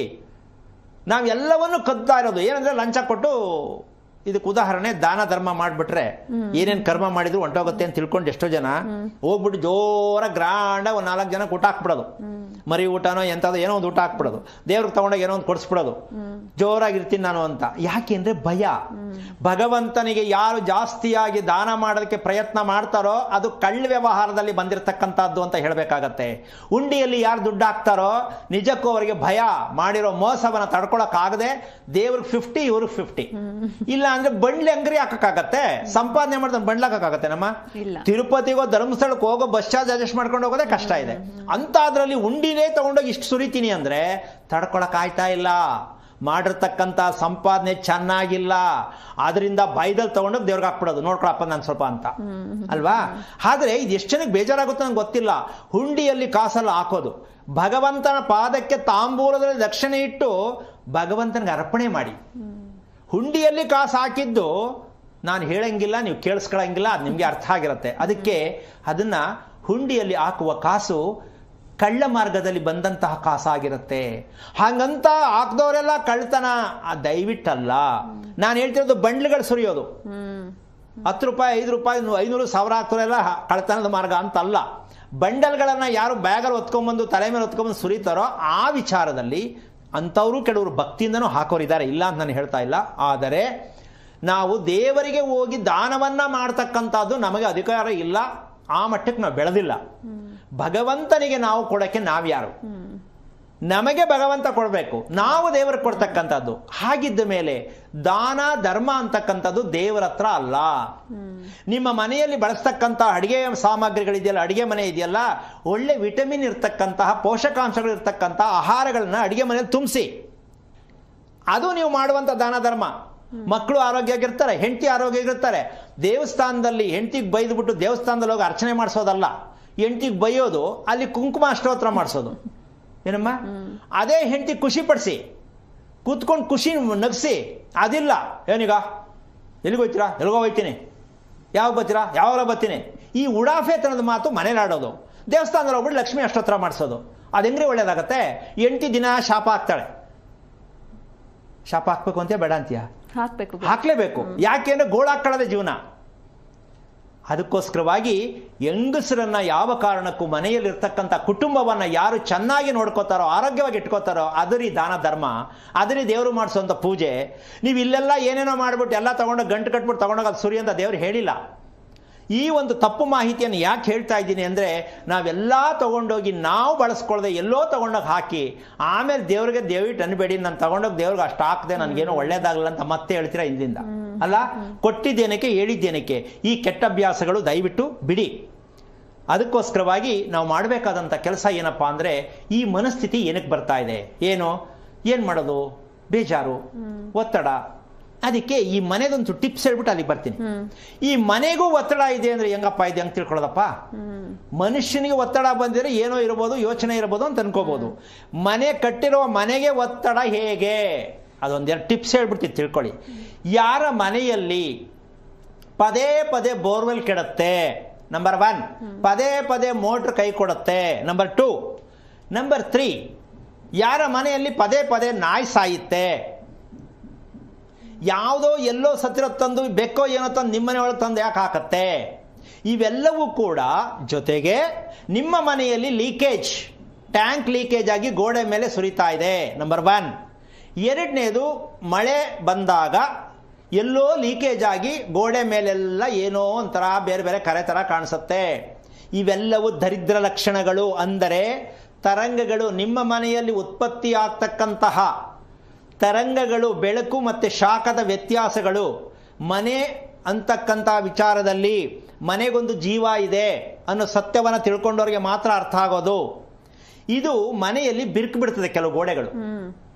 ನಾವೆಲ್ಲವನ್ನು ಕದ್ತಾ ಇರೋದು ಏನಂದ್ರೆ ಲಂಚ ಕೊಟ್ಟು. ಇದಕ್ಕೆ ಉದಾಹರಣೆ, ದಾನ ಧರ್ಮ ಮಾಡ್ಬಿಟ್ರೆ ಏನೇನ್ ಕರ್ಮ ಮಾಡಿದ್ರು ಹೊಂಟೋಗುತ್ತೆ ಅಂತ ತಿಳ್ಕೊಂಡು ಎಷ್ಟೋ ಜನ ಹೋಗ್ಬಿಟ್ಟು ಜೋರ ಗ್ರಾಂಡ ಒಂದು 4 ಜನಕ್ಕೆ ಊಟ ಹಾಕ್ಬಿಡೋದು. ಮರಿ ಊಟನೋ ಎಂಥದ್ದು ಏನೋ ಒಂದು ಊಟ ಹಾಕ್ಬಿಡೋದು, ದೇವ್ರಿಗೆ ತಗೊಂಡಾಗ ಏನೋ ಒಂದು ಕೊಡಿಸ್ಬಿಡೋದು, ಜೋರಾಗಿರ್ತೀನಿ ನಾನು ಅಂತ. ಯಾಕೆ ಅಂದ್ರೆ ಭಯ. ಭಗವಂತನಿಗೆ ಯಾರು ಜಾಸ್ತಿಯಾಗಿ ದಾನ ಮಾಡೋದಕ್ಕೆ ಪ್ರಯತ್ನ ಮಾಡ್ತಾರೋ ಅದು ಕಳ್ಳ ವ್ಯವಹಾರದಲ್ಲಿ ಬಂದಿರತಕ್ಕಂಥದ್ದು ಅಂತ ಹೇಳಬೇಕಾಗತ್ತೆ. ಉಂಡಿಯಲ್ಲಿ ಯಾರು ದುಡ್ಡು ಹಾಕ್ತಾರೋ ನಿಜಕ್ಕೂ ಅವರಿಗೆ ಭಯ. ಮಾಡಿರೋ ಮೋಸವನ್ನ ತಡ್ಕೊಳಕ್ಕಾಗದೆ ದೇವ್ರಿಗೆ 50, ಇವ್ರಿಗೆ 50. ಇಲ್ಲ ಅಂದ್ರೆ ಬಂಡ್ಲಿ ಅಂಗಡಿ ಹಾಕಕ್ಕಾಗತ್ತೆ? ಸಂಪಾದನೆ ಮಾಡಿದ್ರೆ ಬಂಡ್ಲಾಕಾಗತ್ತೆ ನಮ್ಮ? ತಿರುಪತಿಗೋ ಧರ್ಮಸ್ಥಳಕ್ಕೆ ಹೋಗೋ ಬಸ್ ಚಾರ್ಜ್ ಅಡ್ಜಸ್ಟ್ ಮಾಡ್ಕೊಂಡು ಹೋಗೋದೇ ಕಷ್ಟ ಇದೆ. ಅಂತ ಅದ್ರಲ್ಲಿ ಉಂಡಿನೇ ತಗೊಂಡೋಗಿ ಇಷ್ಟು ಸುರಿತೀನಿ ಅಂದ್ರೆ ತಡ್ಕೊಳಕ್ ಆಯ್ತಾ ಇಲ್ಲ. ಮಾಡಿರ್ತಕ್ಕಂಥ ಸಂಪಾದನೆ ಚೆನ್ನಾಗಿಲ್ಲ, ಆದ್ರಿಂದ ಬೈದಲ್ಲಿ ತಗೊಂಡೋಗಿ ದೇವ್ರಿಗೆ ಹಾಕ್ಬಿಡೋದು, ನೋಡ್ಕೊಳಪ್ಪ ನಾನು ಸ್ವಲ್ಪ ಅಂತ ಅಲ್ವಾ? ಆದ್ರೆ ಇದು ಎಷ್ಟು ಜನಕ್ಕೆ ಬೇಜಾರಾಗುತ್ತೆ ನಂಗೆ ಗೊತ್ತಿಲ್ಲ. ಹುಂಡಿಯಲ್ಲಿ ಕಾಸಲ್ಲ ಹಾಕೋದು, ಭಗವಂತನ ಪಾದಕ್ಕೆ ತಾಂಬೂಲದಲ್ಲಿ ದಕ್ಷಿಣೆ ಇಟ್ಟು ಭಗವಂತನಿಗೆ ಅರ್ಪಣೆ ಮಾಡಿ. ಹುಂಡಿಯಲ್ಲಿ ಕಾಸು ಹಾಕಿದ್ದು ನಾನು ಹೇಳಂಗಿಲ್ಲ, ನೀವು ಕೇಳಿಸ್ಕೊಳಂಗಿಲ್ಲ, ಅದು ನಿಮಗೆ ಅರ್ಥ ಆಗಿರುತ್ತೆ. ಅದಕ್ಕೆ ಅದನ್ನ ಹುಂಡಿಯಲ್ಲಿ ಹಾಕುವ ಕಾಸು ಕಳ್ಳ ಮಾರ್ಗದಲ್ಲಿ ಬಂದಂತಹ ಕಾಸಾಗಿರುತ್ತೆ. ಹಾಗಂತ ಹಾಕ್ದವರೆಲ್ಲ ಕಳ್ತನ ದಯವಿಟ್ಟಲ್ಲ. ನಾನು ಹೇಳ್ತಿರೋದು ಬಂಡ್ಲುಗಳು ಸುರಿಯೋದು, 10 ರೂಪಾಯಿ, 5 ರೂಪಾಯಿ, 500, 1000 ಹಾಕ್ತಾರೆಲ್ಲ ಕಳ್ತನದ ಮಾರ್ಗ ಅಂತಲ್ಲ. ಬಂಡಲ್ಗಳನ್ನ ಯಾರು ಬ್ಯಾಗಲ್ಲಿ ಹೊತ್ಕೊಂಡ್ಬಂದು ತಲೆ ಮೇಲೆ ಹೊತ್ಕೊಂಡ್ಬಂದು ಸುರಿತಾರೋ ಆ ವಿಚಾರದಲ್ಲಿ ಅಂಥವರು ಕೆಲವರು ಭಕ್ತಿಯಿಂದನೂ ಹಾಕೋರಿದ್ದಾರೆ, ಇಲ್ಲ ಅಂತ ನಾನು ಹೇಳ್ತಾ ಇಲ್ಲ. ಆದರೆ ನಾವು ದೇವರಿಗೆ ಹೋಗಿ ದಾನವನ್ನ ಮಾಡ್ತಕ್ಕಂಥದ್ದು ನಮಗೆ ಅಧಿಕಾರ ಇಲ್ಲ, ಆ ಮಟ್ಟಕ್ಕೆ ನಾವು ಬೆಳೆದಿಲ್ಲ. ಭಗವಂತನಿಗೆ ನಾವು ಕೊಡಕ್ಕೆ ನಾವ್ಯಾರು? ನಮಗೆ ಭಗವಂತ ಕೊಡಬೇಕು, ನಾವು ದೇವರಿಗೆ ಕೊಡ್ತಕ್ಕಂಥದ್ದು. ಹಾಗಿದ್ದ ಮೇಲೆ ದಾನ ಧರ್ಮ ಅಂತಕ್ಕಂಥದ್ದು ದೇವರ ಹತ್ರ ಅಲ್ಲ. ನಿಮ್ಮ ಮನೆಯಲ್ಲಿ ಬಳಸ್ತಕ್ಕಂಥ ಅಡಿಗೆ ಸಾಮಗ್ರಿಗಳಿದೆಯಲ್ಲ, ಅಡಿಗೆ ಮನೆ ಇದೆಯಲ್ಲ, ಒಳ್ಳೆ ವಿಟಮಿನ್ ಇರ್ತಕ್ಕಂತಹ, ಪೋಷಕಾಂಶಗಳು ಇರ್ತಕ್ಕಂಥ ಆಹಾರಗಳನ್ನ ಅಡಿಗೆ ಮನೆಯಲ್ಲಿ ತುಂಬಿಸಿ, ಅದು ನೀವು ಮಾಡುವಂಥ ದಾನ ಧರ್ಮ. ಮಕ್ಕಳು ಆರೋಗ್ಯವಾಗಿರ್ತಾರೆ, ಹೆಂಡತಿ ಆರೋಗ್ಯವಾಗಿರ್ತಾರೆ. ದೇವಸ್ಥಾನದಲ್ಲಿ ಹೆಂಡತಿಗೆ ಬೈದ್ಬಿಟ್ಟು ದೇವಸ್ಥಾನದಲ್ಲಿ ಹೋಗಿ ಅರ್ಚನೆ ಮಾಡಿಸೋದಲ್ಲ, ಹೆಂಡತಿಗೆ ಬೈಯೋದು, ಅಲ್ಲಿ ಕುಂಕುಮ ಅಷ್ಟೋತ್ರ ಮಾಡಿಸೋದು. ಏನಮ್ಮ? ಅದೇ ಹೆಂಡತಿ ಖುಷಿ ಪಡಿಸಿ ಕೂತ್ಕೊಂಡು ಖುಷಿ ನಗಿಸಿ, ಅದಿಲ್ಲ. ಏನೀಗ ಎಲ್ಲಿಗೆ ಹೋಗ್ತೀರಾ? ಎಲ್ಗೋ ಹೋಗ್ತೀನಿ. ಯಾವಾಗ ಬರ್ತೀರಾ? ಯಾವಾಗ ಬರ್ತೀನಿ. ಈ ಉಡಾಫೆತನದ ಮಾತು ಮನೇಲಿ ಆಡೋದು. ದೇವಸ್ಥಾನದಲ್ಲಿ ಹೋಗ್ಬಿಟ್ಟು ಲಕ್ಷ್ಮಿ ಅಷ್ಟೋತ್ರ ಮಾಡಿಸೋದು, ಅದು ಹೆಂಗ್ರಿ ಒಳ್ಳೇದಾಗತ್ತೆ? ಹೆಂಡತಿ ದಿನ ಶಾಪ ಹಾಕ್ತಾಳೆ. ಶಾಪ ಹಾಕ್ಬೇಕು ಅಂತೀಯ ಬೇಡ ಅಂತೀಯ? ಹಾಕ್ಲೇಬೇಕು. ಯಾಕೆ ಅಂದ್ರೆ ಗೋಳಾಕ್ಕಳದೆ ಜೀವನ. ಅದಕ್ಕೋಸ್ಕರವಾಗಿ ಹೆಂಗಸರನ್ನ ಯಾವ ಕಾರಣಕ್ಕೂ ಮನೆಯಲ್ಲಿರ್ತಕ್ಕಂಥ ಕುಟುಂಬವನ್ನ ಯಾರು ಚೆನ್ನಾಗಿ ನೋಡ್ಕೋತಾರೋ, ಆರೋಗ್ಯವಾಗಿ ಇಟ್ಕೋತಾರೋ, ಅದರಿ ದಾನ ಧರ್ಮ, ಅದರಿ ದೇವರು ಮಾಡಿಸೋಂಥ ಪೂಜೆ. ನೀವು ಇಲ್ಲೆಲ್ಲ ಏನೇನೋ ಮಾಡ್ಬಿಟ್ಟು ಎಲ್ಲ ತಗೊಂಡೋಗಿ ಗಂಟು ಕಟ್ಬಿಟ್ಟು ತಗೊಂಡೋಗಿ ಅದು ಸುರಿ ಅಂತ ದೇವ್ರು ಹೇಳಿಲ್ಲ. ಈ ಒಂದು ತಪ್ಪು ಮಾಹಿತಿಯನ್ನು ಯಾಕೆ ಹೇಳ್ತಾ ಇದ್ದೀನಿ ಅಂದರೆ, ನಾವೆಲ್ಲ ತೊಗೊಂಡೋಗಿ ನಾವು ಬಳಸ್ಕೊಳ್ದೆ ಎಲ್ಲೋ ತೊಗೊಂಡೋಗಿ ಹಾಕಿ ಆಮೇಲೆ ದೇವ್ರಿಗೆ ದೇವಿಟ್ಟು ಅನ್ಬೇಡಿ, ನಾನು ತೊಗೊಂಡೋಗಿ ದೇವ್ರಿಗೆ ಅಷ್ಟು ಹಾಕದೆ ನನಗೇನೋ ಒಳ್ಳೇದಾಗಲ್ಲ ಅಂತ ಮತ್ತೆ ಹೇಳ್ತೀರಾ ಹಿಂದಿಂದ. ಅಲ್ಲ, ಕೊಟ್ಟಿದ್ದೇನಕ್ಕೆ, ಹೇಳಿದ್ದೇನಕ್ಕೆ? ಈ ಕೆಟ್ಟ ಅಭ್ಯಾಸಗಳು ದಯವಿಟ್ಟು ಬಿಡಿ. ಅದಕ್ಕೋಸ್ಕರವಾಗಿ ನಾವು ಮಾಡಬೇಕಾದಂಥ ಕೆಲಸ ಏನಪ್ಪಾ ಅಂದರೆ, ಈ ಮನಸ್ಥಿತಿ ಏನಕ್ಕೆ ಬರ್ತಾ ಇದೆ, ಏನು ಮಾಡೋದು, ಬೇಜಾರು, ಒತ್ತಡ. ಅದಕ್ಕೆ ಈ ಮನೆದೊಂದು ಟಿಪ್ಸ್ ಹೇಳ್ಬಿಟ್ಟು ಅಲ್ಲಿಗೆ ಬರ್ತೀನಿ. ಈ ಮನೆಗೂ ಒತ್ತಡ ಇದೆ ಅಂದ್ರೆ ಹೆಂಗಪ್ಪ ಇದೆ, ಹೆಂಗೆ ತಿಳ್ಕೊಳ್ಳೋದಪ್ಪ? ಮನುಷ್ಯನಿಗೆ ಒತ್ತಡ ಬಂದಿದ್ರೆ ಏನೋ ಇರ್ಬೋದು, ಯೋಚನೆ ಇರ್ಬೋದು ಅಂತ ಅನ್ಕೋಬಹುದು. ಮನೆ ಕಟ್ಟಿರೋ ಮನೆಗೆ ಒತ್ತಡ ಹೇಗೆ, ಅದೊಂದೆರಡು ಟಿಪ್ಸ್ ಹೇಳ್ಬಿಡ್ತೀನಿ, ತಿಳ್ಕೊಳ್ಳಿ. ಯಾರ ಮನೆಯಲ್ಲಿ ಪದೇ ಪದೇ ಬೋರ್ವೆಲ್ ಕೆಡುತ್ತೆ, ನಂಬರ್ 1. ಪದೇ ಪದೇ ಮೋಟ್ರ್ ಕೈ ಕೊಡುತ್ತೆ, ನಂಬರ್ 2. ನಂಬರ್ 3, ಯಾರ ಮನೆಯಲ್ಲಿ ಪದೇ ಪದೇ ನಾಯಿ ಸಾಯುತ್ತೆ, ಯಾವುದೋ ಎಲ್ಲೋ ಸತ್ತಿರೋ ತಂದು ಬೆಕ್ಕೋ ಏನೋ ತಂದು ನಿಮ್ಮನೆ ಒಳಗೆ ತಂದು ಯಾಕೆ ಹಾಕತ್ತೆ, ಇವೆಲ್ಲವೂ ಕೂಡ. ಜೊತೆಗೆ ನಿಮ್ಮ ಮನೆಯಲ್ಲಿ ಲೀಕೇಜ್, ಟ್ಯಾಂಕ್ ಲೀಕೇಜ್ ಆಗಿ ಗೋಡೆ ಮೇಲೆ ಸುರಿತಾ ಇದೆ, ನಂಬರ್ 1. ಎರಡನೇದು, ಮಳೆ ಬಂದಾಗ ಎಲ್ಲೋ ಲೀಕೇಜ್ ಆಗಿ ಗೋಡೆ ಮೇಲೆಲ್ಲ ಏನೋ ಒಂಥರ ಬೇರೆ ಬೇರೆ ಕರೆ ಥರ ಕಾಣಿಸುತ್ತೆ. ಇವೆಲ್ಲವೂ ದರಿದ್ರ ಲಕ್ಷಣಗಳು. ಅಂದರೆ ತರಂಗಗಳು, ನಿಮ್ಮ ಮನೆಯಲ್ಲಿ ಉತ್ಪತ್ತಿ ಆಗ್ತಕ್ಕಂತಹ ತರಂಗಗಳು, ಬೆಳಕು ಮತ್ತು ಶಾಖದ ವ್ಯತ್ಯಾಸಗಳು ಮನೆ ಅಂತಕ್ಕಂಥ ವಿಚಾರದಲ್ಲಿ ಮನೆಗೊಂದು ಜೀವ ಇದೆ ಅನ್ನೋ ಸತ್ಯವನ್ನು ತಿಳ್ಕೊಂಡವ್ರಿಗೆ ಮಾತ್ರ ಅರ್ಥ ಆಗೋದು. ಇದು ಮನೆಯಲ್ಲಿ ಬಿರುಕು ಬಿಡ್ತದೆ ಕೆಲವು ಗೋಡೆಗಳು.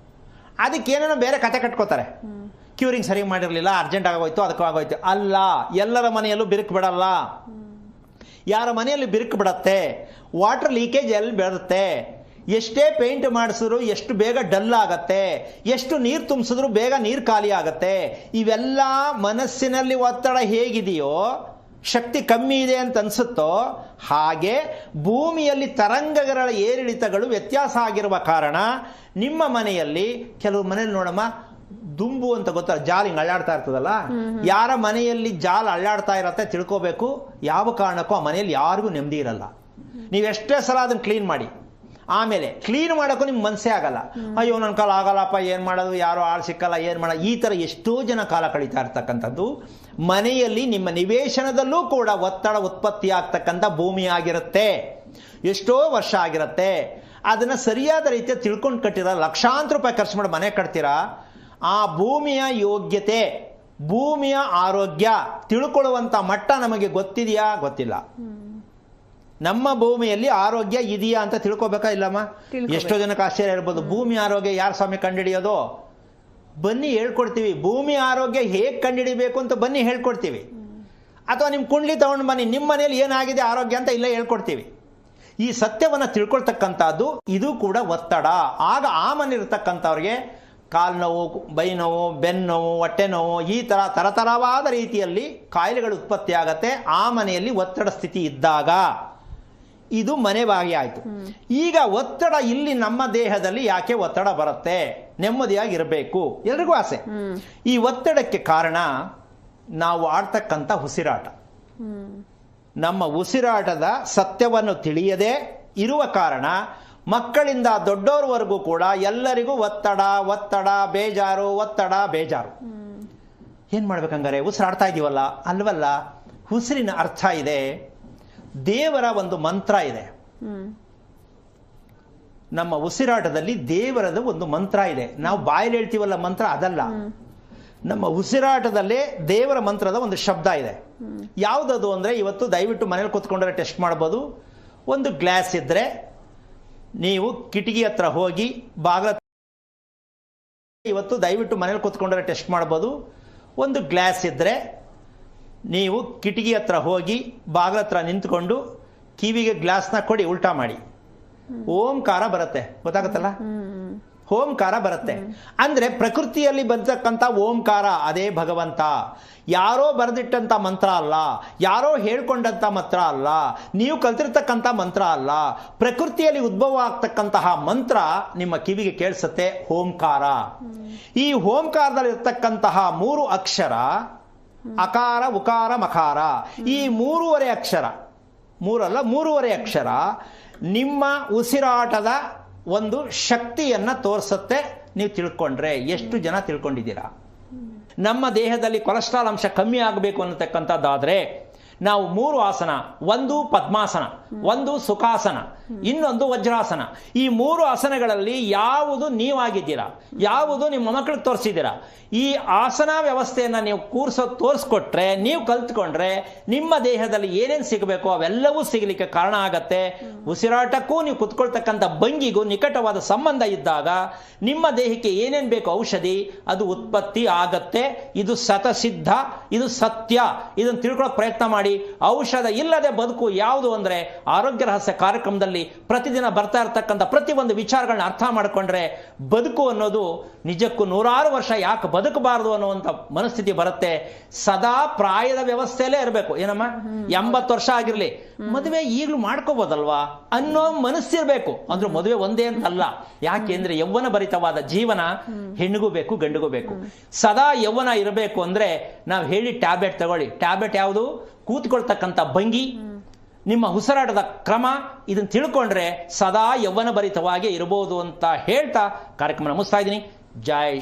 ಅದಕ್ಕೆ ಏನೇನೋ ಬೇರೆ ಕತೆ ಕಟ್ಕೋತಾರೆ, ಕ್ಯೂರಿಂಗ್ ಸರಿ ಮಾಡಿರಲಿಲ್ಲ, ಅರ್ಜೆಂಟ್ ಆಗೋಯ್ತು, ಅದಕ್ಕೂ ಆಗೋಯ್ತು. ಅಲ್ಲ, ಎಲ್ಲರ ಮನೆಯಲ್ಲೂ ಬಿರುಕು ಬಿಡಲ್ಲ. ಯಾರ ಮನೆಯಲ್ಲಿ ಬಿರುಕು ಬಿಡತ್ತೆ, ವಾಟರ್ ಲೀಕೇಜ್ ಎಲ್ಲಿ ಬೆಳೆಯುತ್ತೆ, ಎಷ್ಟೇ ಪೇಂಟ್ ಮಾಡಿಸಿದ್ರು ಎಷ್ಟು ಬೇಗ ಡಲ್ ಆಗತ್ತೆ, ಎಷ್ಟು ನೀರು ತುಂಬಿಸಿದ್ರು ಬೇಗ ನೀರು ಖಾಲಿ ಆಗತ್ತೆ. ಇವೆಲ್ಲ ಮನಸ್ಸಿನಲ್ಲಿ ಒತ್ತಡ ಹೇಗಿದೆಯೋ, ಶಕ್ತಿ ಕಮ್ಮಿ ಇದೆ ಅಂತ ಅನ್ಸುತ್ತೋ ಹಾಗೆ ಭೂಮಿಯಲ್ಲಿ ತರಂಗಗಳ ಏರಿಳಿತಗಳು ವ್ಯತ್ಯಾಸ ಆಗಿರುವ ಕಾರಣ ನಿಮ್ಮ ಮನೆಯಲ್ಲಿ, ಕೆಲವು ಮನೆಯಲ್ಲಿ ನೋಡಮ್ಮ ದುಂಬು ಅಂತ ಗೊತ್ತಾ, ಜಾಲ್ ಹಿಂಗೆ ಅಳ್ಳಾಡ್ತಾ ಇರ್ತದಲ್ಲ, ಯಾರ ಮನೆಯಲ್ಲಿ ಜಾಲ್ ಅಳ್ಳಾಡ್ತಾ ಇರತ್ತೆ ತಿಳ್ಕೋಬೇಕು, ಯಾವ ಕಾರಣಕ್ಕೂ ಆ ಮನೆಯಲ್ಲಿ ಯಾರಿಗೂ ನೆಮ್ಮದಿ ಇರಲ್ಲ. ನೀವೆಷ್ಟೇ ಸಲ ಅದನ್ನು ಕ್ಲೀನ್ ಮಾಡಿ, ಆಮೇಲೆ ಕ್ಲೀನ್ ಮಾಡೋಕ್ಕೂ ನಿಮ್ಗೆ ಮನಸ್ಸೇ ಆಗಲ್ಲ. ಅಯ್ಯೋ ನನ್ನ ಕಾಲ ಆಗಲ್ಲಪ್ಪ, ಏನು ಮಾಡೋದು, ಯಾರು ಆಳು ಸಿಕ್ಕಲ್ಲ, ಏನು ಮಾಡೋದು, ಈ ಥರ ಎಷ್ಟೋ ಜನ ಕಾಲ ಕಳೀತಾ ಇರ್ತಕ್ಕಂಥದ್ದು. ಮನೆಯಲ್ಲಿ ನಿಮ್ಮ ನಿವೇಶನದಲ್ಲೂ ಕೂಡ ಒತ್ತಡ ಉತ್ಪತ್ತಿ ಆಗ್ತಕ್ಕಂಥ ಭೂಮಿ ಆಗಿರುತ್ತೆ, ಎಷ್ಟೋ ವರ್ಷ ಆಗಿರುತ್ತೆ. ಅದನ್ನು ಸರಿಯಾದ ರೀತಿಯ ತಿಳ್ಕೊಂಡು ಕಟ್ಟಿರ, ಲಕ್ಷಾಂತರ ರೂಪಾಯಿ ಖರ್ಚು ಮಾಡಿ ಮನೆ ಕಟ್ತೀರಾ, ಆ ಭೂಮಿಯ ಯೋಗ್ಯತೆ, ಭೂಮಿಯ ಆರೋಗ್ಯ ತಿಳ್ಕೊಳ್ಳುವಂಥ ಮಟ್ಟ ನಮಗೆ ಗೊತ್ತಿದೆಯಾ, ಗೊತ್ತಿಲ್ಲ. ನಮ್ಮ ಭೂಮಿಯಲ್ಲಿ ಆರೋಗ್ಯ ಇದೆಯಾ ಅಂತ ತಿಳ್ಕೊಬೇಕಾ ಇಲ್ಲಮ್ಮ? ಎಷ್ಟೋ ಜನಕ್ಕೆ ಆಶ್ಚರ್ಯ ಇರ್ಬೋದು, ಭೂಮಿ ಆರೋಗ್ಯ ಯಾರು ಸ್ವಾಮಿ ಕಂಡುಹಿಡಿಯೋದು? ಬನ್ನಿ ಹೇಳ್ಕೊಡ್ತೀವಿ. ಭೂಮಿ ಆರೋಗ್ಯ ಹೇಗೆ ಕಂಡುಹಿಡಿಬೇಕು ಅಂತ ಬನ್ನಿ ಹೇಳ್ಕೊಡ್ತೀವಿ. ಅಥವಾ ನಿಮ್ಮ ಕುಂಡ್ಲಿ ತಗೊಂಡು ಬನ್ನಿ, ನಿಮ್ಮ ಮನೆಯಲ್ಲಿ ಏನಾಗಿದೆ ಆರೋಗ್ಯ ಅಂತ ಇಲ್ಲೇ ಹೇಳ್ಕೊಡ್ತೀವಿ. ಈ ಸತ್ಯವನ್ನು ತಿಳ್ಕೊಳ್ತಕ್ಕಂಥದ್ದು ಇದು ಕೂಡ ಒತ್ತಡ. ಆಗ ಆ ಮನೆ ಇರತಕ್ಕಂಥವ್ರಿಗೆ ಕಾಲು ನೋವು, ಬೈ ನೋವು, ಬೆನ್ನು ನೋವು, ಹೊಟ್ಟೆ ನೋವು, ಈ ಥರ ತರತರವಾದ ರೀತಿಯಲ್ಲಿ ಕಾಯಿಲೆಗಳು ಉತ್ಪತ್ತಿ ಆಗತ್ತೆ ಆ ಮನೆಯಲ್ಲಿ ಒತ್ತಡ ಸ್ಥಿತಿ ಇದ್ದಾಗ. ಇದು ಮನೆ ಬಾಗಿ ಆಯಿತು. ಈಗ ಒತ್ತಡ ಇಲ್ಲಿ ನಮ್ಮ ದೇಹದಲ್ಲಿ ಯಾಕೆ ಒತ್ತಡ ಬರುತ್ತೆ? ನೆಮ್ಮದಿಯಾಗಿರಬೇಕು, ಎಲ್ರಿಗೂ ಆಸೆ. ಈ ಒತ್ತಡಕ್ಕೆ ಕಾರಣ ನಾವು ಆಡ್ತಕ್ಕಂಥ ಉಸಿರಾಟ. ನಮ್ಮ ಉಸಿರಾಟದ ಸತ್ಯವನ್ನು ತಿಳಿಯದೆ ಇರುವ ಕಾರಣ ಮಕ್ಕಳಿಂದ ದೊಡ್ಡವರವರೆಗೂ ಕೂಡ ಎಲ್ಲರಿಗೂ ಒತ್ತಡ ಒತ್ತಡ ಬೇಜಾರು, ಒತ್ತಡ ಬೇಜಾರು. ಏನ್ ಮಾಡ್ಬೇಕಂಗಾರೆ? ಉಸಿರಾಡ್ತಾ ಇದೀವಲ್ಲ, ಅಲ್ವಲ್ಲ. ಉಸಿರಿನ ಅರ್ಥ ಇದೆ, ದೇವರ ಒಂದು ಮಂತ್ರ ಇದೆ. ನಮ್ಮ ಉಸಿರಾಟದಲ್ಲಿ ದೇವರದ ಒಂದು ಮಂತ್ರ ಇದೆ. ನಾವು ಬಾಯಲ್ಲಿ ಹೇಳ್ತೀವಲ್ಲ ಮಂತ್ರ, ಅದಲ್ಲ. ನಮ್ಮ ಉಸಿರಾಟದಲ್ಲೇ ದೇವರ ಮಂತ್ರದ ಒಂದು ಶಬ್ದ ಇದೆ. ಯಾವುದದು ಅಂದ್ರೆ, ಇವತ್ತು ದಯವಿಟ್ಟು ಮನೇಲಿ ಕೂತ್ಕೊಂಡ್ರೆ ಟೆಸ್ಟ್ ಮಾಡ್ಬೋದು. ಒಂದು ಗ್ಲಾಸ್ ಇದ್ರೆ ನೀವು ಕಿಟಕಿ ಹತ್ರ ಹೋಗಿ ಬಾಗಿಲ, ಇವತ್ತು ದಯವಿಟ್ಟು ಮನೇಲಿ ಕೂತ್ಕೊಂಡ್ರೆ ಟೆಸ್ಟ್ ಮಾಡ್ಬೋದು. ಒಂದು ಗ್ಲಾಸ್ ಇದ್ದರೆ ನೀವು ಕಿಟಕಿ ಹತ್ರ ಹೋಗಿ ಬಾಗಿಲ ಹತ್ರ ನಿಂತ್ಕೊಂಡು ಕಿವಿಗೆ ಗ್ಲಾಸ್ನ ಕೊಡಿ, ಉಲ್ಟಾ ಮಾಡಿ, ಓಂಕಾರ ಬರುತ್ತೆ. ಗೊತ್ತಾಗುತ್ತಲ್ಲ, ಓಂಕಾರ ಬರುತ್ತೆ. ಅಂದ್ರೆ ಪ್ರಕೃತಿಯಲ್ಲಿ ಬರ್ತಕ್ಕಂಥ ಓಂಕಾರ ಅದೇ ಭಗವಂತ. ಯಾರೋ ಬರೆದಿಟ್ಟಂಥ ಮಂತ್ರ ಅಲ್ಲ, ಯಾರೋ ಹೇಳ್ಕೊಂಡಂಥ ಮಂತ್ರ ಅಲ್ಲ, ನೀವು ಕಲ್ತಿರ್ತಕ್ಕಂಥ ಮಂತ್ರ ಅಲ್ಲ. ಪ್ರಕೃತಿಯಲ್ಲಿ ಉದ್ಭವ ಆಗ್ತಕ್ಕಂತಹ ಮಂತ್ರ ನಿಮ್ಮ ಕಿವಿಗೆ ಕೇಳಿಸುತ್ತೆ, ಓಂಕಾರ. ಈ ಓಂಕಾರದಲ್ಲಿ ಇರ್ತಕ್ಕಂತಹ 3 ಅಕ್ಷರ ಅಕಾರ, ಉಕಾರ, ಮಕಾರ. ಈ 3.5 ಅಕ್ಷರ, 3 ಅಲ್ಲ 3.5 ಅಕ್ಷರ ನಿಮ್ಮ ಉಸಿರಾಟದ ಒಂದು ಶಕ್ತಿಯನ್ನ ತೋರಿಸುತ್ತೆ. ನೀವು ತಿಳ್ಕೊಂಡ್ರೆ ಎಷ್ಟು ಜನ ತಿಳ್ಕೊಂಡಿದ್ದೀರಾ? ನಮ್ಮ ದೇಹದಲ್ಲಿ ಕೊಲೆಸ್ಟ್ರಾಲ್ ಅಂಶ ಕಮ್ಮಿ ಆಗಬೇಕು ಅನ್ನತಕ್ಕಂಥದ್ದಾದ್ರೆ ನಾವು 3 ಆಸನ, ಒಂದು ಪದ್ಮಾಸನ, ಒಂದು ಸುಖಾಸನ, ಇನ್ನೊಂದು ವಜ್ರಾಸನ. ಈ 3 ಆಸನಗಳಲ್ಲಿ ಯಾವುದು ನೀವಾಗಿದ್ದೀರಾ, ಯಾವುದು ನಿಮ್ಮ ಮಕ್ಕಳಿಗೆ ತೋರಿಸಿದ್ದೀರಾ, ಈ ಆಸನ ವ್ಯವಸ್ಥೆಯನ್ನು ನೀವು ತೋರಿಸ್ಕೊಟ್ರೆ, ನೀವು ಕಲ್ತ್ಕೊಂಡ್ರೆ ನಿಮ್ಮ ದೇಹದಲ್ಲಿ ಏನೇನು ಸಿಗಬೇಕು ಅವೆಲ್ಲವೂ ಸಿಗಲಿಕ್ಕೆ ಕಾರಣ ಆಗತ್ತೆ. ಉಸಿರಾಟಕ್ಕೂ ನೀವು ಕುತ್ಕೊಳ್ತಕ್ಕಂಥ ಭಂಗಿಗೂ ನಿಕಟವಾದ ಸಂಬಂಧ ಇದ್ದಾಗ ನಿಮ್ಮ ದೇಹಕ್ಕೆ ಏನೇನು ಬೇಕು ಔಷಧಿ ಅದು ಉತ್ಪತ್ತಿ ಆಗತ್ತೆ. ಇದು ಸತಸಿದ್ಧ, ಇದು ಸತ್ಯ. ಇದನ್ನು ತಿಳ್ಕೊಳ್ಳೋಕೆ ಪ್ರಯತ್ನ ಮಾಡಿ. ಔಷಧ ಇಲ್ಲದೆ ಬದುಕು ಯಾವುದು ಅಂದರೆ ಆರೋಗ್ಯ ರಹಸ್ಯ ಕಾರ್ಯಕ್ರಮದಲ್ಲಿ ಪ್ರತಿದಿನ ಬರ್ತಾ ಇರತಕ್ಕಂಥ ಪ್ರತಿಯೊಂದು ವಿಚಾರಗಳನ್ನ ಅರ್ಥ ಮಾಡಿಕೊಂಡ್ರೆ ಬದುಕು ಅನ್ನೋದು ನಿಜಕ್ಕೂ 100 ವರ್ಷ ಯಾಕೆ ಬದುಕಬಾರದು ಅನ್ನುವಂಥ ಮನಸ್ಥಿತಿ ಬರುತ್ತೆ. ಸದಾ ಪ್ರಾಯದ ವ್ಯವಸ್ಥೆಯಲ್ಲೇ ಇರಬೇಕು. ಏನಮ್ಮ, 80 ವರ್ಷ ಆಗಿರ್ಲಿ, ಮದುವೆ ಈಗಲೂ ಮಾಡ್ಕೋಬೋದಲ್ವಾ ಅನ್ನೋ ಮನಸ್ಸಿರ್ಬೇಕು. ಅಂದ್ರೆ ಮದುವೆ ಒಂದೇ ಅಂತಲ್ಲ. ಯಾಕೆಂದ್ರೆ ಯೌವನ ಭರಿತವಾದ ಜೀವನ ಹೆಣ್ಣಿಗೂ ಬೇಕು, ಗಂಡಿಗೂ ಬೇಕು. ಸದಾ ಯೌವನ ಇರಬೇಕು ಅಂದ್ರೆ ನಾವು ಹೇಳಿ ಟ್ಯಾಬ್ಲೆಟ್ ತಗೊಳ್ಳಿ. ಟ್ಯಾಬ್ಲೆಟ್ ಯಾವುದು? ಕೂತ್ಕೊಳ್ತಕ್ಕಂಥ ಭಂಗಿ, ನಿಮ್ಮ ಉಸಿರಾಟದ ಕ್ರಮ, ಇದನ್ನು ತಿಳ್ಕೊಂಡ್ರೆ ಸದಾ ಯೌವನ ಭರಿತವಾಗಿ ಇರಬಹುದು ಅಂತ ಹೇಳ್ತಾ ಕಾರ್ಯಕ್ರಮ ಮುಗಿಸ್ತಾ ಇದ್ದೀನಿ. ಜೈ